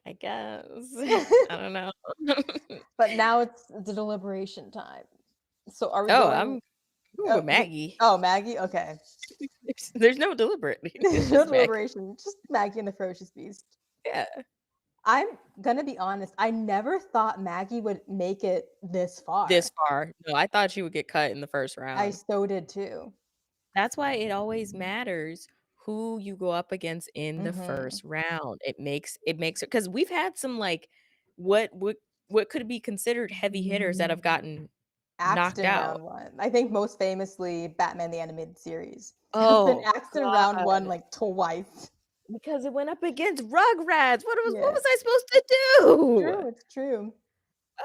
I guess. I don't know. But now it's the deliberation time. So are we Oh, going? I'm going with Maggie. Oh, Maggie. Okay. There's no deliberate. It's No just Maggie. deliberation. Just Maggie and the Ferocious Beast. Yeah. I'm gonna be honest. I never thought Maggie would make it this This far. far. No, I thought she would get cut in the first I round. so did too. That's why it always matters who you go up against in the Mm-hmm. first round. It makes it because we've had some like what would what could be considered heavy hitters that have gotten Axed knocked in out. round one. I think most famously Batman the Animated Series has been Oh axed in round god. one like twice. Because it went up against Rugrats. What Yeah. was I supposed to do? True, it's true.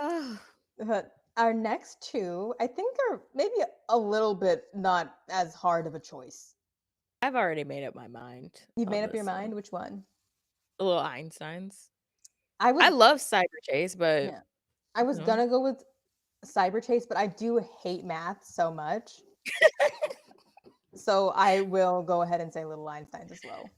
Ugh. But our next two, I think, are maybe a little bit not as hard of a choice. I've already made up my mind You've on made up your this one. mind? Which one? A little Einsteins. I was I love Cyberchase, but Yeah. I was you know. gonna go with Cyberchase, but I do hate math so much. So I will go ahead and say Little Einsteins as well.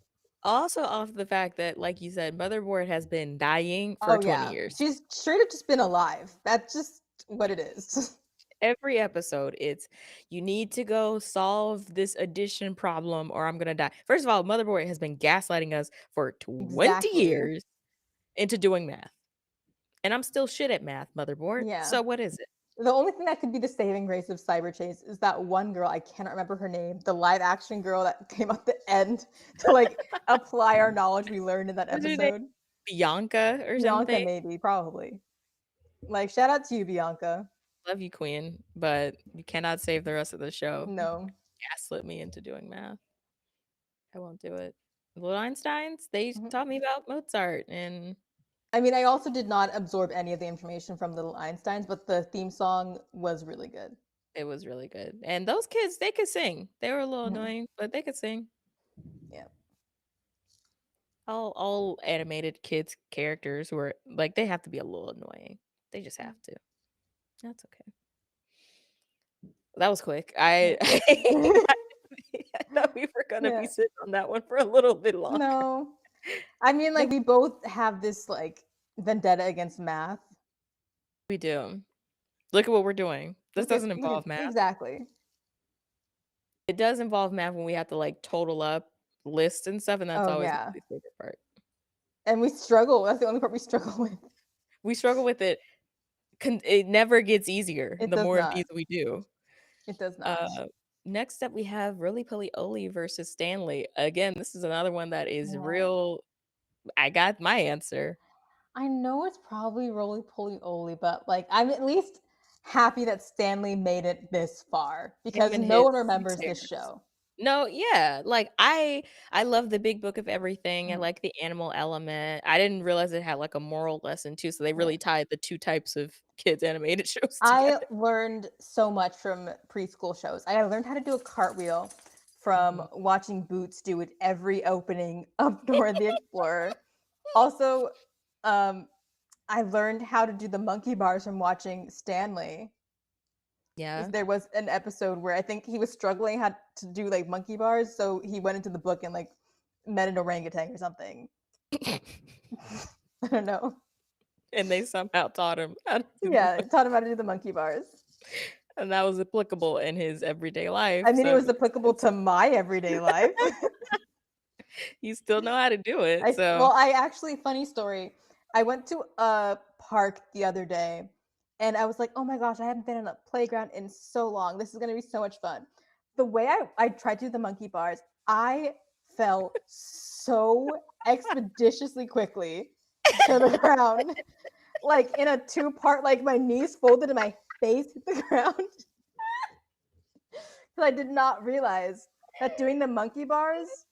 Also off the fact that, like you said, Motherboard has been dying for Oh 20 yeah. years. She's straight up just been alive. That's just what it is. Every episode, it's you need to go solve this addition problem or I'm gonna die. First of all, Motherboard has been gaslighting us for 20 Exactly. years into doing math. And I'm still shit at math, Motherboard. Yeah. So what is it? The only thing that could be the saving grace of Cyberchase is that one girl, I cannot remember her name, the live action girl that came at the end to like apply our knowledge we learned in that What's her name? episode. Bianca or Bianca, something? maybe, probably. Like, shout out to you, Bianca. Love you, Queen, but you cannot save the rest of the show. No. Gaslit me into doing math. I won't do it. Little Einsteins, they Mhm. taught me about Mozart and I mean, I also did not absorb any of the information from Little Einsteins, but the theme song was really good. it was really good. And those kids, they could sing. They were a little Mhm. annoying, but they could sing. Yeah. All animated kids characters who are like they have to be a little annoying. They just have to. That's okay. That was quick. Yeah. I thought we were gonna be Yeah. sitting on that one for a little bit longer. No. I mean, like, we both have this, like, vendetta against math. We do. Look at what we're doing. This doesn't involve math. Exactly. It does involve math when we have to like total up lists and stuff, and that's Oh, always my yeah. least favorite part. And we struggle. That's the only part we struggle with. We struggle with it. It never gets easier It the does more of not. these we do. It does not. Uh, Next up, we have Really Poly Oly versus Stanley. Again, this is another one that is Yeah. real. I got my answer. I know it's probably roly poly oly, but like I'm at least happy that Stanley made it this far Him because and no his one remembers this soothsayers. show. No, yeah, like I love the big book of everything. I Mhm. like the animal element. I didn't realize it had like a moral lesson too, so they Yeah. really tied the two types of kids animated shows I together. learned so much from preschool shows. I learned how to do a cartwheel from Mhm. watching Boots do it every opening of Dora the Explorer. Also, um, I learned how to do the monkey bars from watching Stanley. Yeah. There was an episode where I think he was struggling how to do like monkey bars, so he went into the book and like met an orangutan or something. I don't know. And they somehow taught him how to do the Yeah, monkey, taught him how to do the monkey bars. and that was applicable in his everyday life, I mean, it so it was makes applicable sense. to my everyday life. You still know how to do it, I so well, I actually funny story. I went to a park the other day and I was like, "Oh my gosh, I haven't been on a playground in so long. This is going to be so much fun." The way I tried to do the monkey bars, I fell so expeditiously quickly to the ground. Like in a two-part, like my knees folded and my face hit the ground. Because I did not realize that doing the monkey bars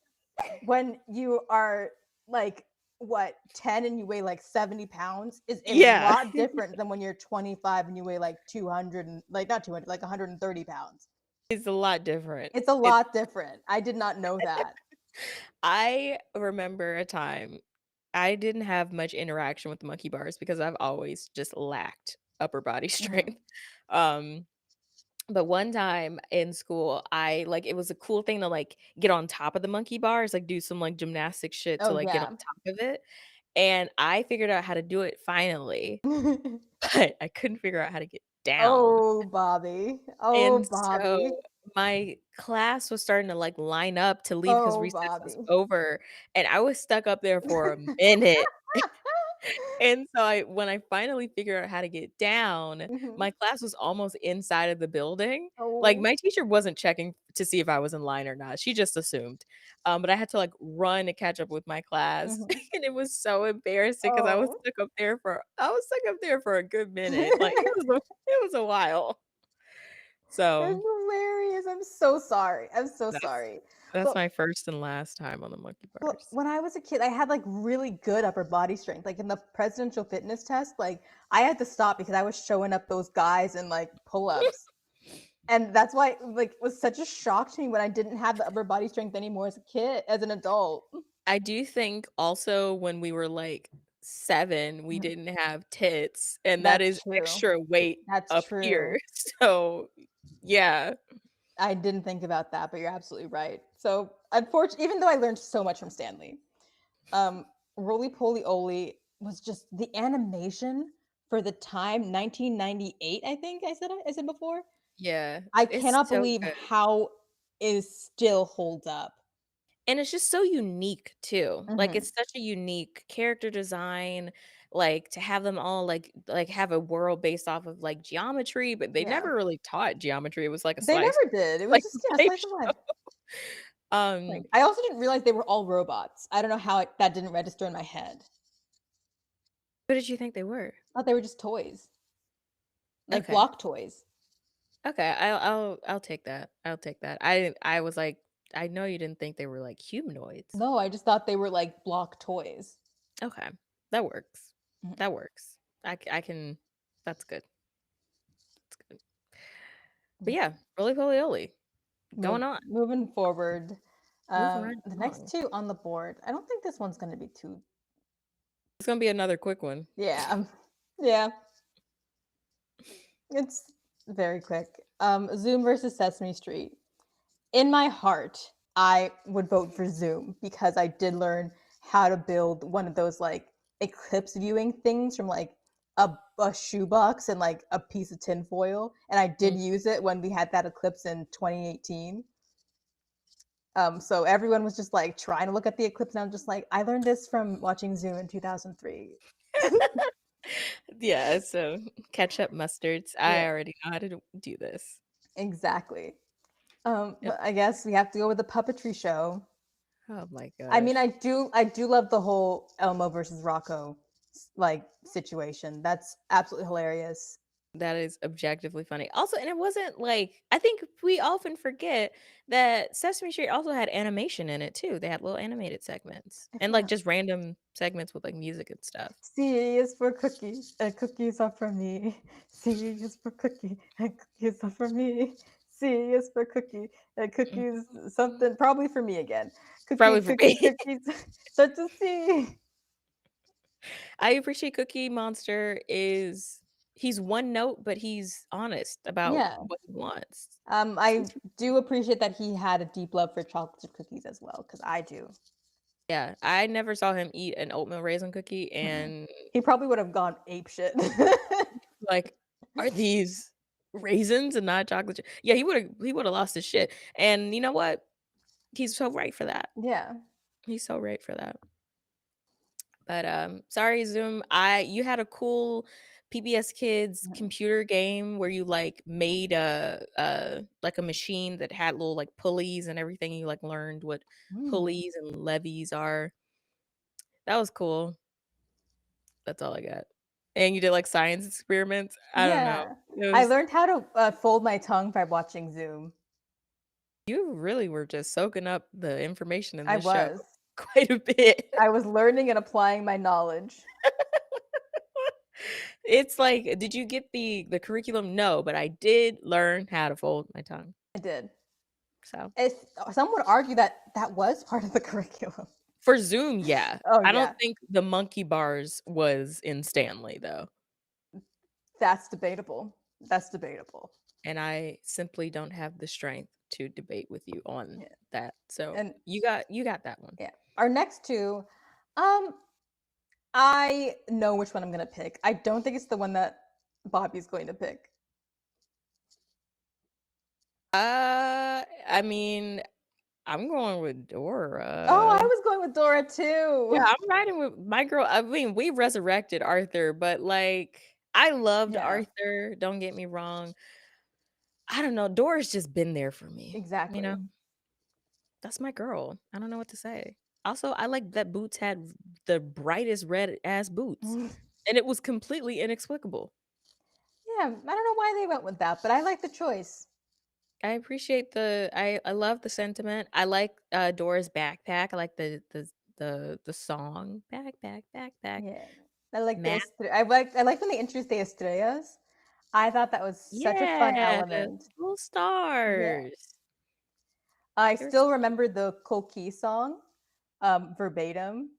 when you are like what 10 and you weigh like 70 pounds is a Yeah. lot different than when you're 25 and you weigh like 200 and like not 200 like 130 pounds. It's a lot different. It's a It's lot different. I did not know that. I remember a time I didn't have much interaction with the monkey bars because I've always just lacked upper body Mhm. strength. Um, but one time in school, I like it was a cool thing to like get on top of the monkey bars, like do some like gymnastic shit to Oh like get on yeah. top of it. And I figured out how to do it finally, but I couldn't figure out how to get down. Oh, Bobby. Oh, And so Bobby. my class was starting to like line up to leave because Oh, recess was Bobby. over, and I was stuck up there for a minute. And so I when I finally figured out how to get down, Mhm. my class was almost inside of the building. Like, Oh. my teacher wasn't checking to see if I was in line or not, she just assumed. But I had to, like, run to catch up with my class, Mhm. and it was so embarrassing because Oh. I was stuck up there for a good minute, like, it was a while. That's So, hilarious. I'm so sorry. I'm so that's sorry. that's But my first and last time on the monkey bars. when I was a kid, I had like really good upper body strength. Like in the presidential fitness test, like I had to stop because I was showing up those guys in like pull-ups. And that's why like it was such a shock to me when I didn't have the upper body strength anymore as a kid, as an adult. I do think also when we were, like, 7, we Mhm. didn't have tits, and that That's is true. extra weight That's up here. true. So, yeah. I didn't think about that, but you're absolutely right. So, unfortunately, even though I learned so much from Stanley, um, Roly Poly Oly was just the animation for the time 1998. I think I said before. Yeah. I It's cannot so believe good. how it still holds up. And it's just so unique too. Like, Mhm. it's such a unique character design, like, to have them all, have a world based off of, like, geometry, but they Yeah. never really taught geometry, it was like a They slice never did. It was like just, a yeah, life slice of life. show. Um, Like, I also didn't realize they were all robots. I don't know how that didn't register in my head. what did you think they were? I thought they were just toys, like Okay. block toys. Okay, I'll take that. I'll take that. I was like, I know you didn't think they were like humanoids. No, I just thought they were like block toys. Okay, that works. Mhm. That works. I can. That's good. That's good. But yeah, Okay. roly poly oly, going on, Moving forward, moving right the next along. two on the board. I don't think this one's gonna be too. It's gonna be another quick one. Yeah, yeah, it's very quick. Zoom versus Sesame Street. In my heart, I would vote for Zoom because I did learn how to build one of those like eclipse viewing things from like a shoebox and like a piece of tinfoil. And I did Mm. use it when we had that eclipse in 2018. So everyone was just like trying to look at the eclipse, and I'm just like, I learned this from watching Zoom in 2003. Yeah, so ketchup mustards. I Yeah, already know how to do this. exactly. Yep. But I guess we have to go with the puppetry show. Oh my I mean, gosh. I do love the whole Elmo versus Rocco like situation. That's absolutely hilarious. That is objectively funny. Also, and it wasn't like I think we often forget that Sesame Street also had animation in it too. They had little animated segments I and like forgot. just random segments with like music and stuff. C is for cookies, and cookies are for me. C is for cookie, and cookies are for me. C is for cookie, and cookies Mhm. something probably for me again. Cookie, Probably for cookie, me. cookies. Start to see. I appreciate Cookie Monster is he's one note, but he's honest about Yeah. what he wants. I do appreciate that he had a deep love for chocolate chip cookies as well, because I do. Yeah, I never saw him eat an oatmeal raisin cookie Mm-mm. and He probably would have gone ape shit. like, are these raisins and not chocolate chip? Yeah, he would have lost his shit. And you know what? He's so right for that. Yeah. He's so right for that. But, sorry, Zoom. I you had a cool PBS Kids Mhm. computer game where you, like, made a machine that had little, like, pulleys and everything. You, like, learned what Mm. pulleys and levies are. That was cool. That's all I got. And you did, like, science experiments? I don't know. Yeah. It I was learned how to, fold my tongue by watching Zoom. You really were just soaking up the information in I this show was. quite a bit. I was learning and applying my knowledge. It's like, did you get the curriculum? No, but I did learn how to fold my tongue. I did. So If some would argue that that was part of the curriculum. for Zoom, yeah. Oh I don't yeah, think the monkey bars was in Stanley though. that's debatable. That's debatable. And I simply don't have the strength to debate with you on Yeah. that. So And you got that one. yeah, our next two, um, I know which one I'm gonna pick. I don't think it's the one that Bobby's going to pick. I mean, I'm going with Oh, I Dora. was going with Dora Yeah, too. I'm riding with my girl. I mean, we resurrected Arthur, but like I loved Yeah, Arthur, don't get me wrong. I don't know, Dora's just been there for me, you know? exactly. That's my girl. I don't know what to say. Also, I like that Boots had the brightest red ass boots, Yeah, and it was completely inexplicable. I don't know why they went with that, but I like the choice. I appreciate I love the sentiment. I like Dora's backpack. I like the song backpack backpack Yeah, I like the map. I like when they introduced the estrellas. I thought that was such a fun Yeah, element. little Yeah, stars. I There's still remember the Koki song, verbatim.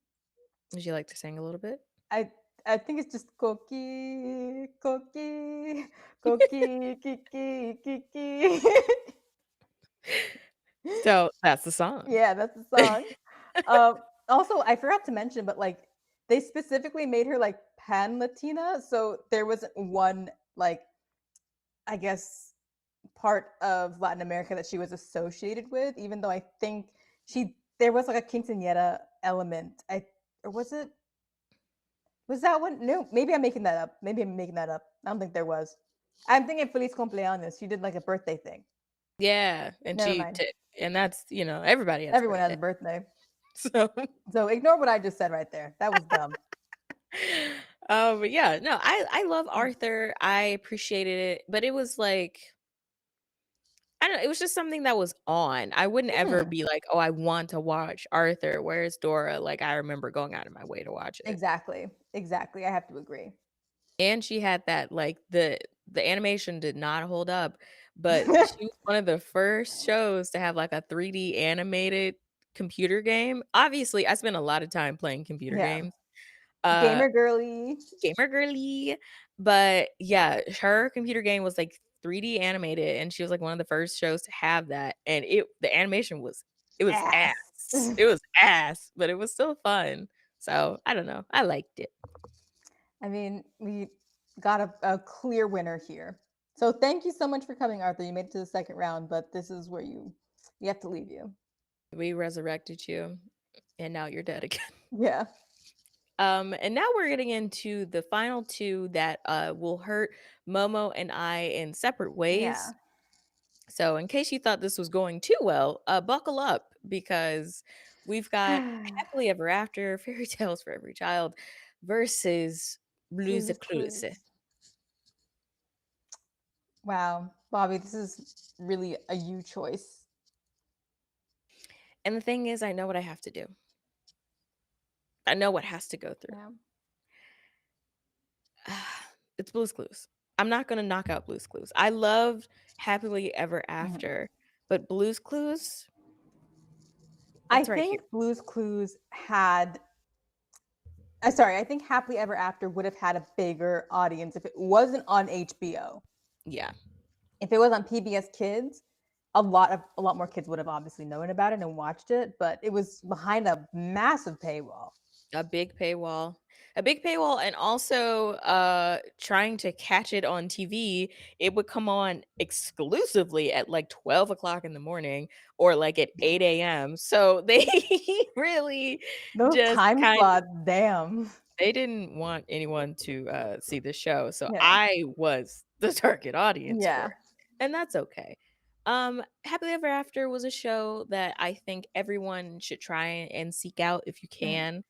Would you like to sing a little bit? I I think it's just Koki, Koki, Koki, Kiki, Kiki. So that's the song. Yeah, that's the song. Also, I forgot to mention, but like they specifically made her like pan Latina, so there wasn't one like I guess part of Latin America that she was associated with, even though I think she there was like a quinceañera element. Or was that one? No, maybe I'm making that up. Maybe I'm making that up. I don't think there was. I'm thinking Feliz Cumpleaños. She did like a birthday thing. Yeah, and Never mind. and that's, everybody has a Everyone has birthday. a birthday. So, So ignore what I just said right there. That was dumb. but yeah, no, I love Arthur. I appreciated it, but it was like I don't know, it was just something that was on. I wouldn't ever Mhm. be like, "Oh, I want to watch Arthur. Where's Dora?" Like I remember going out of my way to watch it. Exactly. Exactly. I have to agree. And she had that like the animation did not hold up, but she was one of the first shows to have like a 3D animated computer game. Obviously, I spent a lot of time playing computer Yeah. games. Uh Gamer girly. Gamer girly, but yeah, her computer game was like 3D animated and she was like one of the first shows to have that and the animation was it was ass. Ass. It was ass, but it was still fun. So, I don't know. I liked it. I mean, we got a clear winner here. So thank you so much for coming, Arthur. You made it to the second round, but this is where you have to leave you. We resurrected you and now you're dead again. Yeah. And now we're getting into the final two that will hurt Momo and I in separate Yeah. ways. So, in case you thought this was going too well, buckle up because we've got Happily Ever After, Fairy Tales for Every Child versus Blues Blues Clues. Clues. Wow. Bobby, this is really a you choice. And the thing is, I know what I have to do. I know what has to go through. Yeah. It's Blues Clues. I'm not going to knock out Blues Clues. I loved Happily Ever Mhm. After, but Blues Clues, I it's right here. think Blues Clues had sorry, I think Happily Ever After would have had a bigger audience if it wasn't on HBO. Yeah. If it was on PBS Kids, a lot more kids would have obviously known about it and watched it, but it was behind a massive paywall. A big paywall. A big paywall and also, trying to catch it on TV, it would come on exclusively at, like, 12 o'clock in the morning or, like, at 8 a.m. So they really Those just time kind slots, damn. they didn't want anyone to, see the show, so Yeah. I was the target audience for Yeah. it, and that's okay. Happily Ever After was a show that I think everyone should try and seek out if you Mhm. can,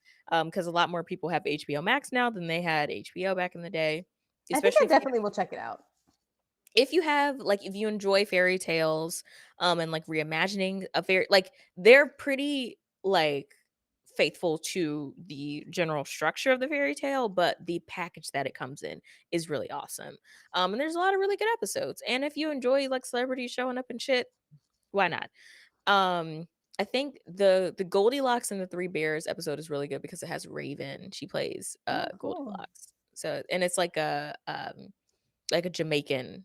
because a lot more people have HBO Max now than they had HBO back in the day, I think I especially if you definitely will check it out. if you have like if you enjoy fairy tales and like reimagining a fairy like they're pretty like faithful to the general structure of the fairy tale, but the package that it comes in is really awesome. And there's a lot of really good episodes, and if you enjoy like celebrities showing up and shit, why not? um I think the Goldilocks and the Three Bears episode is really good because it has Raven. She plays Oh, cool. Goldilocks. So and it's like a Jamaican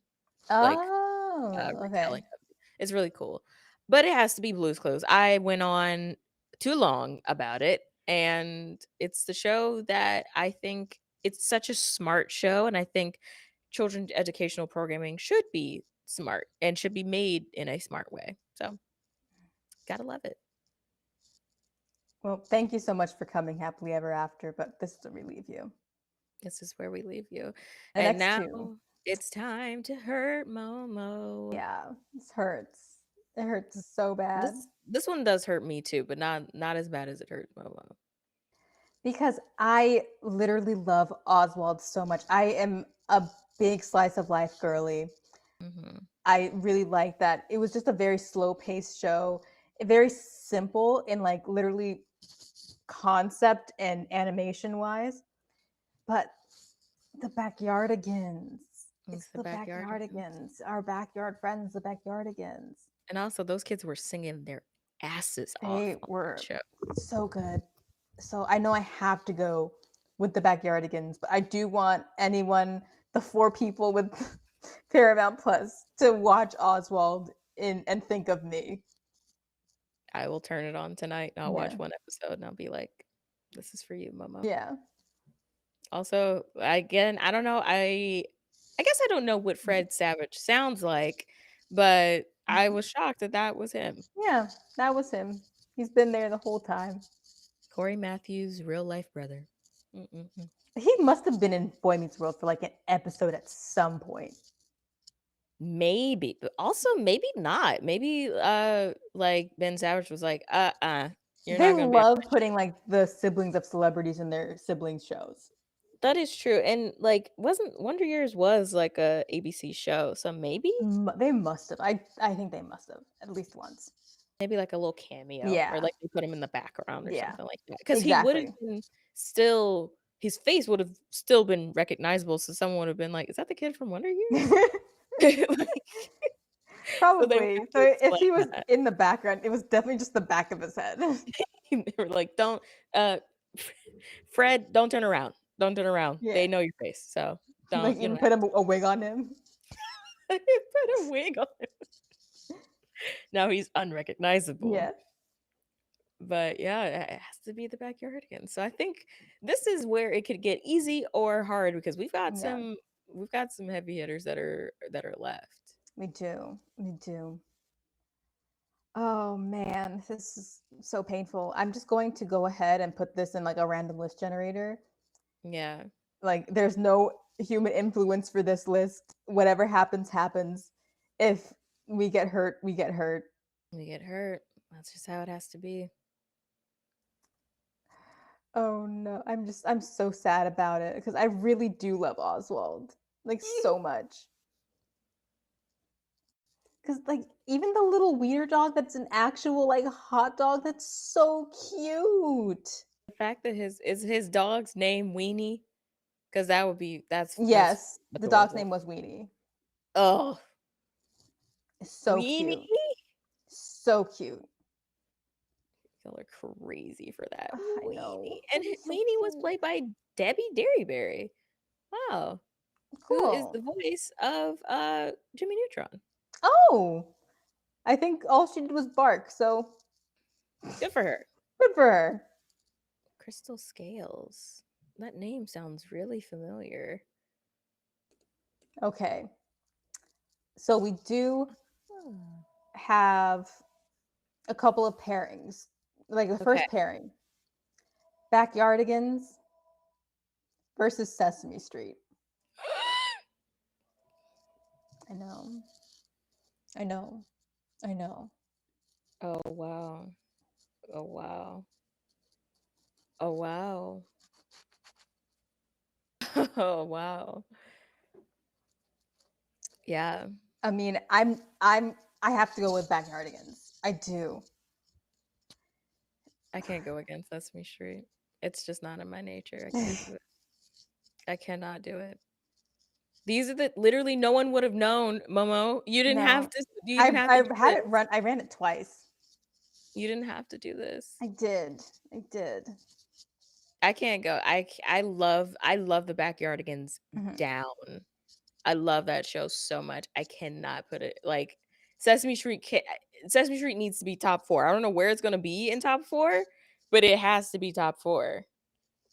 like Oh, retelling okay. of it. It's really cool. But it has to be Blue's Clues. I went on too long about it, and it's the show that I think it's such a smart show, and I think children's educational programming should be smart and should be made in a smart way. So, gotta love it. Well, thank you so much for coming happily ever after, but this is where we leave you. This is where we leave you. The And next now two. it's time to hurt Momo. Yeah, this hurts. It hurts so bad. This one does hurt me too, but not as bad as it hurts Momo. Because I literally love Oswald so much. I am a big slice of life girly. Mm-hmm. I really like that. It was just a very slow paced show, very simple in like literally concept and animation wise. But the Backyardigans. It's It's the the backyard. Backyardigans. Our backyard friends, the Backyardigans. And also, those kids were singing their asses off They on that were show. so good. So I know I have to go with the Backyardigans, but I do want anyone, the four people with Paramount Plus, to watch Oswald and think of me. I will turn it on tonight and I'll Yeah. watch one episode and I'll be like, this is for you, Momo. Yeah. Also, again, I don't know. I guess I don't know what Fred Savage sounds like, but I was shocked that that was him. Yeah, that was him. He's been there the whole time. Corey Matthews' real life brother. Mm-mm-mm. He must have been in Boy Meets World for like an episode at some point. Maybe, but also maybe not. Maybe like Ben Savage was like, you're They not gonna be on love my putting show. like the siblings of celebrities in their siblings shows. That is true. And like wasn't Wonder Years was like a ABC show, so maybe They must have. I think they must have at least once. maybe like a little cameo or Yeah. like they put him in the background or Yeah. something like that. Because he would have Exactly. been still his face would have still been recognizable. So someone would have been like, is that the kid from Wonder Years? Like, so they would Probably. have to So if explain he was that. in the background, it was definitely just the back of his head. They were like, don't Fred, don't turn around. Don't turn around. Yeah. They know your face. So Like don't you even don't put have him a wig on him. to put a wig on him. Now he's unrecognizable. Yeah. But yeah, it has to be the backyard again. So I think this is where it could get easy or hard because Yeah. we've got some heavy hitters that are left. We do. We do. Oh man, this is so painful. I'm just going to go ahead and put this in like a random list generator. Yeah. Like there's no human influence for this list. Whatever happens, happens. If we get hurt, we get hurt. We get hurt. That's just how it has to be. Oh no, I'm so sad about it because I really do love Oswald. Like so much. Cause like even the little wiener dog that's an actual like hot dog, that's so cute. The fact that his dog's name Weenie, because that's Yes, the dog's adorable. name was Weenie. Oh, So Weenie. cute. So cute. Y'all are crazy for that. I Weenie. know. And He's so Weenie was cute. played by Debbie Derryberry. Wow. Who is the Cool. voice of Jimmy Neutron. Oh, I think all she did was bark, so Good for her. good for her. Crystal Scales. That name sounds really familiar. Okay. So we do Oh. have a couple of pairings. Like the Okay. first pairing, Backyardigans versus Sesame Street. I know. I know. I know. Oh wow. Oh wow. Oh wow. Oh wow. Yeah. I mean, I have to go with Backyardigans. I do. I can't go against Sesame Street. It's just not in my nature. I can't do it. I cannot do it. These are the literally no one would have known, Momo. You didn't have No. to you didn't have to do I've had this. it run. I ran it twice. You didn't have to do this. I did. I did. I can't go. I love the Backyardigans Mhm. down. I love that show so much. I cannot put it like Sesame Street. Sesame Street needs to be top 4. I don't know where it's gonna be in top 4, but it has to be top 4.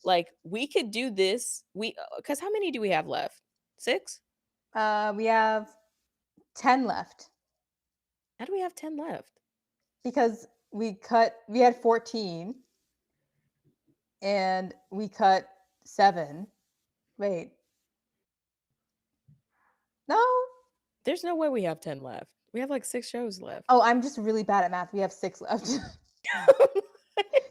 Like we could do this. Because how many do we have left? 6? We have 10 left How do we have 10 left? because we had 14 and we cut 7. Wait. No. There's no way we have 10 left. We have like 6 shows left. Oh, I'm just really bad at math. We have 6 left.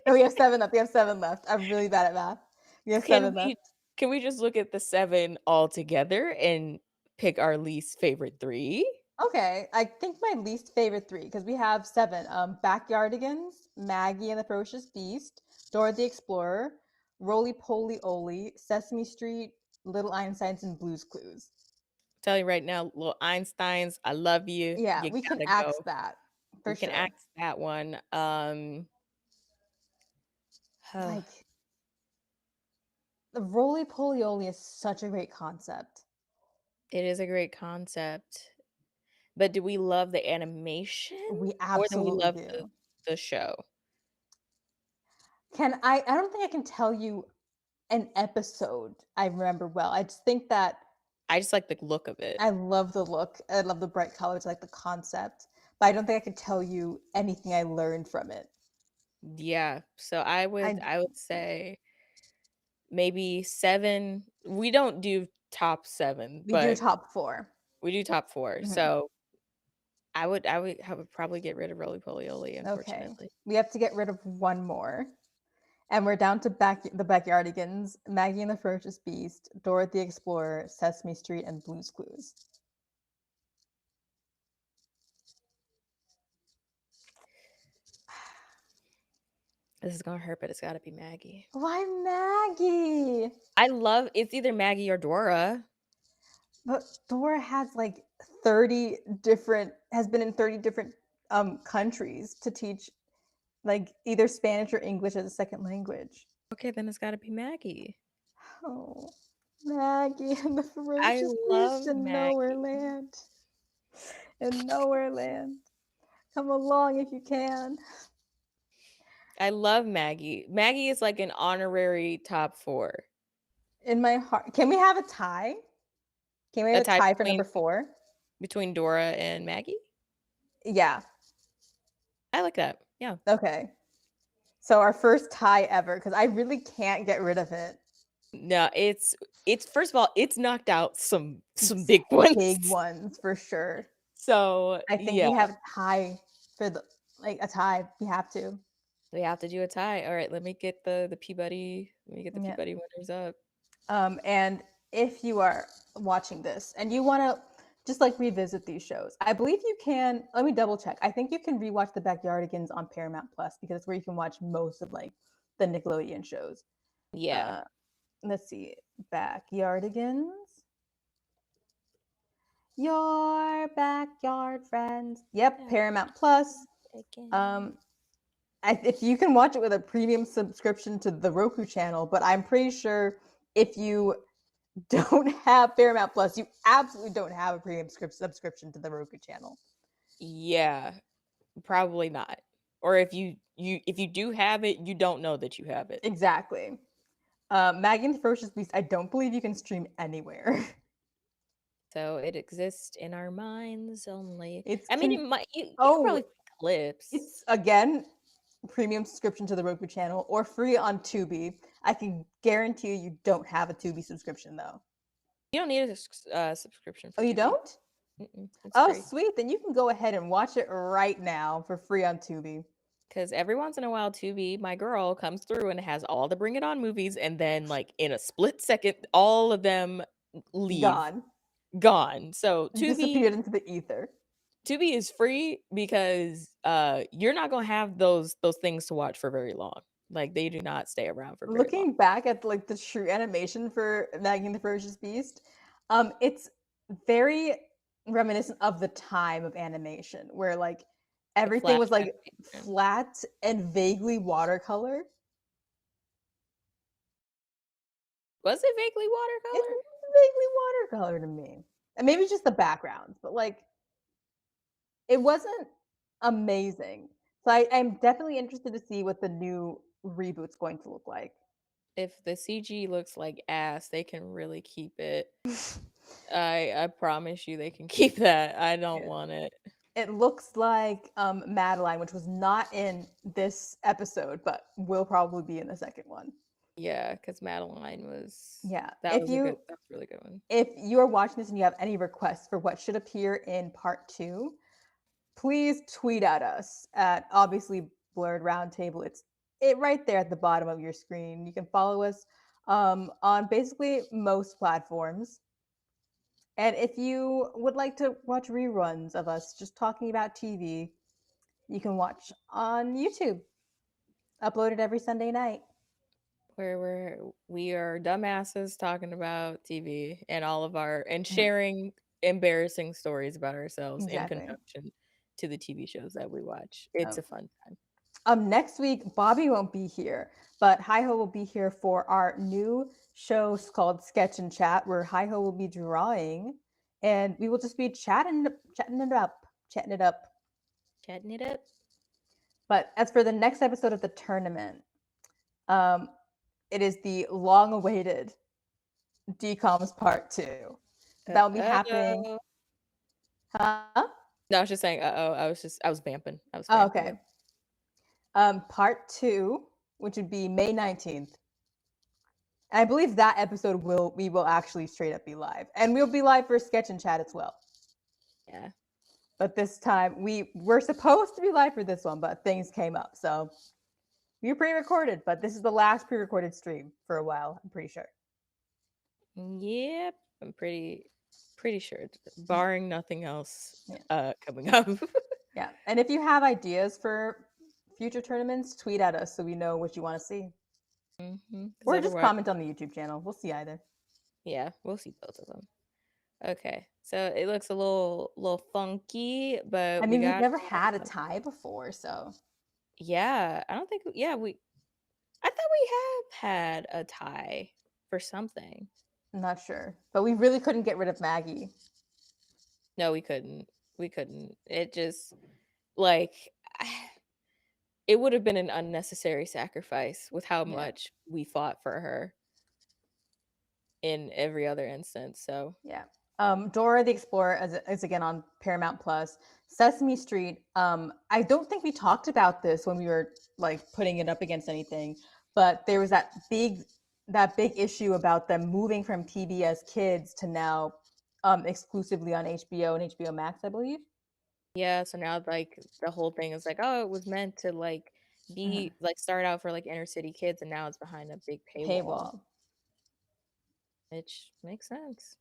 No, we have 7 left. We have 7 left. I'm really bad at math. We have 7 left. Can we just look at the 7 all together and pick our least favorite 3? Okay, I think my least favorite 3 because we have 7. Backyardigans, Maggie and the Ferocious Beast, Dora the Explorer, Roly Poly Oly, Sesame Street, Little Einsteins, and Blue's Clues. Tell you right now, little Einsteins, I love you. Yeah, You we can gotta axe go. that for We can sure. axe that one. Like the Roly Poly Oly is such a great concept. It is a great concept. But do we love the animation We more than we absolutely love do. the show? I don't think I can tell you an episode I remember well. I just think that I just like the look of it. I love the look. I love the bright colors, I like the concept. But I don't think I could tell you anything I learned from it. Yeah. So I would I I would say maybe 7. We don't do top 7, We do but top 4. we do top 4. Mhm. So I would probably get rid of Roly Poly Oly, Okay. unfortunately. We have to get rid of one more. And we're down to the Backyardigans, Maggie and the Ferocious Beast, Dora the Explorer, Sesame Street, and Blue's Clues. This is gonna hurt, but it's gotta be Maggie. Why Maggie? I love it's either Maggie or Dora. But Dora has like has been in 30 different countries to teach like either Spanish or English as a second language. Okay, then it's gotta be Maggie. Oh, Maggie and the I Ferocious love Beast in Nowhere Maggie. Land. In Nowhere Land. Come along if you can. I love Maggie. Maggie is like an honorary top 4. In my heart. Can we have a tie? Can we A have a tie tie for number 4? between Dora and Maggie? Yeah. I like that. Yeah. Okay. So our first tie ever, because I really can't get rid of it. No, it's first of all, it's knocked out some big ones. Big ones for sure. So I think yeah, we have a tie for a tie. We have to. we have to do a tie. All right, let me get the Peabody. Let me get the Yeah. Peabody winners up. And if you are watching this and you want to just like revisit these shows, I believe you can. Let me double check. I think you can rewatch the Backyardigans on Paramount Plus because it's where you can watch most of like the Nickelodeon shows. Yeah. Let's see, Backyardigans. Your backyard friends. Yep, Paramount Plus. If you can watch it with a premium subscription to the Roku channel, but I'm pretty sure if you don't have Paramount Plus, you absolutely don't have a premium subscription to the Roku channel. Yeah, probably not. Or if you do have it, you don't know that you have it. Exactly. Maggie and the Ferocious Beast, I don't believe you can stream anywhere. So it exists in our minds only. It's I mean, it might you could Oh, probably find clips. it's again premium subscription to the Roku channel or free on Tubi. I can guarantee you don't have a Tubi subscription though. You don't need a subscription for Oh, you Tubi. don't? It's Oh, free. sweet. Then you can go ahead and watch it right now for free on Tubi. Because every once in a while, Tubi, my girl, comes through and has all the Bring It On movies, and then, like, in a split second, all of them leave. Gone. gone. So Disappeared into the ether. Tubi is free because you're not gonna have those things to watch for very long. Like they do not stay around for very long. Looking back at like the true animation for Maggie and the Ferocious Beast, it's very reminiscent of the time of animation where like The everything flash was like animation. flat and vaguely watercolor. Was it vaguely It's watercolor? vaguely watercolor to me. And maybe just the backgrounds, but like it wasn't amazing. So I'm definitely interested to see what the new reboot's going to look like. If the CG looks like ass, they can really keep it. I promise you they can keep that. I don't Yeah. want it. It looks like Madeline, which was not in this episode, but will probably be in the second one. Yeah, because Madeline was Yeah. that was a really good one. If you are watching this and you have any requests for what should appear in part 2, please tweet at us at obviously Blerd Roundtable. It's it right there at the bottom of your screen. You can follow us on basically most platforms. And if you would like to watch reruns of us just talking about TV, you can watch on YouTube. Uploaded every Sunday night. Where we are dumbasses talking about TV and all of our and Mhm. sharing embarrassing stories about ourselves in Exactly. conjunction to the TV shows that we watch. It's Oh. a fun time. Next week, Bobby won't be here, but Hi-Ho will be here for our new show called Sketch and Chat, where Hi-Ho will be drawing, and we will just be chatting it up. Chatting it up. But as for the next episode of the tournament, um, it is the long-awaited DComs Part 2. That will be happening. Uh-oh. Huh? No, I was just saying, uh-oh. I was vamping. Oh, okay. Part 2, which would be May 19th. And I believe that episode we will actually straight up be live. And we'll be live for Sketch and Chat as well. Yeah. But this time we were supposed to be live for this one, but things came up. So we were pre-recorded, but this is the last pre-recorded stream for a while, I'm pretty sure. Yep. I'm pretty sure. Barring nothing else coming up. Yeah. And if you have ideas for future tournaments, tweet at us so we know what you want to see. Mm-hmm. Or just comment on the YouTube channel. We'll see either. Yeah, we'll see both of them. Okay, so it looks a little funky, but I mean, we've never had a tie before, so yeah, I don't think I thought we have had a tie for something. I'm not sure, but we really couldn't get rid of Maggie. No, we couldn't. It just like it would have been an unnecessary sacrifice with how much we fought for her in every other instance. So yeah. Dora the Explorer is again on Paramount Plus. Sesame Street. I don't think we talked about this when we were like putting it up against anything, but there was that big issue about them moving from PBS Kids to now exclusively on HBO and HBO Max, I believe. yeah, so now like the whole thing is like, oh, it was meant to like be like start out for like inner city kids, and now it's behind a big paywall. Which makes sense.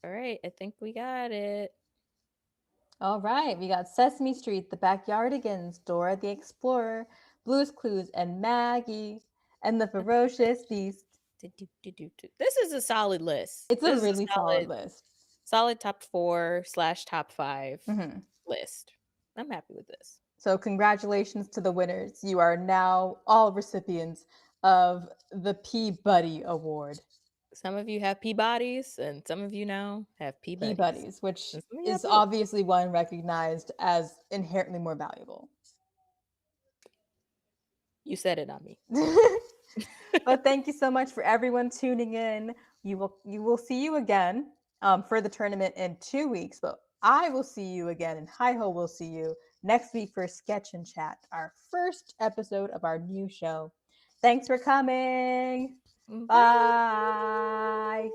All right, I think we got it. All right, we got Sesame Street, The Backyardigans, Dora the Explorer, Blue's Clues, and Maggie, and the Ferocious Beast. This is a solid list. It's a really solid list. Solid top 4/top 5 list. I'm happy with this. So congratulations to the winners. You are now all recipients of the Peabody Award. Some of you have Peabodies, and some of you now have Peabodies, which is obviously one recognized as inherently more valuable. You said it, not me. But thank you so much for everyone tuning in. You will see you again for the tournament in 2 weeks, but I will see you again, and Hi-Ho will see you next week for Sketch and Chat, our first episode of our new show. Thanks for coming. Bye.